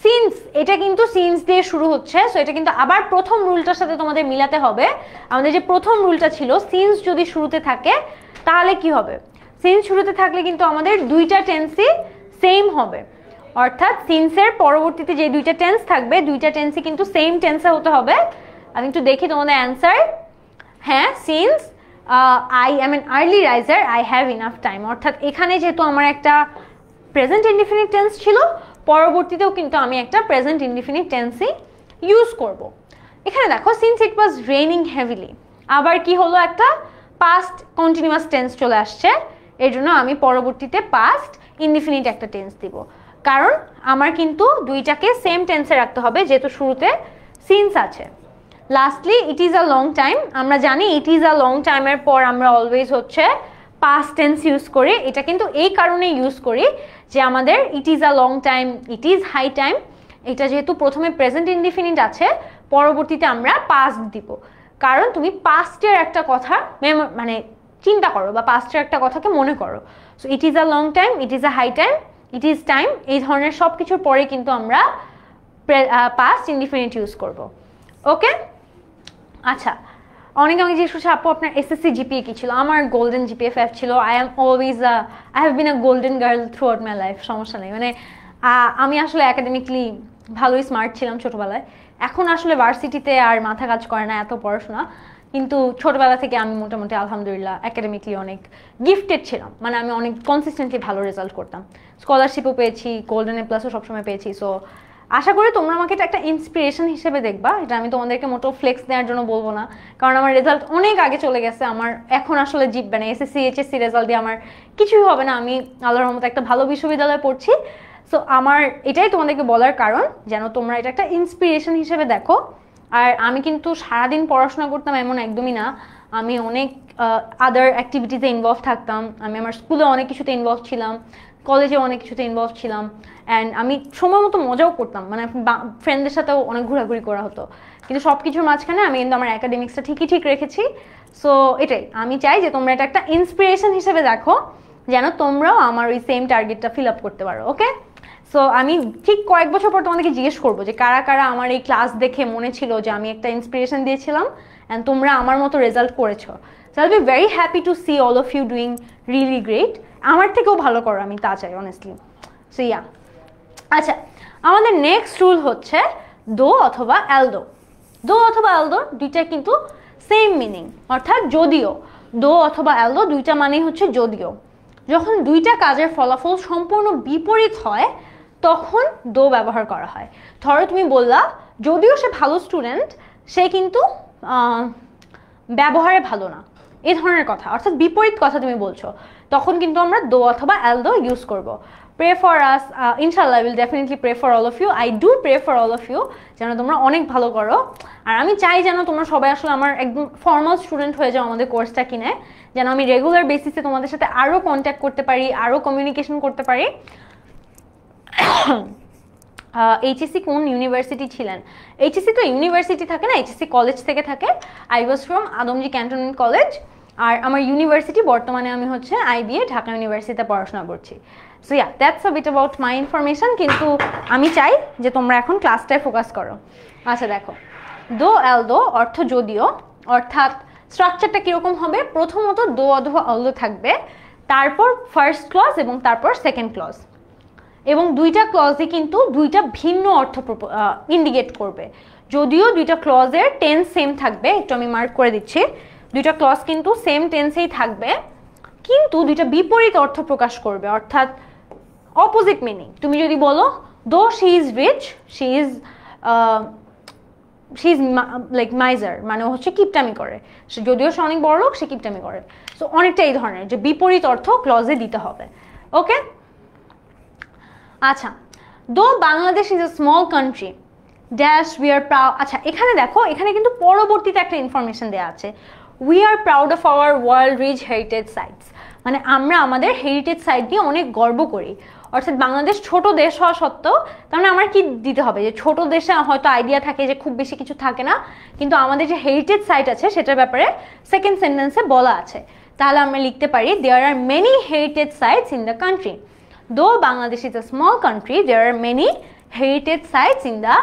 সিন্স, এটা কিন্তু সিন্স দিয়ে শুরু হচ্ছে, সো এটা কিন্তু আবার প্রথম রুলটার সাথে তোমাদের মিলাতে হবে। আমাদের যে প্রথম রুলটা ছিল সিন্স যদি শুরুতে থাকে তাহলে কি হবে? সিন্স শুরুতে থাকলে কিন্তু আমাদের দুইটা টেন্সই সেম হবে, অর্থাৎ সিন্সের পরবর্তীতে যে দুইটা টেন্স থাকবে দুইটা টেন্সই কিন্তু সেম টেন্সে হতে হবে। আমি একটু দেখি তোমাদের অ্যান্সার। হ্যাঁ, since I am an early raiser I have enough time, অর্থাৎ এখানে যেহেতু আমার একটা প্রেজেন্ট ইনডিফিনিট টেন্স ছিল, পরবর্তীতেও কিন্তু আমি একটা প্রেজেন্ট ইনডিফিনিট টেন্সই ইউজ করব। এখানে দেখো since it was raining heavily, আবার কি হলো? একটা পাস্ট কন্টিনিউয়াস টেন্স চলে আসছে, এর জন্য আমি পরবর্তীতে পাস্ট ইনডিফিনিট একটা টেন্স দিব, কারণ আমার কিন্তু দুইটাকে সেম টেন্সে রাখতে হবে যেহেতু শুরুতে সিন্স আছে। Lastly it is a long time, আমরা জানি ইট ইজ আ লং টাইমের পর আমরা অলওয়েজ হচ্ছে পাস্ট টেন্স ইউজ করি। এটা কিন্তু এই কারণে ইউজ করি যে আমাদের it is a long time, it is high time, এটা যেহেতু প্রথমে প্রেজেন্ট ইনডিফিনিট আছে পরবর্তীতে আমরা পাস্ট দিব, কারণ তুমি পাস্টের একটা কথা মানে চিন্তা করো বা পাস্টের একটা কথাকে মনে করো। So it is a long time, it is a high time, it is time, এই ধরনের সব কিছুর পরে কিন্তু আমরা পাস্ট ইনডিফিনিট ইউজ করব। ওকে, আচ্ছা অনেকে আমাকে জিজ্ঞেস করছে আপু আপনার এসএসসি জিপিএ কি ছিল? আমার গোল্ডেন জিপিএ 5 ছিল। I have been a golden girl through out my life, সমস্যা নেই। মানে আমি আসলে একাডেমিকলি ভালোই স্মার্ট ছিলাম ছোটোবেলায়, এখন আসলে ভার্সিটিতে আর মাথা কাজ করে না এত পড়াশোনা, কিন্তু ছোটোবেলা থেকে আমি মোটামুটি আলহামদুলিল্লাহ একাডেমিকলি অনেক গিফটেড ছিলাম, মানে আমি অনেক কনসিস্টেন্টলি ভালো রেজাল্ট করতাম, স্কলারশিপও পেয়েছি, গোল্ডেন এ প্লাসও সবসময় পেয়েছি। সো আশা করি তোমরা আমাকে এটা একটা ইন্সপিরেশন হিসেবে দেখবা, এটা আমি তোমাদেরকে মোটো ফ্লেক্স দেওয়ার জন্য বলবো না, কারণ আমার রেজাল্ট অনেক আগে চলে গেছে, আমার এখন আসলে জিতবে না, এসএসসি এইচএসসি রেজাল্ট দিয়ে আমার কিছুই হবে না, আমি আল্লাহর রহমতে একটা ভালো বিশ্ববিদ্যালয়ে পড়ছি। সো আমার এটাই তোমাদেরকে বলার কারণ যেন তোমরা এটা একটা ইন্সপিরেশন হিসেবে দেখো। আর আমি কিন্তু সারাদিন পড়াশোনা করতাম এমন একদমই না, আমি অনেক আদার অ্যাক্টিভিটিতে ইনভলভ থাকতাম, আমি আমার স্কুলে অনেক কিছুতে ইনভলভ ছিলাম, কলেজে অনেক কিছুতে ইনভলভ ছিলাম, অ্যান্ড আমি সময় মতো মজাও করতাম, মানে ফ্রেন্ডদের সাথেও অনেক ঘোরাঘুরি করা হতো, কিন্তু সব কিছুর মাঝখানে আমি কিন্তু আমার একাডেমিক্সটা ঠিকই ঠিক রেখেছি। সো এটাই আমি চাই যে তোমরা এটা একটা ইন্সপিরেশন হিসেবে দেখো, যেন তোমরাও আমার ওই সেম টার্গেটটা ফিল আপ করতে পারো। ওকে, সো আমি ঠিক কয়েক বছর পর তোমাদেরকে জিজ্ঞেস করবো যে কারা কারা আমার এই ক্লাস দেখে মনে ছিল যে আমি একটা ইন্সপিরেশন দিয়েছিলাম অ্যান্ড তোমরা আমার মতো রেজাল্ট করেছো। So I will be very happy to see all of you doing really great. আমার থেকেও ভালো করো, আমি তা চাই অনেস্টলি। সো ইয়া, আচ্ছা আমাদের নেক্সট রুল হচ্ছে দো অথবা এলদো। দো অথবা এলদো দুইটা কিন্তু সেম মিনিং, অর্থাৎ যদিও। দো অথবা এলদো দুইটা মানেই হচ্ছে যদিও। যখন দুইটা কাজের ফলাফল সম্পূর্ণ বিপরীত হয় তখন দো ব্যবহার করা হয়। ধরো তুমি বললা যদিও সে ভালো স্টুডেন্ট, সে কিন্তু ব্যবহারে ভালো না, এই ধরনের কথা, অর্থাৎ বিপরীত কথা তুমি বলছো, তখন কিন্তু আমরা দো অথবা এলদো ইউজ করব। প্রে ফর আস, ইনশাল্লাহ will definitely pray for all of you. I do pray for all of you যেন তোমরা অনেক ভালো করো। আর আমি চাই যেন তোমরা সবাই আসলে আমার একদম ফর্মাল স্টুডেন্ট হয়ে যাও আমাদের কোর্সটা কিনে, যেন আমি রেগুলার বেসিসে তোমাদের সাথে আরও কন্ট্যাক্ট করতে পারি, আরও কমিউনিকেশন করতে পারি। এইচএসসি কোন ইউনিভার্সিটি ছিলেন? এইচএসসি তো ইউনিভার্সিটি থাকে না, এইচএসসি কলেজ থেকে থাকে। I was from Adamjee cantonment college. আর আমার ইউনিভার্সিটি বর্তমানে আমি হচ্ছে আইবিএ ঢাকা ইউনিভার্সিটিতে পড়াশোনা করছি। So yeah, that's a bit about my information. কিন্তু আমি চাই যে তোমরা এখন ক্লাসটায় ফোকাস করো। আচ্ছা দেখো, দো এলদো অর্থ যদিও, অর্থাৎ স্ট্রাকচারটা কীরকম হবে? প্রথমত দো অথবা এলদো থাকবে, তারপর ফার্স্ট ক্লজ এবং তারপর সেকেন্ড ক্লজ, এবং দুইটা ক্লজই কিন্তু দুইটা ভিন্ন অর্থ ইন্ডিকেট করবে। যদিও দুইটা ক্লজের টেন্স সেম থাকবে, একটু আমি মার্ক করে দিচ্ছি, দুইটা ক্লজ কিন্তু সেম টেন্সেই থাকবে, কিন্তু দুইটা বিপরীত অর্থ প্রকাশ করবে, অর্থাৎ অপোজিট মিনিং। তুমি যদি বলো though she is rich, she is like miser, মানে হচ্ছে কিপটামি করে, সে যদিও সে অনেক বড় লোক, সে কিপটামি করে। সো অনেকটা এই ধরনের যে বিপরীত অর্থ ক্লজে দিতে হবে। ওকে, আচ্ছা, দো Bangladesh is a small country dash we are proud. আচ্ছা এখানে দেখো, এখানে কিন্তু পরবর্তীতে একটা ইনফরমেশন দেওয়া আছে, we are proud of our world rich heritage sites, মানে আমরা আমাদের হেরিটেজ সাইট নিয়ে অনেক গর্ব করি। অর্থাৎ বাংলাদেশ ছোট দেশ হওয়া সত্ত্বেও, তার মানে আমার কি দিতে হবে, যে ছোট দেশে হয়তো আইডিয়া থাকে যে খুব বেশি কিছু থাকে না, কিন্তু আমাদের যে হেরিটেজ সাইট আছে সেটার ব্যাপারে সেকেন্ড সেন্টেন্সে বলা আছে। তাহলে আমরা লিখতে পারি there are many heritage sites in the country. Though Bangladesh is a small country, there are many heritage sites in the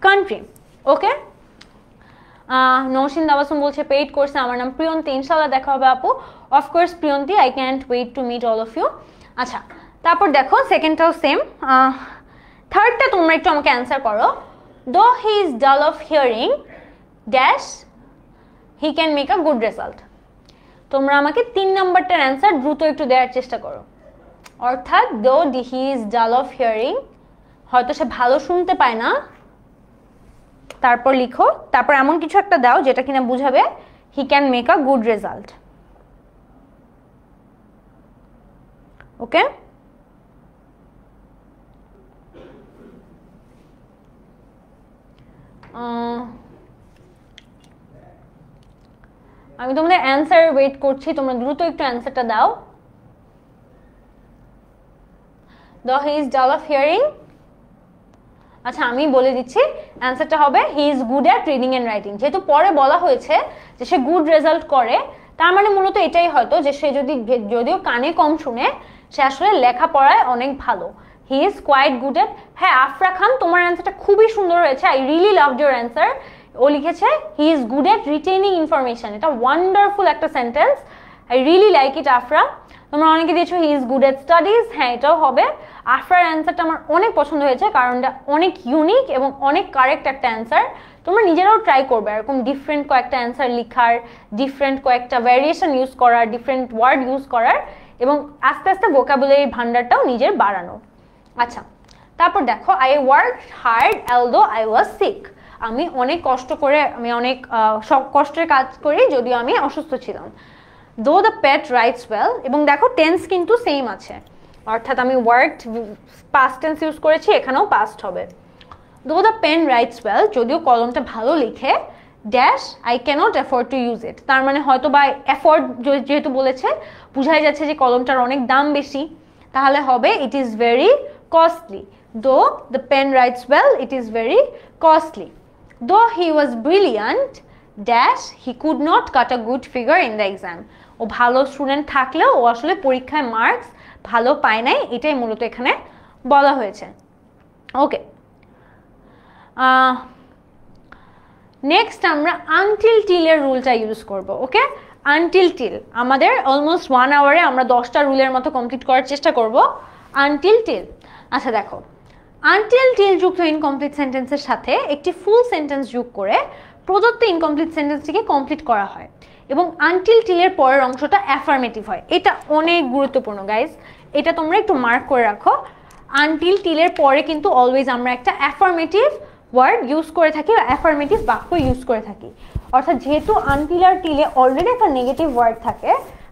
country. Okay? Naushin দাবাসুম বলছে পেইড কোর্সে আমার নাম প্রিয়ন্তি, ইনশাআল্লাহ দেখা হবে আপু। Of course Priyanti, I can't wait to meet all of you. আচ্ছা তারপর দেখো সেকেন্ডটাও সেম, থার্ডটা তোমরা একটু আমাকে অ্যান্সার করো। দো হি ইজ ডাল of hearing dash he can make a good result. তোমরা আমাকে 3 নাম্বারটার অ্যান্সার দ্রুত একটু দেওয়ার চেষ্টা করো। অর্থাৎ দো হি ইজ ডাল অফ হিয়ারিং, হয়তো সে ভালো শুনতে পায় না, তারপর লিখো, তারপর এমন কিছু একটা দাও যেটা কিনা বুঝাবে he can make a good result. Okay, আমি তোমাদের অ্যান্সার ওয়েট করছি, তোমরা দ্রুত একটু অ্যান্সারটা দাও। The he is dull of hearing, আচ্ছা আমি বলে দিচ্ছি অ্যান্সারটা হবে he is good at reading and writing. যেহেতু পরে বলা হয়েছে যে সে গুড রেজাল্ট করে, তার মানে মূলত এটাই হয়তো যে সে যদিও কানে কম শুনে, সে আসলে লেখাপড়ায় অনেক ভালো। He is quite good at, হ্যাঁ আফরা খান তোমার অ্যান্সারটা খুবই সুন্দর হয়েছে, I really loved your answer. ও লিখেছে he is good at retaining information, এটা ওয়ান্ডারফুল একটা sentence, I really like it Afra. তোমরা অনেকে দিয়েছো he is good at studies, হ্যাঁ এটাও হবে। আফরার অ্যান্সারটা আমার অনেক পছন্দ হয়েছে, কারণ এটা অনেক ইউনিক এবং অনেক কারেক্ট একটা অ্যান্সার। তোমরা নিজেরাও ট্রাই করবে এরকম ডিফারেন্ট কয়েকটা অ্যান্সার লিখার, ডিফারেন্ট কয়েকটা ভ্যারিয়েশন ইউজ করার, ডিফারেন্ট ওয়ার্ড ইউজ করার, এবং আস্তে আস্তে ভোকাবুলারি ভান্ডারটাও নিজের বাড়ানো। আচ্ছা তারপর দেখো, I work hard although I was sick, আমি অনেক কষ্ট করে, আমি অনেক কষ্টের কাজ করি যদিও আমি অসুস্থ ছিলাম। দো দ্য পেট রাইটস ওয়েল, এবং দেখো টেন্স কিন্তু সেম আছে, অর্থাৎ আমি ওয়ার্কড পাস্ট টেন্স ইউজ করেছি, এখানেও পাস্ট হবে। দো দ্য পেন রাইটস ওয়েল, যদিও কলমটা ভালো লিখে, dash I can't afford to use it, তার মানে হয়তো বা অ্যাফোর্ড যেহেতু বলেছে বোঝাই যাচ্ছে যে কলমটার অনেক দাম বেশি, তাহলে হবে it is very costly. Though the pen writes well it is very costly. Though he was brilliant dash he could not cut a good figure in the exam, ও ভালো স্টুডেন্ট থাকলেও ও আসলে পরীক্ষায় মার্কস ভালো পায় নাই, এটাই মূলত এখানে বলা হয়েছে। ওকে, নেক্সট আমরা আনটিল টিলের রুলটা ইউজ করব। ওকে, আনটিল টিল আমাদের অলমোস্ট 1 আওয়ারে আমরা 10টা রুলের মতো কমপ্লিট করার চেষ্টা করব। আনটিল টিল, আচ্ছা দেখো, আনটিল টিল যুক্ত ইনকমপ্লিট সেন্টেন্সের সাথে একটি ফুল সেন্টেন্স যোগ করে প্রদত্ত ইনকমপ্লিট সেন্টেন্সটিকে কমপ্লিট করা হয় এবং আনটিল টিলের পরের অংশটা অ্যাফার্মেটিভ হয়। এটা অনেক গুরুত্বপূর্ণ গাইজ, এটা তোমরা একটু মার্ক করে রাখো। আনটিল টিলের পরে কিন্তু অলওয়েজ আমরা একটা অ্যাফার্মেটিভ ওয়ার্ড ইউজ করে থাকি বা অ্যাফার্মেটিভ বাক্য ইউজ করে থাকি। অর্থাৎ যেহেতু আনটিল আর টিলে অলরেডি একটা নেগেটিভ ওয়ার্ড থাকে,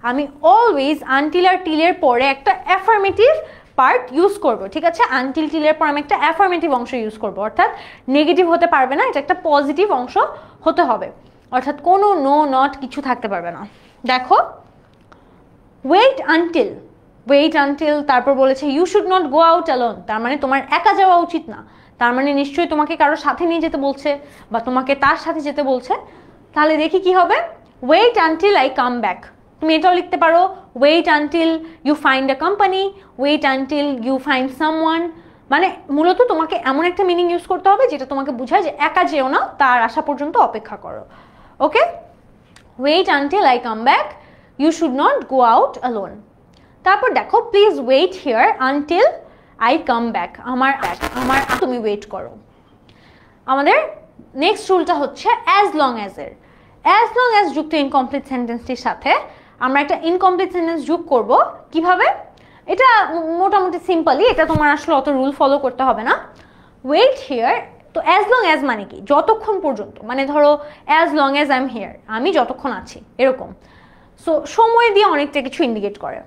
আমি অলওয়েজ আনটিল আর টিলের পরে একটা অ্যাফার্মেটিভ পার্ট ইউজ করব। ঠিক আছে, আনটিল টিলের পর আমি একটা অ্যাফার্মেটিভ অংশ ইউজ করব, অর্থাৎ নেগেটিভ হতে পারবে না, এটা একটা পজিটিভ অংশ হতে হবে, অর্থাৎ কোনো নো নট কিছু থাকতে পারবে না। দেখো, ওয়েট আনটিল, ওয়েট আনটিল, তারপর বলেছে you should not go out alone, তার মানে তোমার একা যাওয়া উচিত না, তার মানে নিশ্চয়ই তোমাকে কারোর সাথে নিয়ে যেতে বলছে বা তোমাকে তার সাথে যেতে বলছে। তাহলে দেখি কি হবে, wait until I come back, তুমি এটাও লিখতে পারো wait until you find a company, wait until you find someone. মানে মূলত তোমাকে এমন একটা মিনিং ইউজ করতে হবে যেটা তোমাকে বোঝায় যে একা যেও না, তার আসা পর্যন্ত অপেক্ষা করো। Okay, wait until I come back, you should not go out alone. তারপর দেখো, please wait here until I come back, আমার তুমি ওয়েট করো। আমাদের নেক্সট রুলটা হচ্ছে অ্যাজ লং অ্যাজ এর। অ্যাজ লং অ্যাজ যুক্ত ইনকমপ্লিট সেন্টেন্সটির সাথে আমরা একটা ইনকমপ্লিট সেন্টেন্স যোগ করব। কিভাবে? এটা মোটামুটি সিম্পলি, এটা তোমার আসলে অত রুল ফলো করতে হবে না। ওয়েট হিয়ার, তো অ্যাজ লং অ্যাজ মানে কি? যতক্ষণ পর্যন্ত, মানে ধরো as long as I am here, আমি যতক্ষণ আছি, এরকম। সো সময় দিয়ে অনেকটা কিছু ইন্ডিকেট করে।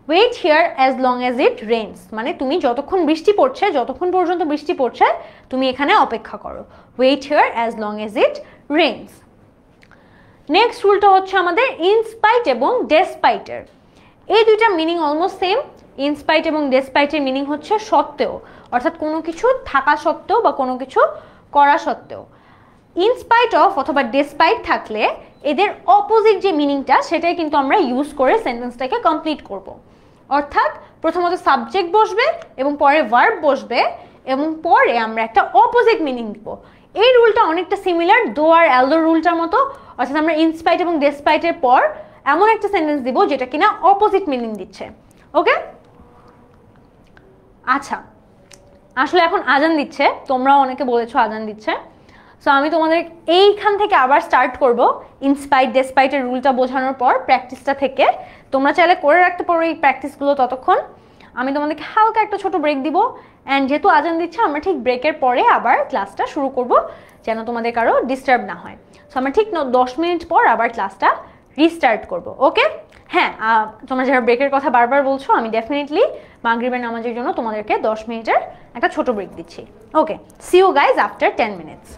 Wait here as long as it rains, মানে তুমি যতক্ষণ বৃষ্টি পড়ছে, যতক্ষণ পর্যন্ত বৃষ্টি পড়ছে তুমি এখানে অপেক্ষা করো। Wait here as long as it rains. Next রুলটা হচ্ছে আমাদের ইনস্পাইট এবং ডেসপাইটের। এই দুইটা মিনিং অলমোস্ট সেম। ইনস্পাইট এবং ডেসপাইটের মিনিং হচ্ছে সত্ত্বেও, অর্থাৎ কোনো কিছু থাকা সত্ত্বেও বা কোনো কিছু করা সত্ত্বেও। ইনস্পাইট অফ অথবা ডেসপাইট থাকলে এদের অপোজিট যে মিনিংটা সেটাই কিন্তু আমরা ইউজ করে সেন্টেন্সটাকে কমপ্লিট করব। অর্থাৎ প্রথমত সাবজেক্ট বসবে এবং পরে ভার্ব বসবে এবং পরে আমরা একটা অপোজিট মিনিং দিব। এই রুলটা অনেকটা সিমিলার দো আর অ্যালদো রুলটার মতো, অর্থাৎ আমরা ইনস্পাইট এবং ডেসপাইটের পর এমন একটা সেন্টেন্স দিব যেটা কিনা অপোজিট মিনিং দিচ্ছে। ওকে, আচ্ছা, আসলে এখন আজান দিচ্ছে, তোমরাও অনেকে বলেছো আজান দিচ্ছে। সো আমি তোমাদের এইখান থেকে আবার স্টার্ট করব ইনস্পাইট ডেসপাইটের রুলটা বোঝানোর পর প্র্যাকটিসটা থেকে। তোমরা চাইলে করে রাখতে পারো এই প্র্যাকটিসগুলো। ততক্ষণ আমি তোমাদেরকে হালকা একটা ছোট ব্রেক দিব, অ্যান্ড যেহেতু আজান দিচ্ছে আমরা ঠিক ব্রেকের পরে আবার ক্লাসটা শুরু করব, যেন তোমাদের কারো ডিস্টার্ব না হয়। সো আমরা ঠিক 10 মিনিট পর আবার ক্লাসটা রিস্টার্ট করব। ওকে, হ্যাঁ, তোমরা যারা ব্রেকের কথা বারবার বলছো, আমি ডেফিনেটলি মাগরিবের নামাজের জন্য তোমাদেরকে 10 মিনিটের একটা ছোট ব্রেক দিচ্ছি। Okay, see you guys after 10 minutes.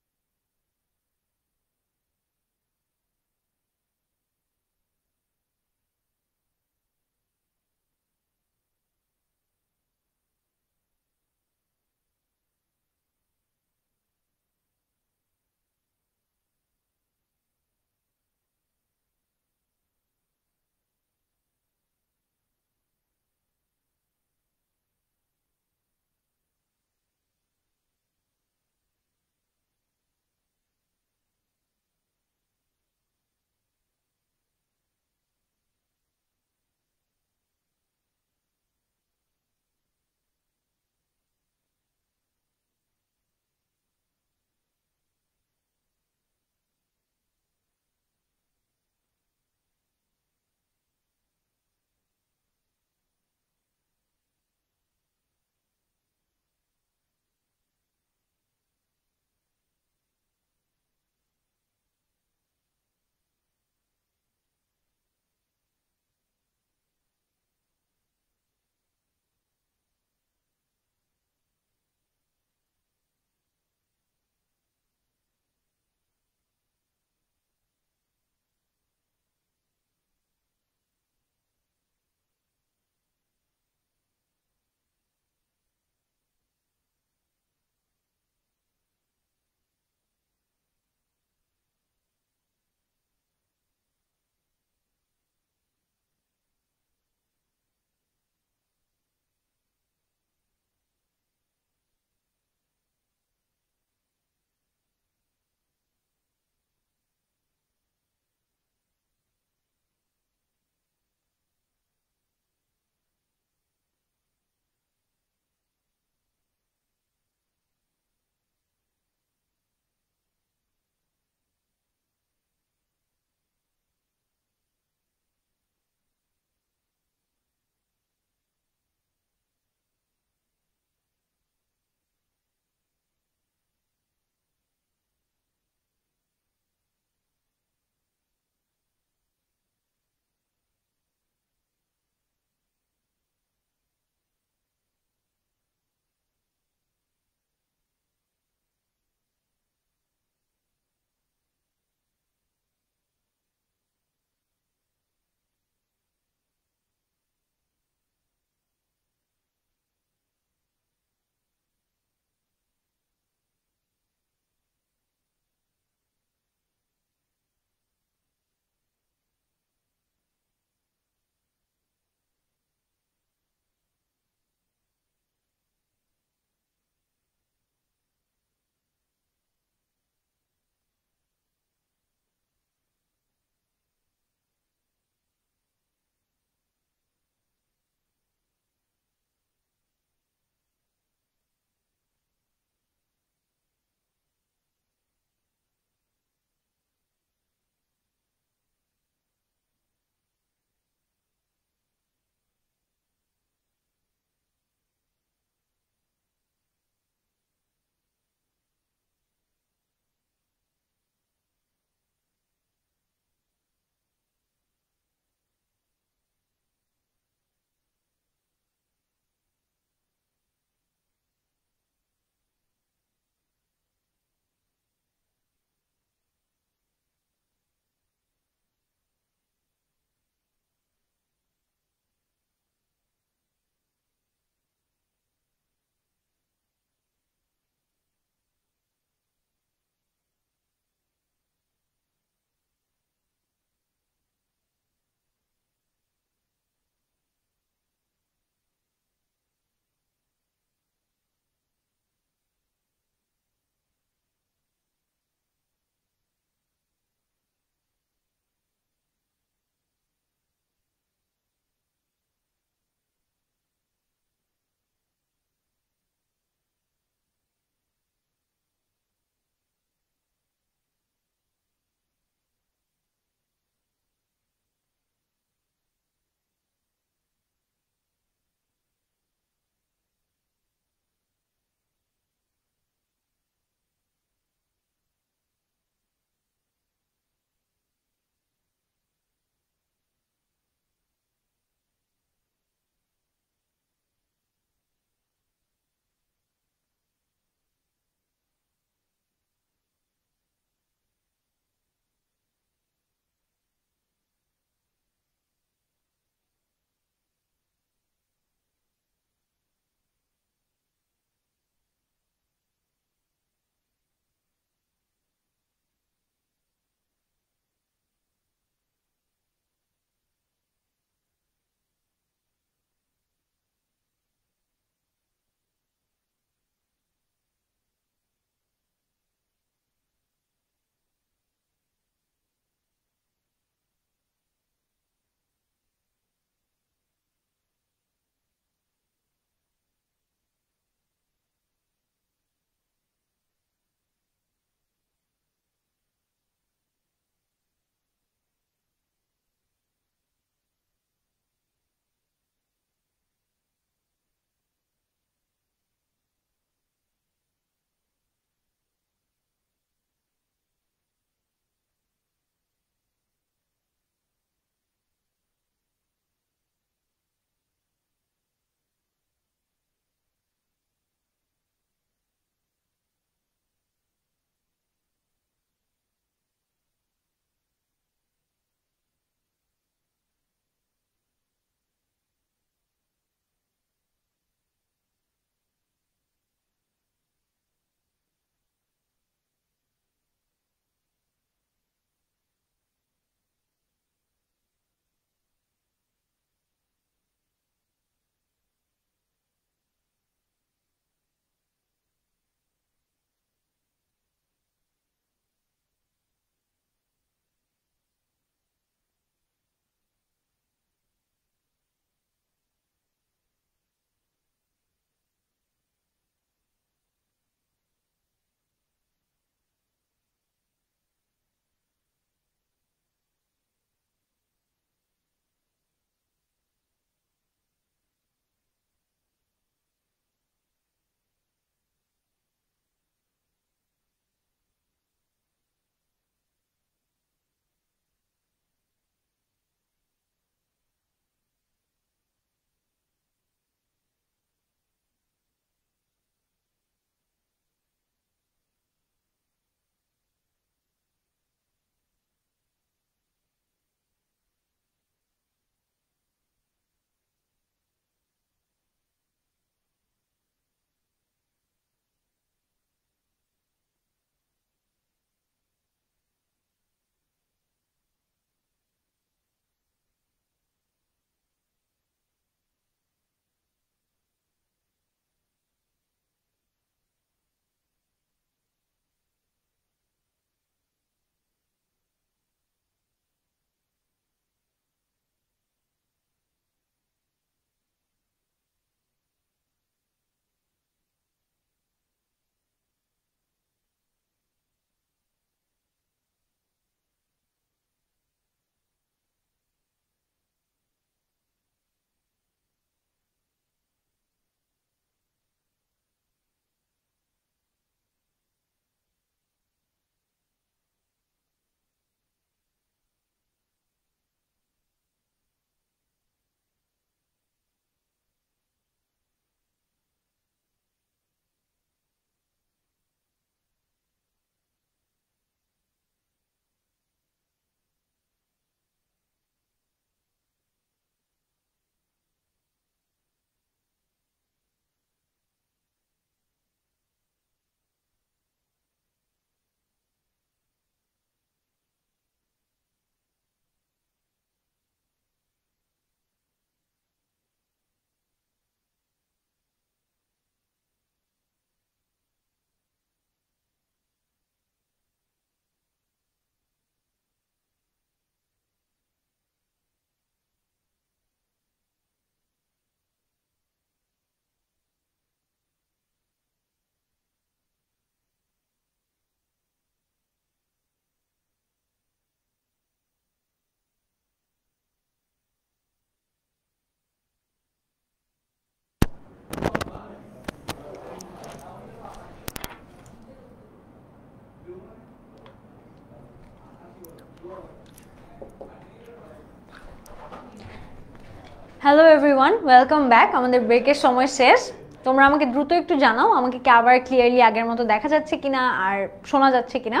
Hello everyone, welcome back. আমাদের ব্রেকের সময় শেষ। তোমরা আমাকে দ্রুত একটু জানাও আমাকে কি আবার ক্লিয়ারলি আগের মতো দেখা যাচ্ছে কিনা আর শোনা যাচ্ছে কিনা।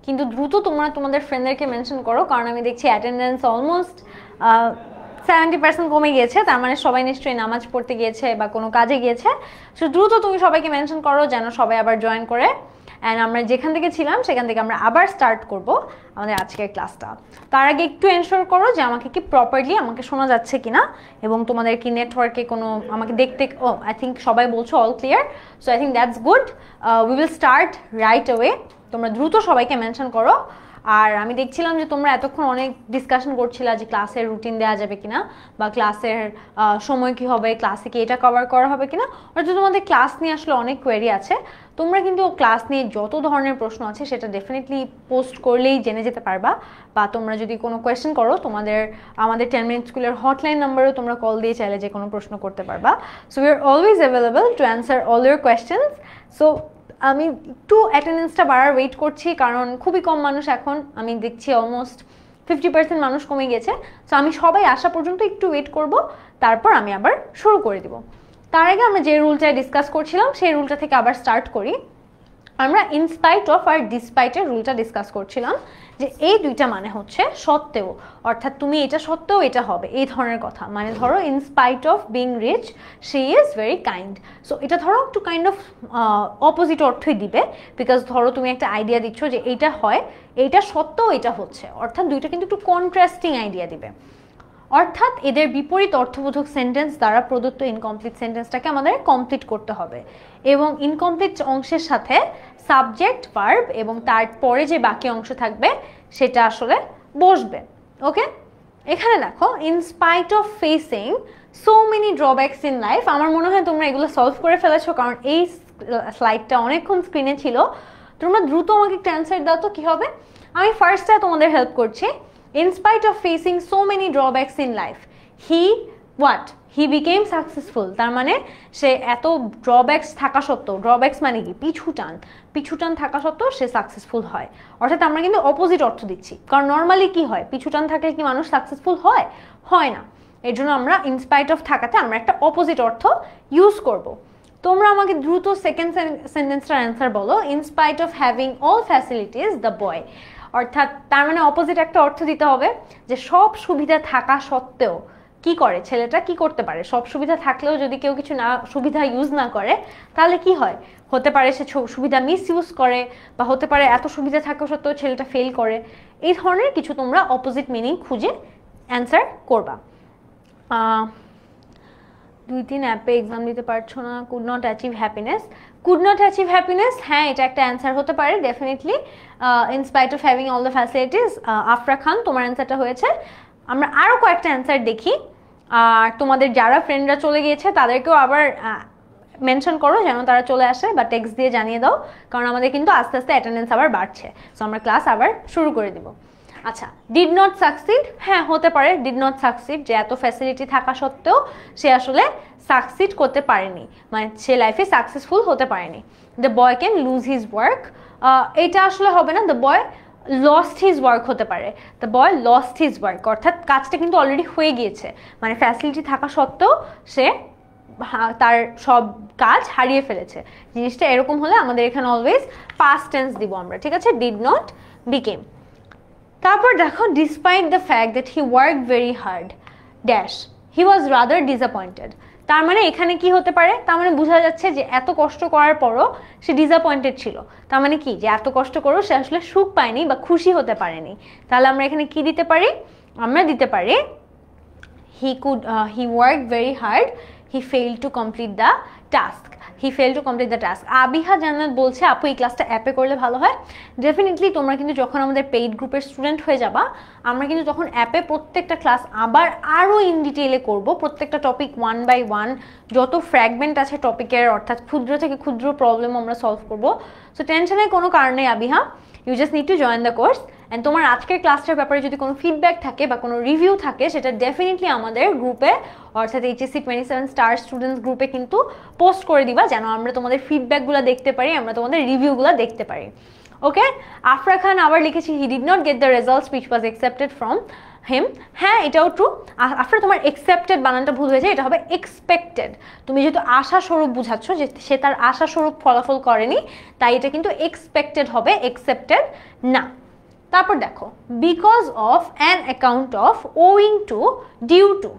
কিন্তু দ্রুত তোমরা তোমাদের ফ্রেন্ডদেরকে মেনশন করো, কারণ আমি দেখছি অ্যাটেন্ডেন্স অলমোস্ট 70% কমে গিয়েছে। তার মানে সবাই নিশ্চয়ই নামাজ পড়তে গিয়েছে বা কোনো কাজে গিয়েছে। সো দ্রুত তুমি সবাইকে মেনশন করো যেন সবাই আবার জয়েন করে। অ্যান্ড আমরা যেখান থেকে ছিলাম সেখান থেকে আমরা আবার স্টার্ট করব আমাদের আজকের ক্লাসটা। তার আগে একটু এনশোর করো যে আমাকে কি প্রপারলি আমাকে শোনা যাচ্ছে কিনা, এবং তোমাদের কি নেটওয়ার্কে কোনো আমাকে দেখতে আই থিঙ্ক সবাই বলছো all clear. So I think that's good. We will start right away. তোমরা দ্রুত সবাইকে মেনশন করো। আর আমি দেখছিলাম যে তোমরা এতক্ষণ অনেক ডিসকাশন করছিলা যে ক্লাসের রুটিন দেওয়া যাবে কিনা, বা ক্লাসের সময় কি হবে, ক্লাসে কি এটা কভার করা হবে কিনা। অর্থাৎ তোমাদের ক্লাস নিয়ে আসলে অনেক কোয়েরি আছে। তোমরা কিন্তু ক্লাস নিয়ে যত ধরনের প্রশ্ন আছে সেটা ডেফিনেটলি পোস্ট করলেই জেনে যেতে পারবা, বা তোমরা যদি কোনো কোয়েশ্চেন করো আমাদের 10 মিনিট স্কুলের হটলাইন নাম্বারেও তোমরা কল দিয়ে চাইলে যে কোনো প্রশ্ন করতে পারবা। So we are always available to answer all your questions. So আমি একটু অ্যাটেন্ডেন্সটা বাড়ার ওয়েট করছি, কারণ খুবই কম মানুষ এখন। আমি দেখছি অলমোস্ট 50% মানুষ কমে গেছে। সো আমি সবাই আসা পর্যন্ত একটু ওয়েট করব, তারপর আমি আবার শুরু করে দিব। তার আগে আমরা যে রুলটা ডিসকাস করছিলাম সেই রুলটা থেকে আবার স্টার্ট করি। আমরা ইনস্পাইট অফ আর ডিসপাইটের রুলটা ডিসকাস করছিলাম, যে এই দুইটা মানে হচ্ছে সত্ত্বেও, অর্থাৎ তুমি এটা সত্ত্বেও এটা হবে, এই ধরনের কথা। মানে ধরো in spite of being rich she is very kind. So এটা ধরো একটু কাইন্ড অফ অপোজিট অর্থই দিবে, বিকজ ধরো তুমি একটা আইডিয়া দিচ্ছ যে এইটা হয়, এইটা সত্ত্বেও এটা হচ্ছে, অর্থাৎ দুইটা কিন্তু একটু কন্ট্রাস্টিং আইডিয়া দিবে। অর্থাৎ এদের বিপরীত অর্থবোধক সেন্টেন্স দ্বারা প্রদত্ত ইনকমপ্লিট সেন্টেন্সটাকে আমাদের কমপ্লিট করতে হবে, এবং ইনকমপ্লিট অংশের সাথে সাবজেক্ট ভার্ব এবং তারপরে যে বাকি অংশ থাকবে সেটা আসলে বসবে। ওকে, এখানে দেখো in spite of facing so many drawbacks in life. আমার মনে হয় তোমরা এগুলো সলভ করে ফেলেছো, কারণ এই স্লাইডটা অনেকক্ষণ স্ক্রিনে ছিল। তোমরা দ্রুত আমাকে একটা অ্যান্সার দাও তো কি হবে। আমি ফার্স্টে তোমাদের হেল্প করছি। In spite of facing so many drawbacks in life, he became successful. তার মানে সে এত ড্রব্যাকস থাকা সত্ত্বেও, ড্রব্যাকস মানে কি পিছুটান থাকা সত্ত্বেও সে সাকসেসফুল হয়। অর্থাৎ আমরা কিন্তু অপোজিট অর্থ দিচ্ছি, কারণ নর্মালি কি হয়, পিছুটান থাকলে কি মানুষ সাকসেসফুল হয় না। এর জন্য আমরা ইনস্পাইট অফ থাকাতে আমরা একটা অপোজিট অর্থ ইউজ করব। তোমরা আমাকে দ্রুত সেকেন্ড সেন্টেন্সটার অ্যান্সার বলো। In spite of having all facilities the boy, অর্থাৎ তার মানে অপোজিট একটা অর্থ দিতে হবে, যে সব সুবিধা থাকা সত্ত্বেও কি করে ছেলেটা, কি করতে পারে। সব সুবিধা থাকলেও যদি কেউ কিছু না সুবিধা ইউজ না করে তাহলে কি হয়, হতে পারে সে সুবিধা মিস ইউজ করে, বা হতে পারে এত সুবিধা থাকা সত্ত্বেও ছেলেটা ফেল করে। এই ধরনের কিছু তোমরা অপোজিট মিনিং খুঁজে অ্যান্সার করবা। 2-3 অ্যাপে এক্সাম দিতে পারছো না, কুড নট অ্যাচিভ হ্যাপিনেস। হ্যাঁ, এটা একটা অ্যান্সার হতে পারে definitely. In spite of having all the facilities, Afra Khan তোমার অ্যান্সারটা হয়েছে। আমরা আরও কয়েকটা অ্যান্সার দেখি। আর তোমাদের যারা ফ্রেন্ডরা চলে গিয়েছে তাদেরকেও আবার মেনশন করো যেন তারা চলে আসে, বা টেক্সট দিয়ে জানিয়ে দাও, কারণ আমাদের কিন্তু আস্তে আস্তে অ্যাটেন্ডেন্স আবার বাড়ছে। সো আমরা ক্লাস আবার শুরু করে দিব। আচ্ছা, ডিড নট সাকসিড, হ্যাঁ হতে পারে ডিড নট সাকসিড, যে এত ফ্যাসিলিটি থাকা সত্ত্বেও সে আসলে সাকসিড করতে পারেনি, মানে সে লাইফে সাকসেসফুল হতে পারেনি। The boy can loose his work, এটা আসলে হবে না। The boy lost his work হতে পারে। The boy lost his work, অর্থাৎ কাজটা কিন্তু অলরেডি হয়ে গিয়েছে, মানে ফ্যাসিলিটি থাকা সত্ত্বেও সে তার সব কাজ হারিয়ে ফেলেছে। জিনিসটা এরকম হলে আমাদের এখানে অলওয়েজ পাস্ট টেন্স দিব আমরা, ঠিক আছে। Did not became. তারপর দেখো, despite the fact that he work very hard dash he was rather disappointed. তার মানে এখানে কি হতে পারে, তার মানে বোঝা যাচ্ছে যে এত কষ্ট করার পরও সে ডিসঅ্যাপয়েন্টেড ছিল। তার মানে কি, যে এত কষ্ট করেও সে আসলে সুখ পায়নি বা খুশি হতে পারেনি। তাহলে আমরা এখানে কি দিতে পারি, আমরা দিতে পারি he work very hard, he fail to complete the task. Abiha জান্নাত বলছে আপু এই ক্লাসটা অ্যাপে করলে ভালো হয়। ডেফিনেটলি তোমরা কিন্তু যখন আমাদের পেইড গ্রুপের স্টুডেন্ট হয়ে যাবা, আমরা কিন্তু তখন অ্যাপে প্রত্যেকটা ক্লাস আবার আরও ইন ডিটেইলে করব। প্রত্যেকটা টপিক 1 by 1, যত ফ্র্যাগমেন্ট আছে টপিকের, অর্থাৎ ক্ষুদ্র থেকে ক্ষুদ্র প্রবলেম আমরা সলভ করব। সো টেনশনের কোনো কারণ নেই Abiha, you just need to join the course. And তোমার আজকের ক্লাসটার ব্যাপারে যদি কোনো ফিডব্যাক থাকে বা কোনো রিভিউ থাকে, সেটা ডেফিনেটলি আমাদের গ্রুপে, অর্থাৎ HSC 27 স্টার স্টুডেন্টস গ্রুপে কিন্তু পোস্ট করে দিবা, যেন আমরা তোমাদের ফিডব্যাকগুলো দেখতে পারি, আমরা তোমাদের রিভিউগুলো দেখতে পারি। ওকে, আফরা খান আবার লিখেছি he did not get the results which was accepted from. Him, হ্যাঁ এটাও ট্রু। আফটার তোমার এক্সেপ্টেড বানানটা ভুল হয়েছে, এটা হবে এক্সপেক্টেড। তুমি যেহেতু আশাস্বরূপ বুঝাচ্ছ যে সে তার আশাস্বরূপ ফলাফল করেনি, তাই এটা কিন্তু এক্সপেক্টেড হবে, এক্সেপ্টেড না। তারপর দেখো because of, on account of, owing to, due to,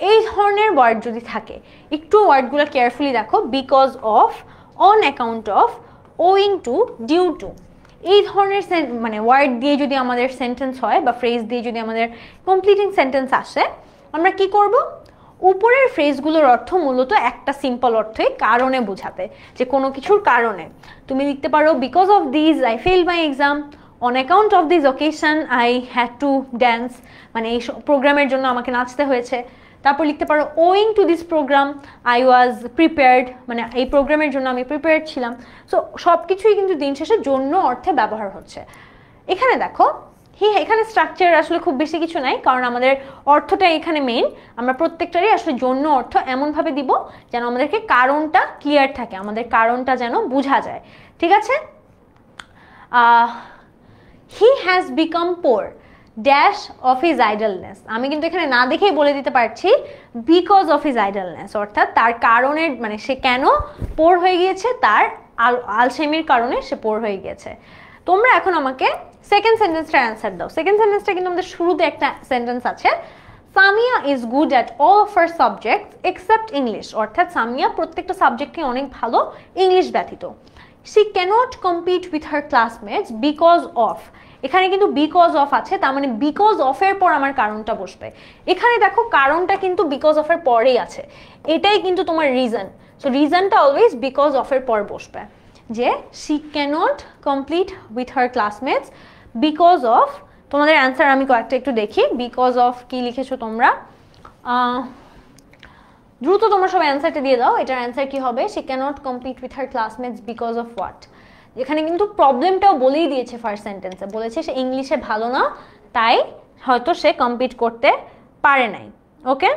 এই ধরনের ওয়ার্ড যদি থাকে, একটু ওয়ার্ডগুলো কেয়ারফুলি দেখো। Because of, on account of, owing to, due to, এই ধরনের মানে ওয়ার্ড দিয়ে যদি আমাদের সেন্টেন্স হয় বা ফ্রেজ দিয়ে যদি আমাদের কমপ্লিটিং সেন্টেন্স আসে, আমরা কি করব? উপরের ফ্রেজগুলোর অর্থ মূলত একটা সিম্পল অর্থই, কারণে বোঝাতে, যে কোনো কিছুর কারণে। তুমি লিখতে পারো because of this I failed my exam, on account of this occasion I had to dance, মানে এই প্রোগ্রামের জন্য আমাকে নাচতে হয়েছে। তারপর লিখতে পারো owing to this programme I was prepared, মানে এই প্রোগ্রামের জন্য আমি প্রিপেয়ার্ড ছিলাম। সো সব কিছুই কিন্তু দিন শেষে জন্য অর্থে ব্যবহার হচ্ছে। এখানে দেখো এখানে স্ট্রাকচার আসলে খুব বেশি কিছু নাই, কারণ আমাদের অর্থটা এখানে মেইন। আমরা প্রত্যেকটারই আসলে জন্য অর্থ এমনভাবে দিব যেন আমাদেরকে কারণটা ক্লিয়ার থাকে, আমাদের কারণটা যেন বোঝা যায়। ঠিক আছে? He has become poor dash of his idleness, আমি কিন্তু এখানে না দেখেই বলে দিতে পারছি বিকজ অফ হিজ আইডলনেস, অর্থাৎ তার কারণের, মানে সে কেন পোর হয়ে গিয়েছে, তার আলসেমির কারণে সে পোর হয়ে গিয়েছে। তোমরা এখন আমাকে সেকেন্ড সেন্টেন্সটার অ্যান্সার দাও। সেকেন্ড সেন্টেন্সটা কিন্তু আমাদের শুরুতে একটা সেন্টেন্স আছে, Samia is good at all of her subjects except English, অর্থাৎ সামিয়া প্রত্যেকটা সাবজেক্টে অনেক ভালো, ইংলিশ ব্যতীত। She cannot compete with her classmates because of, এখানে কিন্তু বিকজ অফ আছে, তার মানে বিকজ অফের পর আমার কারণটা বসবে। এখানে দেখো কারণটা কিন্তু বিকজ অফের পরেই আছে, এটাই কিন্তু তোমার রিজন। সো রিজনটা অলওয়েজ বিকজ অফের পর বসবে, যে she cannot complete with her classmates because of. তোমাদের অ্যান্সার আমি কয়েকটা একটু দেখি। বিকজ অফ কি লিখেছো তোমরা? দ্রুত তোমরা সব অ্যান্সারটা দিয়ে দাও। এটার অ্যান্সার কি হবে? She cannot complete with her classmates because of what. এখানে কিন্তু প্রবলেমটাও বলেই দিয়েছে ফার্স্ট সেন্টেন্সে, বলেছে সে ইংলিশে ভালো না, তাই হয়তো সে কম্পিট করতে পারে নাই। ওকে,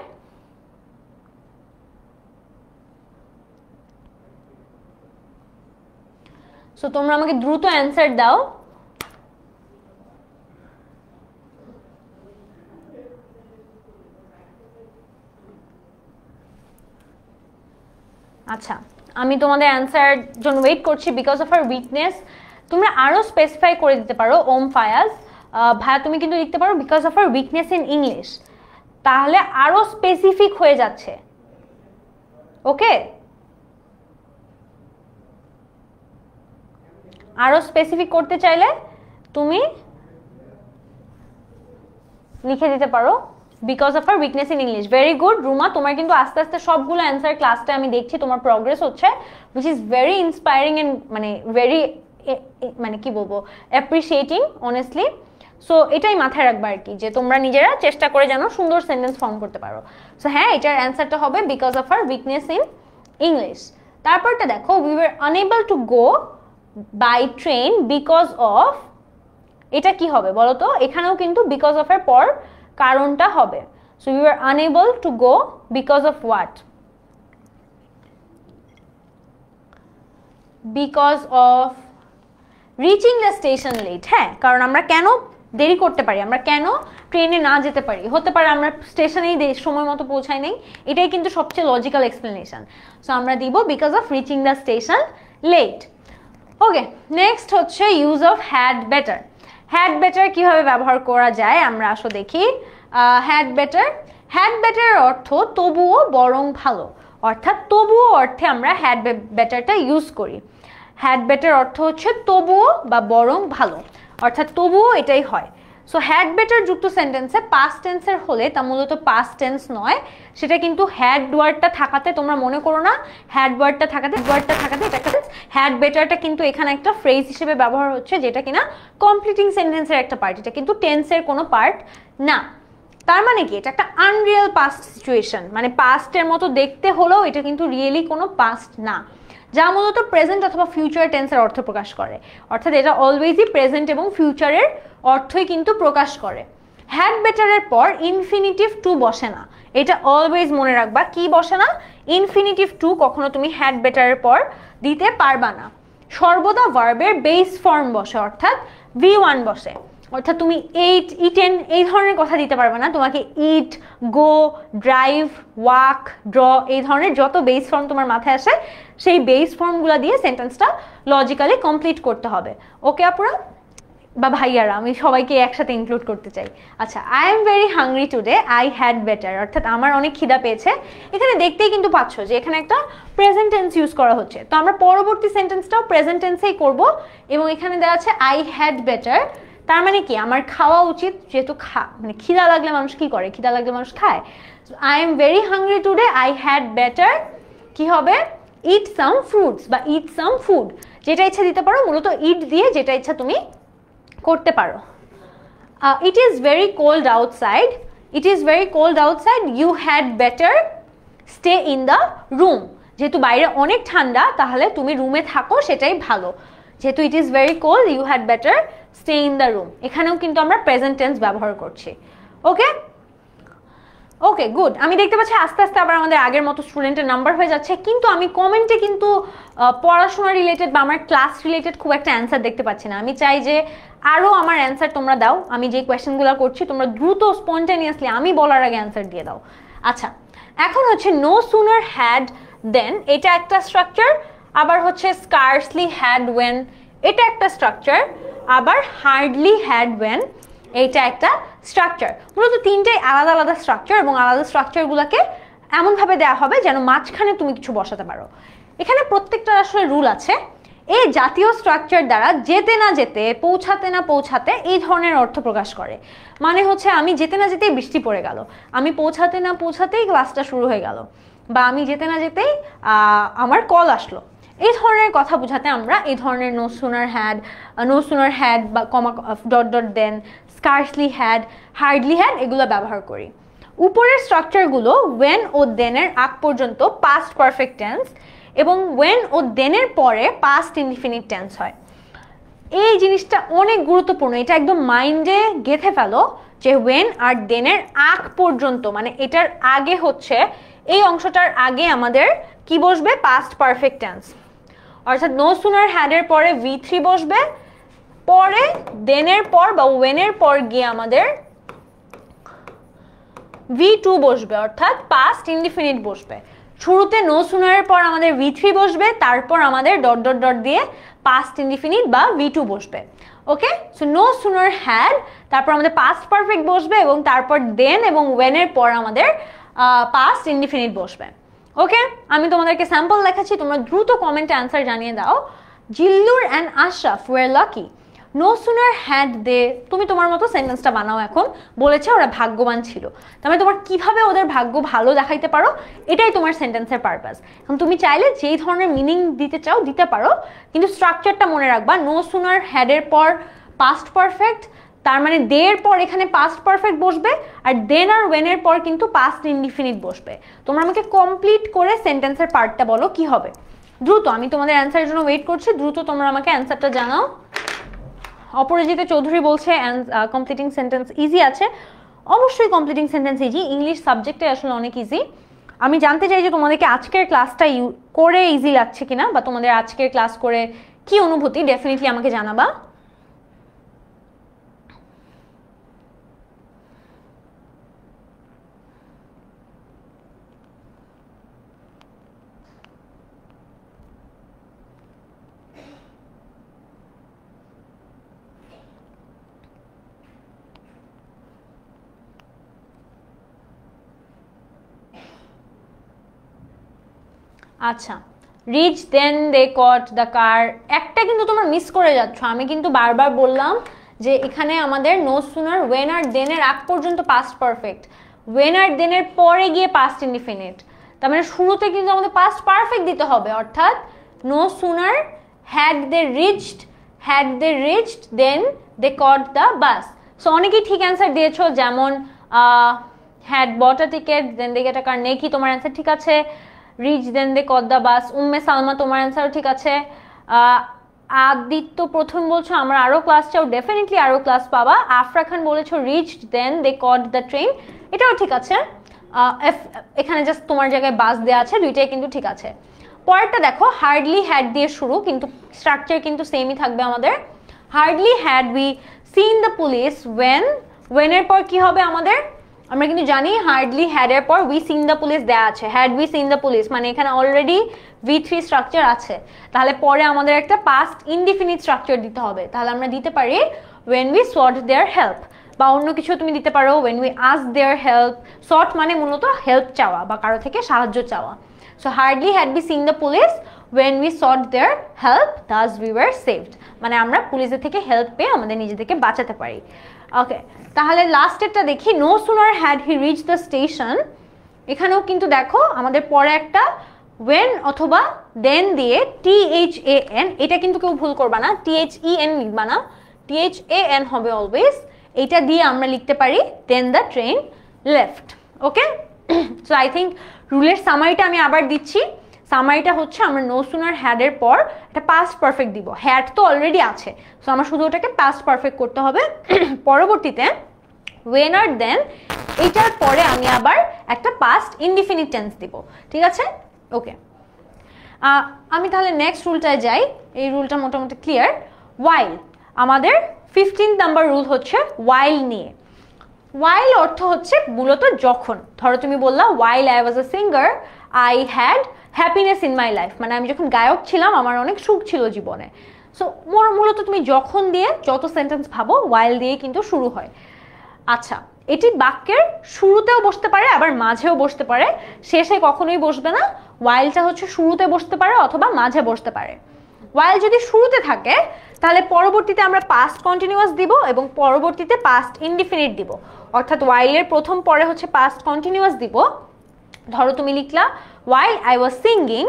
সো তোমরা আমাকে দ্রুত অ্যান্সার দাও। আচ্ছা, আমি তোমাদের অ্যান্সার জন্য ওয়েট করছি। বিকজ অফ আর উইকনেস, তোমরা আরো স্পেসিফাই করে দিতে পারো। ওম ফায়াজ ভাইয়া তুমি কিন্তু লিখতে পারো because of R weakness in English, তাহলে আরো স্পেসিফিক হয়ে যাচ্ছে। ওকে, আরো স্পেসিফিক করতে চাইলে তুমি লিখে দিতে পারো because of R weakness in English. Very good Ruma, তোমার কিন্তু আস্তে আস্তে সবগুলো অ্যান্সার ক্লাসটা আমি দেখছি, তোমার প্রগ্রেস হচ্ছে, which is very inspiring and মানে ভেরি মানে কি বলবো অ্যাপ্রিসিয়েটিং অনেস্টলি। সো এটাই মাথায় রাখবা আর কি, যে তোমরা নিজেরা চেষ্টা করে যেন সুন্দর সেন্টেন্স ফর্ম করতে পারো। সো হ্যাঁ, এটার অ্যান্সারটা হবে because of R weakness in English. তারপরটা দেখো, we were unable to go by train because of, এটা কি হবে বলো তো? এখানেও কিন্তু বিকজ অফ এর পর কারণটা হবে। So we were unable to go because of what? Because of reaching the station late. হ্যাঁ, কারণ আমরা কেন দেরি করতে পারি, আমরা কেন ট্রেনে না যেতে পারি, হতে পারে আমরা স্টেশনেই সময় মতো পৌঁছাই নাই, এটাই কিন্তু সবচেয়ে লজিক্যাল এক্সপ্লেনেশন। সো আমরা দিব because of reaching the station late. Okay, next হচ্ছে use of had better. Had better কিভাবে ব্যবহার করা যায় আমরা আসো দেখি। হ্যাড বেটার, হ্যাড বেটারের অর্থ তবুও বরং ভালো, অর্থাৎ তবুও অর্থে আমরা হ্যাড বেটারটা ইউজ করি। হ্যাড বেটার অর্থ হচ্ছে তবুও বা বরং ভালো, অর্থাৎ তবুও এটাই হয়। সো হ্যাড বেটার যুক্ত সেন্টেন্সে পাস্ট টেন্সের হলে তা মূলত পাস্ট টেন্স নয়, সেটা কিন্তু হ্যাড ওয়ার্ডটা থাকাতে, তোমরা মনে করো না হ্যাড ওয়ার্ডটা থাকাতে এটা একটা হ্যাড বেটারটা কিন্তু এখানে একটা ফ্রেজ হিসেবে ব্যবহার হচ্ছে, যেটা কিনা কমপ্লিটিং সেন্টেন্সের একটা পার্ট, এটা কিন্তু টেন্সের কোনো পার্ট না। তার মানে কি, এটা একটা আনরিয়েল পাস্ট সিচুয়েশন, মানে পাস্টের মতো দেখতে হলেও এটা কিন্তু রিয়েলি কোনো পাস্ট না, যা মূলত প্রেজেন্ট অথবা ফিউচার টেন্সের অর্থ প্রকাশ করে, অর্থাৎ এটা অলওয়েজই প্রেজেন্ট এবং ফিউচারের অর্থই কিন্তু প্রকাশ করে। হ্যাড বেটারের পর ইনফিনিটিভ টু বসে না, এটা অলওয়েজ মনে রাখবা। কি বসে না? ইনফিনিটিভ টু কখনো তুমি হ্যাড বেটারের পর দিতে পারবা না। সর্বদা ভার্বের বেস ফর্ম বসে, অর্থাৎ V1 বসে। অর্থাৎ তুমি এইট, ইটেন এই ধরনের কথা দিতে পারবে না, তোমাকে ইট, গো, ড্রাইভ, ওয়াক, ড্র এই ধরনের যত বেস ফর্ম তোমার মাথায় আসে সেই বেস ফর্মগুলো দিয়ে সেন্টেন্সটা লজিক্যালি কমপ্লিট করতে হবে। ওকে আপুরা বা ভাইয়ারা, আমি সবাইকে একসাথে ইনক্লুড করতে চাই। আচ্ছা, I am very hungry today, I had better, অর্থাৎ আমার অনেক খিদা পেয়েছে। এখানে দেখতেই কিন্তু পাচ্ছ যে এখানে একটা প্রেজেন্ট টেন্স ইউজ করা হচ্ছে, তো আমরা পরবর্তী সেন্টেন্সটাও প্রেজেন্ট টেন্সেই করব। এবং এখানে দেওয়া আছে আই হ্যাড বেটার, তার মানে কি আমার খাওয়া উচিত, যেহেতু মানে খিদা লাগলে মানুষ কি করে, খিদা লাগলে মানুষ খায়। I am very hungry today, I had better কি হবে, ইট সাম ফ্রুটস বা ইট সাম ফুড, যেটা ইচ্ছা দিতে পারো, মূলত ইট দিয়ে যেটা ইচ্ছা তুমি করতে পারো। It is very cold outside, it is very cold outside, you had better stay in the room, যেহেতু বাইরে অনেক ঠান্ডা তাহলে তুমি রুমে থাকো, সেটাই ভালো। যেহেতু it is very cold, you had better stay in the room, এখানেও কিন্তু আমরা প্রেজেন্ট টেন্স ব্যবহার করছি। Okay okay good. আমি দেখতে পাচ্ছি আস্তে আস্তে আবার আমাদের আগের মতো স্টুডেন্টের নাম্বার হয়ে যাচ্ছে, কিন্তু আমি কমেন্টে কিন্তু পড়াশোনা রিলেটেড বা আমার ক্লাস রিলেটেড খুব একটা অ্যান্সার দেখতে পাচ্ছি না। আমি চাই যে আরও আমার অ্যান্সার তোমরা দাও, আমি যে কোয়েশ্চেনগুলো করছি তোমরা দ্রুত স্পন্টেনিয়াসলি আমি বলার আগে অ্যান্সার দিয়ে দাও। আচ্ছা, এখন হচ্ছে নো সুনার হ্যাড দেন, এটা একটা স্ট্রাকচার। আবার হচ্ছে স্কার্সলি হ্যাড ওয়েন, এটা একটা স্ট্রাকচার। আবার হার্ডলি হ্যাড ওয়েন, এইটা একটা স্ট্রাকচার। মূলত তিনটাই আলাদা আলাদা স্ট্রাকচার, এবং আলাদা স্ট্রাকচারগুলোকে এমনভাবে দেওয়া হবে যেন মাঝখানে তুমি কিছু বসাতে পারো। এখানে প্রত্যেকটার আসলে রুল আছে। এই জাতীয় স্ট্রাকচার দ্বারা যেতে না যেতে, পৌঁছাতে না পৌঁছাতে এই ধরনের অর্থ প্রকাশ করে। মানে হচ্ছে আমি যেতে না যেতেই বৃষ্টি পড়ে গেল, আমি পৌঁছাতে না পৌঁছাতেই ক্লাসটা শুরু হয়ে গেল, বা আমি যেতে না যেতেই আমার কল আসলো, এই ধরনের কথা বোঝাতে আমরা এই ধরনের নো সুনার হ্যাড বা comma dot dot then, scarcely had, hardly had এগুলো ব্যবহার করি। উপরের স্ট্রাকচারগুলো ওয়েন ও দেনের আগ পর্যন্ত পাস্ট পারফেক্ট টেন্স, এবং ওয়েন ও দেনের পরে পাস্ট ইনডিফিনিট টেন্স হয়। এই জিনিসটা অনেক গুরুত্বপূর্ণ, এটা একদম মাইন্ডে গেঁথে ফেলো যে ওয়েন আর দেনের আগ পর্যন্ত, মানে এটার আগে হচ্ছে এই অংশটার আগে আমাদের কি বসবে, পাস্ট পারফেক্ট টেন্স। অর্থাৎ নো সুনার হ্যাডের পরে V3 বসবে, পরে দেনের পর বা ওয়েনের পর গিয়ে আমাদের V2 বসবে, অর্থাৎ পাস্ট ইনডিফিনিট বসবে। শুরুতে নো সুনারের পর আমাদের V3 বসবে, তারপর আমাদের ডট ডট ডট দিয়ে পাস্ট ইনডিফিনিট বা V2 বসবে। ওকে, সো নো সুনার হ্যাড, তারপর আমাদের পাস্ট পারফেক্ট বসবে, এবং তারপর দেন এবং ওয়েনের পর আমাদের পাস্ট ইনডিফিনিট বসবে। ওকে, আমি তোমাদেরকে স্যাম্পল দেখাচ্ছি, তোমরা দ্রুত কমেন্টে অ্যান্সার জানিয়ে দাও। Zillur and Ashraf were lucky, no sooner had they, তুমি তোমার মতো সেন্টেন্সটা বানাও। এখন বলেছে ওরা ভাগ্যবান ছিল, তার মানে তোমার কিভাবে ওদের ভাগ্য ভালো দেখাইতে পারো, এটাই তোমার সেন্টেন্সের পারপাস। এখন তুমি চাইলে যেই ধরনের মিনিং দিতে চাও দিতে পারো, কিন্তু স্ট্রাকচারটা মনে রাখবা। নো সুনার হ্যাডের পর পাস্ট পারফেক্ট, তার মানে দের পর এখানে পাস্ট পারফেক্ট বসবে, আর দেন আর ওয়েনের পর কিন্তু পাস্ট ইনডিফিনিট বসবে। তোমরা আমাকে কমপ্লিট করে সেন্টেন্সের পার্টটা বলো কি হবে দ্রুত। আমি তোমাদের অ্যান্সারের জন্য ওয়েট করছি, দ্রুত তোমরা আমাকে অ্যান্সারটা জানাও। অপরাজিতা চৌধুরী বলছে কমপ্লিটিং সেন্টেন্স ইজি আছে। অবশ্যই কমপ্লিটিং সেন্টেন্স ইজি, ইংলিশ সাবজেক্টে আসলে অনেক ইজি। আমি জানতে চাই যে তোমাদেরকে আজকের ক্লাসটা করে ইজি লাগছে কিনা, বা তোমাদের আজকের ক্লাস করে কি অনুভূতি, ডেফিনেটলি আমাকে জানাবা। আচ্ছা, rich then they caught the car, একটা কিন্তু তোমরা মিস করে যাচ্ছ। আমি কিন্তু বারবার বললাম যে এখানে আমাদের নো সুনার ওয়েন আর দেনের আগ পর্যন্ত পাস্ট পারফেক্ট, ওয়েন আর দেনের পরে গিয়ে পাস্ট ইনডিফিনিট, তার মানে শুরুতে কিন্তু আমাদের পাস্ট পারফেক্ট দিতে হবে। অর্থাৎ no sooner had they reached then they caught the bus. So অনেকেই ঠিক অ্যান্সার দিয়েছো, যেমন had bought a ticket then they get a car, নেকি তোমার অ্যান্সার ঠিক আছে। Reach then they caught the bus, Umme Salma তোমার অ্যান্সারও ঠিক আছে। আদিত্য প্রথম বলছো আমরা আরও ক্লাস চাও, ডেফিনেটলি আরও ক্লাস পাবা। আফরা খান বলেছো reach then they caught the train, এটাও ঠিক আছে। এখানে জাস্ট তোমার জায়গায় বাস দেওয়া আছে, দুইটাই কিন্তু ঠিক আছে। পরেরটা দেখো, হার্ডলি হ্যাড দিয়ে শুরু, কিন্তু স্ট্রাকচার কিন্তু সেমই থাকবে আমাদের। Hardly had we seen the police when এর পর কি হবে আমাদের? আমরা কিন্তু জানি হার্ডলি হ্যাড এর পর we seen the police দেয়া আছে, had we seen the police মানে এখানে অলরেডি V3 স্ট্রাকচার আছে, তাহলে পরে আমাদের একটা পাস্ট ইনডিফিনিট স্ট্রাকচার দিতে হবে। তাহলে আমরা দিতে পারি when we sought their help, বা অন্য কিছু তুমি দিতে পারো when we asked their help। sought মানে মূলত হেল্প চাওয়া বা কারো থেকে সাহায্য চাওয়া। So hardly had we seen the police when we sought their help thus we were saved, মানে আমরা পুলিশের থেকে হেল্প পেয়ে আমাদের নিজেদেরকে বাঁচাতে পারি। ওকে, তাহলে লাস্টেরটা দেখি, no sooner had he reached the station। এখানেও কিন্তু দেখো আমাদের পরে একটা when অথবা then দিয়ে THAN, এটা কিন্তু কেউ ভুল করবা না, THEN লিখবা না, THAN হবে অলওয়েজ। এটা দিয়ে আমরা লিখতে পারি then the train left। Okay, so I think রুলের সামারিটা আমি আবার দিচ্ছি। সামারিটা হচ্ছে আমরা নো সুনার হ্যাড এর পর একটা পাস্ট পারফেক্ট দিব, হ্যাড তো অলরেডি আছে, সো আমার শুধু ওটাকে পাস্ট পারফেক্ট করতে হবে। পরবর্তীতে when আর then এটার পরে আমি আবার একটা পাস্ট ইনডিফিনিট টেন্স দিব, ঠিক আছে? ওকে, আমি তাহলে নেক্সট রুলটায় যাই। এই রুলটা মোটামুটি ক্লিয়ার। while, আমাদের 15 নাম্বার রুল হচ্ছে while নিয়ে। while অর্থ হচ্ছে মূলত যখন, ধরো তুমি বললা while I was a singer I had happiness in my life, মানে আমি যখন গায়ক ছিলাম আমার অনেক সুখ ছিল জীবনে। সো মূলত তুমি যখন দিয়ে যত সেন্টেন্স ভাবো while দিয়ে কিন্তু শুরু হয়। আচ্ছা, এটি বাক্যের শুরুতেও বসতে পারে আবার মাঝেও বসতে পারে, শেষে কখনোই বসবে না। whileটা হচ্ছে শুরুতে বসতে পারে অথবা মাঝে বসতে পারে। while যদি শুরুতে থাকে তাহলে পরবর্তীতে আমরা পাস্ট কন্টিনিউয়াস দিব এবং পরবর্তীতে পাস্ট ইনডিফিনিট দিব, অর্থাৎ while এর প্রথম পরে হচ্ছে পাস্ট কন্টিনিউয়াস দিব। ধরো তুমি লিখলা while I was singing,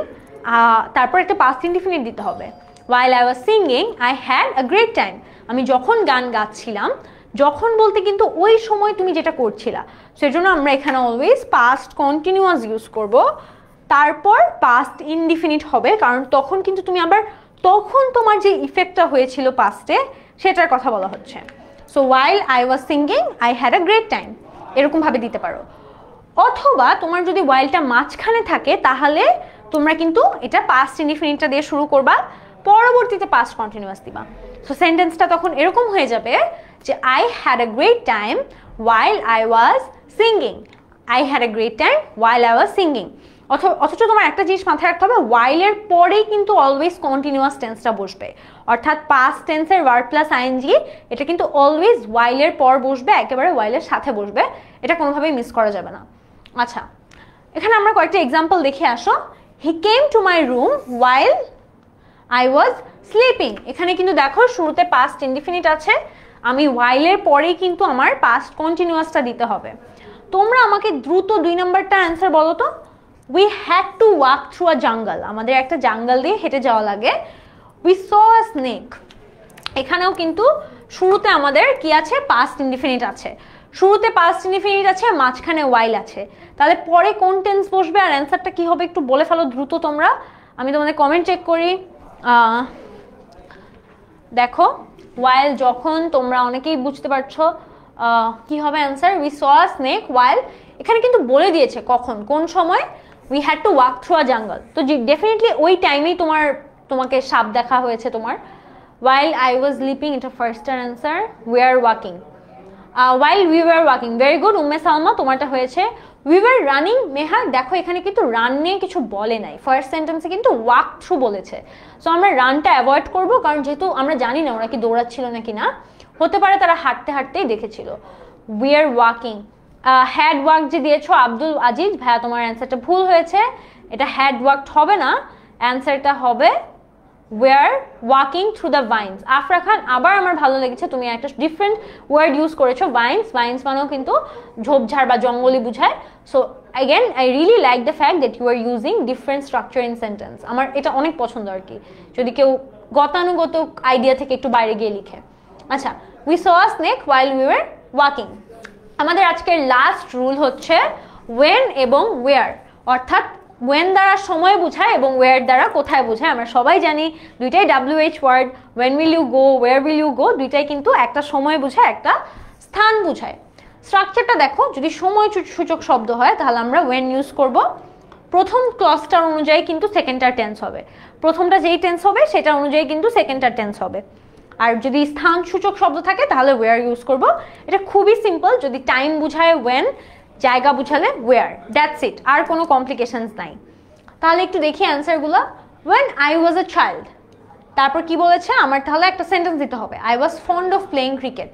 তারপর একটা পাস্ট ইনডিফিনিট দিতে হবে। while I was singing I had a great time, আমি যখন গান গাচ্ছিলাম, যখন বলতে কিন্তু ওই সময় তুমি যেটা করছিলা, সেজন্য আমরা এখানে অলওয়েজ পাস্ট কন্টিনিউয়াস ইউজ করব। তারপর পাস্ট ইনডিফিনিট হবে, কারণ তখন কিন্তু তুমি আবার তখন তোমার যে ইফেক্টটা হয়েছিল পাস্টে সেটার কথা বলা হচ্ছে। So while I was singing I had a great time, এরকম ভাবে দিতে পারো। অথবা তোমার যদি whileটা মাঝখানে থাকে তাহলে তোমরা কিন্তু এটা পাস্ট ইনডিফিনিটটা দিয়ে শুরু করবা, পরবর্তীতে পাস্ট কন্টিনিউয়াস দিবা। সো সেন্টেন্সটা তখন এরকম হয়ে যাবে যে I had a great time while I was singing, I had a great time while I was singing। অথচ তোমার একটা জিনিস মাথায় রাখতে হবে, while এর পরেই কিন্তু অলওয়েজ কন্টিনিউয়াস টেন্সটা বসবে, অর্থাৎ পাস্ট টেন্সের ভার্ব প্লাস আইএনজি এটা কিন্তু অলওয়েজ while এর পর বসবে, একেবারে while এর সাথে বসবে, এটা কোনোভাবেই মিস করা যাবে না। আচ্ছা, এখানে আমরা কয়েকটা এক্সাম্পল দেখে আসো। he came to my room while I was sleeping, এখানে কিন্তু দেখো শুরুতে পাস্ট ইনডিফিনিট আছে, আমি while এর পরেই কিন্তু আমার পাস্ট কন্টিনিউয়াসটা দিতে হবে। তোমরা আমাকে দ্রুত 2 নাম্বারটা অ্যান্সার বলো তো। we had to walk through a jungle, আমাদের একটা জাঙ্গল দিয়ে হেঁটে যাওয়া লাগে। we saw a snake, এখানেও কিন্তু শুরুতে আমাদের কি আছে, পাস্ট ইনডিফিনিট আছে, শুরুতে পাস্ট ইনডিফিনিট আছে, মাঝখানে while আছে, তাহলে পরে কোন টেন্স বসবে আর অ্যান্সারটা কি হবে একটু বলে ফেলো দ্রুত তোমরা, আমি তোমাদের কমেন্ট চেক করি। দেখো while যখন, তোমরা অনেকেই বুঝতে পারছো কি হবে answer, we saw a snake while, এখানে কিন্তু বলে দিয়েছে কখন কোন সময় we had to walk through a jungle, তো ডেফিনেটলি ওই টাইমেই তোমাকে সাপ দেখা হয়েছে তোমার। while I was sleeping, এটা first answer, we are walking, while we were walking, very good Umme Salma, তোমারটা হয়েছে we were running। মেহা দেখো এখানে কিন্তু রান নিয়ে কিছু বলে নাই, ফার্স্ট সেন্টেন্সে কিন্তু ওয়াক থ্রু বলেছে, সো আমরা রানটা অ্যাভয়েড করব, কারণ যেহেতু আমরা জানি না ওরা কি দৌড়াচ্ছিল নাকি না, হতে পারে তারা হাঁটতে হাঁটতেই দেখেছিল। we are walking, had work যে দিয়েছো আব্দুল আজিজ ভাইয়া, তোমার অ্যান্সারটা ভুল হয়েছে, এটা হ্যাড ওয়ার্কড হবে না, অ্যান্সারটা হবে we are walking through the vines। Afra Khan, আবার আমার ভালো লেগেছে তুমি একটা ডিফারেন্ট ওয়ার্ড ইউজ করেছো, ভাইন্স, ভাইন্স মানেও কিন্তু ঝোপঝাড় বা জঙ্গলি বুঝায়। So again I really like the fact that you are using different structure in sentence, আমার এটা অনেক পছন্দ আর কি, যদি কেউ গতানুগত আইডিয়া থেকে একটু বাইরে গিয়ে লিখে। আচ্ছা, we saw a snake while we were walking। আমাদের আজকের লাস্ট রুল হচ্ছে when এবং where, অর্থাৎ when দ্বারা সময় বোঝায় এবং where দ্বারা কোথায় বোঝায়। আমরা সবাই জানি দুইটাই WH word, when will you go, where will you go, দুইটাই কিন্তু একটা সময় বোঝায় একটা স্থান বোঝায়। স্ট্রাকচারটা দেখো, যদি সময় সূচক শব্দ হয় তাহলে আমরা when ইউজ করব, প্রথম ক্লজটার অনুযায়ী কিন্তু সেকেন্ডটার টেন্স হবে, প্রথমটা যেই টেন্স হবে সেটা অনুযায়ী কিন্তু সেকেন্ডটার টেন্স হবে। আর যদি স্থান সূচক শব্দ থাকে তাহলে ওয়্যার ইউজ করব। এটা খুবই সিম্পল, যদি টাইম বুঝায় ওয়েন, জায়গা বুঝালে ওয়্যার, দ্যাটস ইট, আর কোনো কমপ্লিকেশনস নাই। তাহলে একটু দেখি অ্যান্সারগুলো। When I was a child, তারপর কি বলেছে আমার, তাহলে একটা সেন্টেন্স দিতে হবে, I was fond of playing cricket.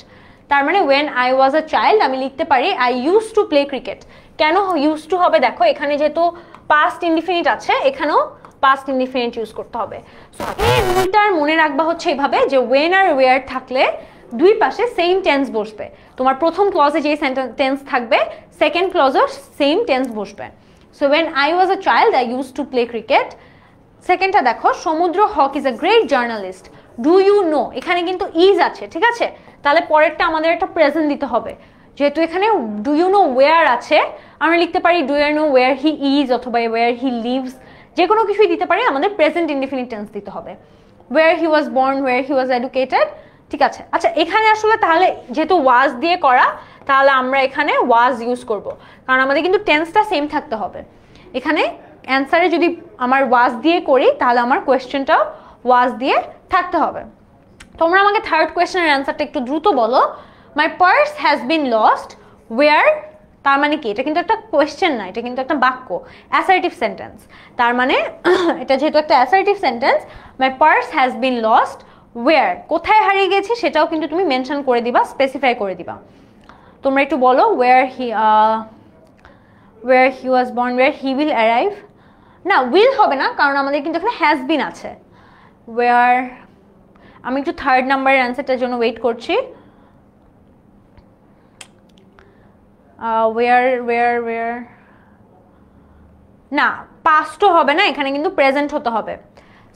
তার মানে when I was a child আমি লিখতে পারি I use to play cricket. কেন ইউজ টু হবে, দেখো এখানে যেহেতু পাস্ট ইনডিফিনিট আছে, এখানেও পাস্ট ইনডিফিনিট ইউজ করতে হবে। সো এই রুলটার মনে রাখবা হচ্ছে এইভাবে যে ওয়েন আর ওয়্যার থাকলে দুই পাশে সেম টেন্স বসবে। তোমার প্রথম ক্লজে যে টেন্স থাকবে সেকেন্ড ক্লজেও সেম টেন্স বসবে। So when I was a child I use to play cricket. সেকেন্ডটা দেখো, Samudra Haque is a great journalist. Do you know, এখানে কিন্তু ইজ আছে, ঠিক আছে, তাহলে পরেরটা আমাদের একটা প্রেজেন্ট দিতে হবে। যেহেতু এখানে ডু ইউ নো ওয়্যার আছে, আমরা লিখতে পারি do you know where he is অথবা ওয়্যার হি লিভস, যে কোনো কিছুই দিতে পারি, আমাদের প্রেজেন্ট ইনডিফিনিট টেন্স দিতে হবে। Where he was born, where he was educated, ঠিক আছে। আচ্ছা এখানে আসলে তাহলে যেহেতু ওয়াজ দিয়ে করা, তাহলে আমরা এখানে ওয়াজ ইউজ করব, কারণ আমাদের কিন্তু টেন্সটা সেম থাকতে হবে। এখানে অ্যান্সারে যদি আমার ওয়াজ দিয়ে করি তাহলে আমার কোয়েশ্চেনটাও ওয়াজ দিয়ে থাকতে হবে। তোমরা আমাকে থার্ড কোয়েশ্চেনের অ্যান্সারটা একটু দ্রুত বলো। My purse has been lost where, তার মানে কি, এটা কিন্তু একটা কোয়েশ্চেন না, এটা কিন্তু একটা বাক্য, অ্যাসার্টিভ সেন্টেন্স। তার মানে এটা যেহেতু একটা assertive sentence, my purse has been lost where, কোথায় হারিয়ে গেছি সেটাও কিন্তু তুমি মেনশন করে দিবা, স্পেসিফাই করে দিবা। তোমরা একটু বলো where he was born, where he will arrive, না will হবে না, কারণ আমাদের কিন্তু এখানে has been আছে। where, আমি একটু থার্ড নাম্বারের অ্যান্সারটার জন্য ওয়েট করছি। where না, পাস্টও হবে না, এখানে কিন্তু প্রেজেন্ট হতে হবে।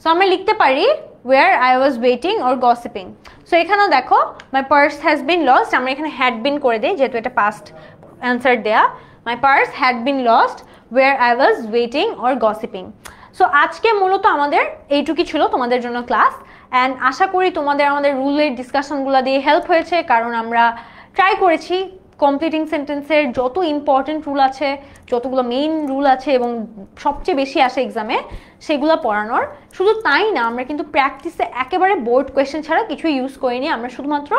সো আমরা লিখতে পারি where I was waiting or gossiping। So এখানেও দেখো my purse has been lost, আমরা এখানে had been করে দিই যেহেতু এটা পাস্ট অ্যান্সার দেয়া। my purse had been lost where I was waiting or gossiping। So আজকে মূলত আমাদের এইটুকুই ছিল তোমাদের জন্য ক্লাস, অ্যান্ড আশা করি তোমাদের আমাদের রুলের ডিসকাশনগুলো দিয়ে হেল্প হয়েছে, কারণ আমরা ট্রাই করেছি কমপ্লিটিং সেন্টেন্সের যত ইম্পর্টেন্ট রুল আছে, যতগুলো মেইন রুল আছে এবং সবচেয়ে বেশি আসে এক্সামে, সেগুলো পড়ানোর। শুধু তাই না, আমরা কিন্তু প্র্যাকটিসে একেবারে বোর্ড কোয়েশ্চেন ছাড়া কিছুই ইউজ করিনি, আমরা শুধুমাত্র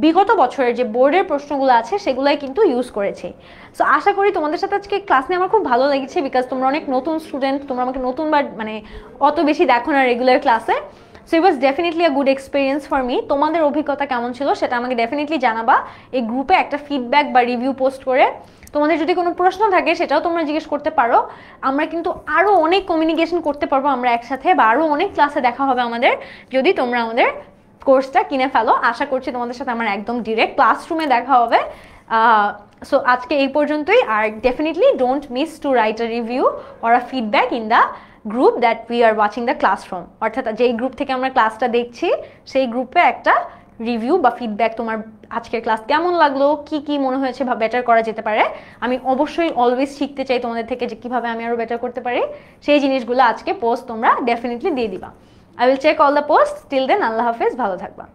বিগত বছরের যে বোর্ডের প্রশ্নগুলো আছে সেগুলাই কিন্তু ইউজ করেছি। সো আশা করি তোমাদের সাথে আজকে ক্লাস নিয়ে আমার খুব ভালো লেগেছে, বিকজ তোমরা অনেক নতুন স্টুডেন্ট, তোমরা আমাকে নতুনবার মানে অত বেশি দেখো না রেগুলার ক্লাসে। So it was definitely a good experience for me. তোমাদের অভিজ্ঞতা কেমন ছিল সেটা আমাকে ডেফিনেটলি জানাবা এই গ্রুপে একটা ফিডব্যাক বা রিভিউ পোস্ট করে। তোমাদের যদি কোনো প্রশ্ন থাকে সেটাও তোমরা জিজ্ঞেস করতে পারো। আমরা কিন্তু আরও অনেক কমিউনিকেশন করতে পারবো আমরা একসাথে, বা আরও অনেক ক্লাসে দেখা হবে আমাদের, যদি তোমরা আমাদের কোর্সটা কিনে ফেলো। আশা করছি তোমাদের সাথে আমার একদম ডিরেক্ট ক্লাসরুমে দেখা হবে। সো আজকে এই পর্যন্তই, আর definitely don't miss to write a review or a feedback in the group that we are watching the classroom, অর্থাৎ যেই গ্রুপ থেকে আমরা ক্লাসটা দেখছি সেই গ্রুপে একটা রিভিউ বা ফিডব্যাক, তোমার আজকের ক্লাস কেমন লাগলো, কি কি মনে হয়েছে বা বেটার করা যেতে পারে। আমি অবশ্যই অলওয়েজ শিখতে চাই তোমাদের থেকে যে কীভাবে আমি আরও বেটার করতে পারি, সেই জিনিসগুলো আজকে পোস্ট তোমরা ডেফিনেটলি দিয়ে দিবা। I will check all the posts. Till then, Allah Hafiz, ভালো থাকবা।